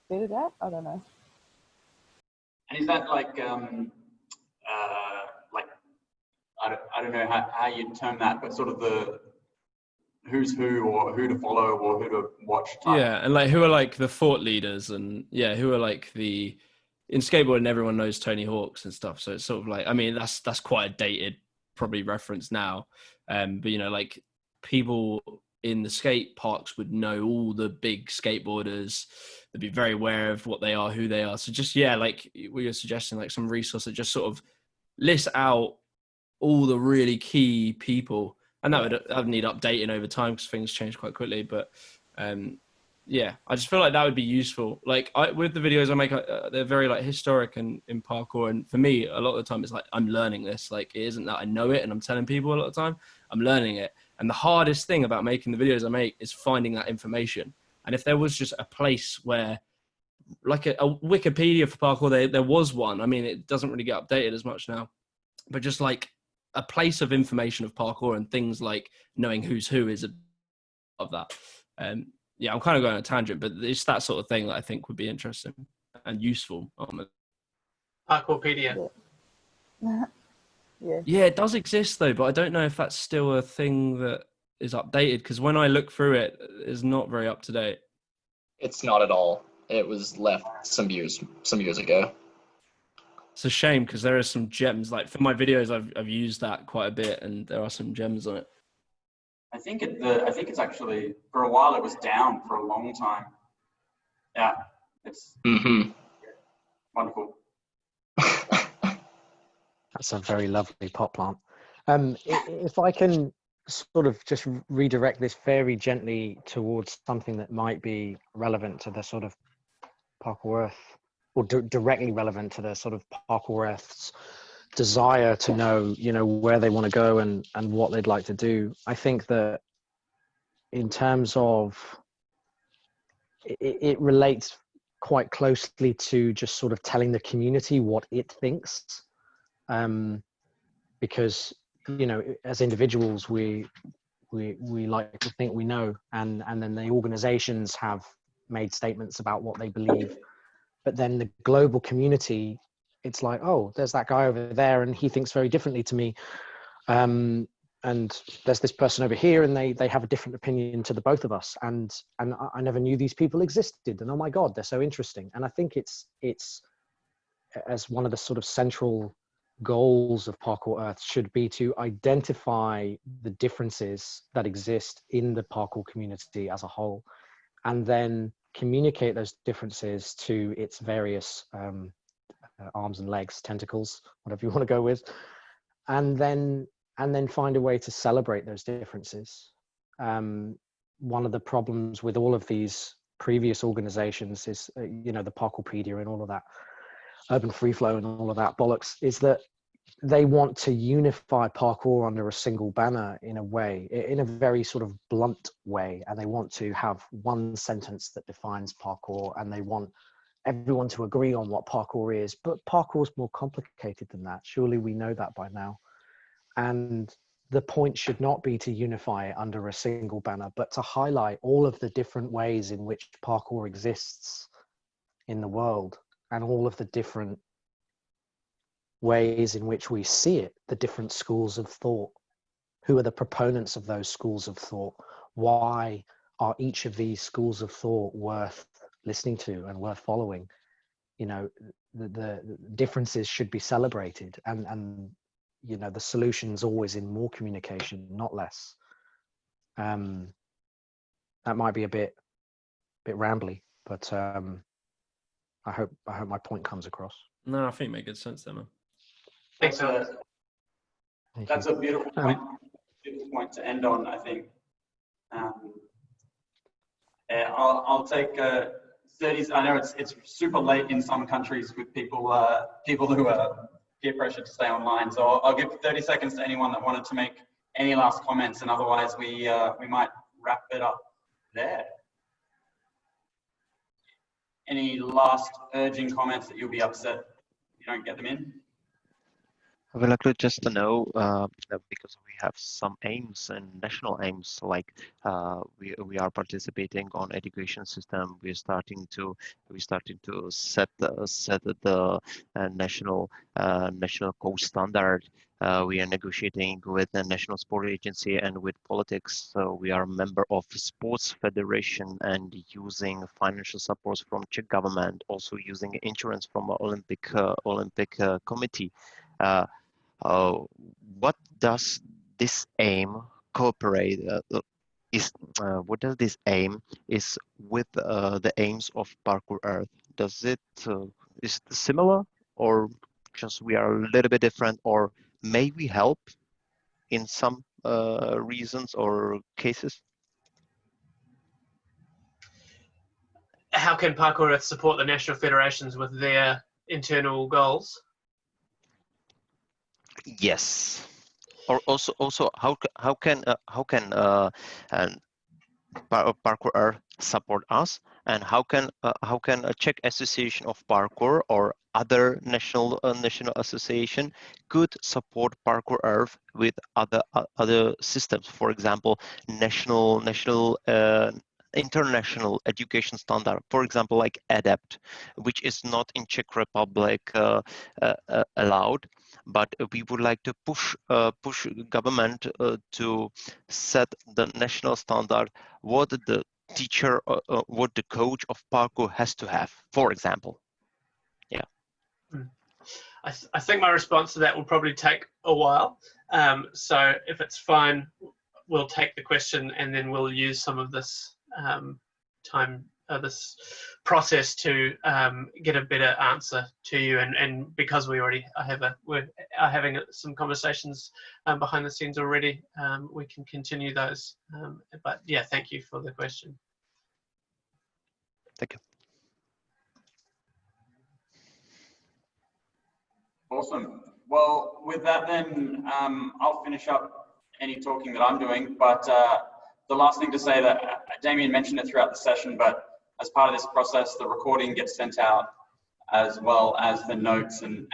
a bit of that, I don't know. And is that like I don't know how you'd term that, but sort of the who's who or who to follow or who to watch type? Yeah, and like who are like the thought leaders, and yeah, who are like the, in skateboarding everyone knows Tony Hawks and stuff, so it's sort of like, I mean, that's quite a dated probably reference now, but you know, like people in the skate parks would know all the big skateboarders. They'd be very aware of what they are, who they are. So just, yeah, like what you're suggesting, like some resource that just sort of lists out all the really key people, and that would need updating over time because things change quite quickly. But yeah, I just feel like that would be useful. Like with the videos I make, they're very like historic and in parkour, and for me, a lot of the time it's like I'm learning this. Like it isn't that I know it and I'm telling people a lot of the time. I'm learning it, and the hardest thing about making the videos I make is finding that information. And if there was just a place where, like a Wikipedia for parkour, there was one. I mean, it doesn't really get updated as much now, but just like a place of information of parkour and things like knowing who's who is of that. Yeah, I'm kind of going on a tangent, but it's that sort of thing that I think would be interesting and useful. Parkourpedia. Yeah, it does exist though, but I don't know if that's still a thing that is updated, because when I look through it, it's not very up to date. It's not at all. It was left some years ago. It's a shame because there are some gems. Like for my videos, I've used that quite a bit, and there are some gems on it. I think it's actually, for a while it was down for a long time. Yeah, it's wonderful. That's a very lovely pot plant. If I can sort of just redirect this very gently towards something that might be relevant to the sort of Parkour Earth, or directly relevant to the sort of Parkour Earth's desire to know, where they want to go and what they'd like to do. I think that in terms of, it relates quite closely to just sort of telling the community what it thinks. Because, as individuals, we like to think we know, and then the organizations have made statements about what they believe, but then the global community, it's like, oh, there's that guy over there and he thinks very differently to me, and there's this person over here and they have a different opinion to the both of us, and I never knew these people existed, and oh my god, they're so interesting. And I think it's as one of the sort of central goals of Parkour Earth should be to identify the differences that exist in the parkour community as a whole, and then communicate those differences to its various arms and legs, tentacles, whatever you want to go with, and then find a way to celebrate those differences. One of the problems with all of these previous organizations is, the Parkourpedia and all of that, Urban Free Flow and all of that bollocks, is that they want to unify parkour under a single banner in a way, in a very sort of blunt way. And they want to have one sentence that defines parkour, and they want everyone to agree on what parkour is. But parkour is more complicated than that. Surely we know that by now. And the point should not be to unify it under a single banner, but to highlight all of the different ways in which parkour exists in the world, and all of the different ways in which we see it, the different schools of thought. Who are the proponents of those schools of thought? Why are each of these schools of thought worth listening to and worth following? The differences should be celebrated, and the solution's always in more communication, not less. That might be a bit rambly, but I hope my point comes across. No, I think it made good sense there, man. That's a beautiful point. Beautiful point to end on, I think. I'll take 30. I know it's super late in some countries with people who are peer pressure to stay online. So I'll give 30 seconds to anyone that wanted to make any last comments, and otherwise we might wrap it up there. Any last urging comments that you'll be upset if you don't get them in? I would like to just know, because we have some aims and national aims, like we are participating on education system. We're starting to set the national code standard. We are negotiating with the National Sport Agency and with politics. So we are a member of Sports Federation and using financial supports from Czech government, also using insurance from Olympic Committee. What does this aim cooperate? What does this aim is with the aims of Parkour Earth? Does it is it similar, or just we are a little bit different, or may we help in some reasons or cases? How can Parkour Earth support the national federations with their internal goals? Yes. Or also how can Parkour Earth support us, and how can a Czech Association of Parkour or other national association could support Parkour Earth with other systems, for example, international education standard, for example, like ADAPT, which is not in Czech Republic allowed, but we would like to push government to set the national standard, what the teacher, what the coach of parkour has to have, for example? Yeah. I think my response to that will probably take a while. So if it's fine, we'll take the question and then we'll use some of this time, this process to get a better answer to you. And because we already we're having some conversations behind the scenes already, we can continue those. But yeah, thank you for the question. Thank you. Awesome. Well, with that then, I'll finish up any talking that I'm doing. But the last thing to say that Damien mentioned it throughout the session, but as part of this process, the recording gets sent out as well as the notes, and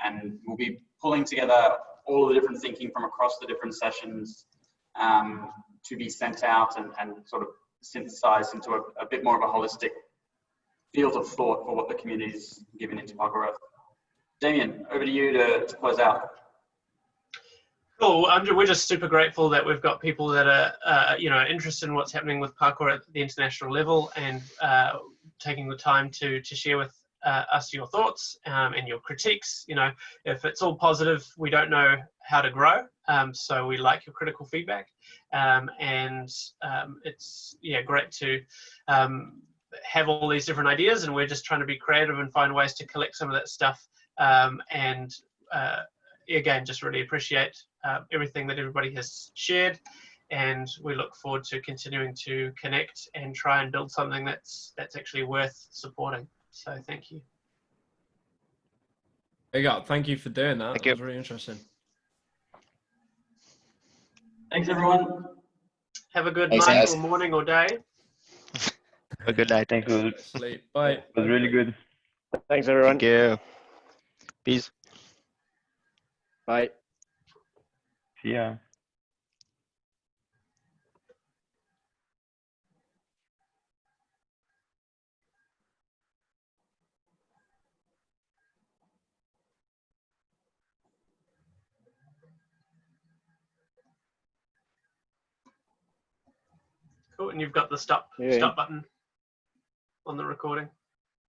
we'll be pulling together all the different thinking from across the different sessions to be sent out and sort of synthesized into a bit more of a holistic field of thought for what the community is giving into Parkour Earth. Damien, over to you to close out. Cool. We're just super grateful that we've got people that are, interested in what's happening with parkour at the international level and taking the time to share with us your thoughts and your critiques. If it's all positive, we don't know how to grow. So we like your critical feedback, and it's great to have all these different ideas, and we're just trying to be creative and find ways to collect some of that stuff. Again, just really appreciate everything that everybody has shared, and we look forward to continuing to connect and try and build something that's actually worth supporting. So thank you. There you go. Thank you for doing that. Thank That you. was really interesting. Thanks, everyone. Have a good Thanks, night guys. or morning or day. A good night. Thank you. Sleep. Bye. It was really good. Thanks, everyone. Thank you. Peace. Bye. See ya. Cool. And you've got the stop Yeah. button on the recording.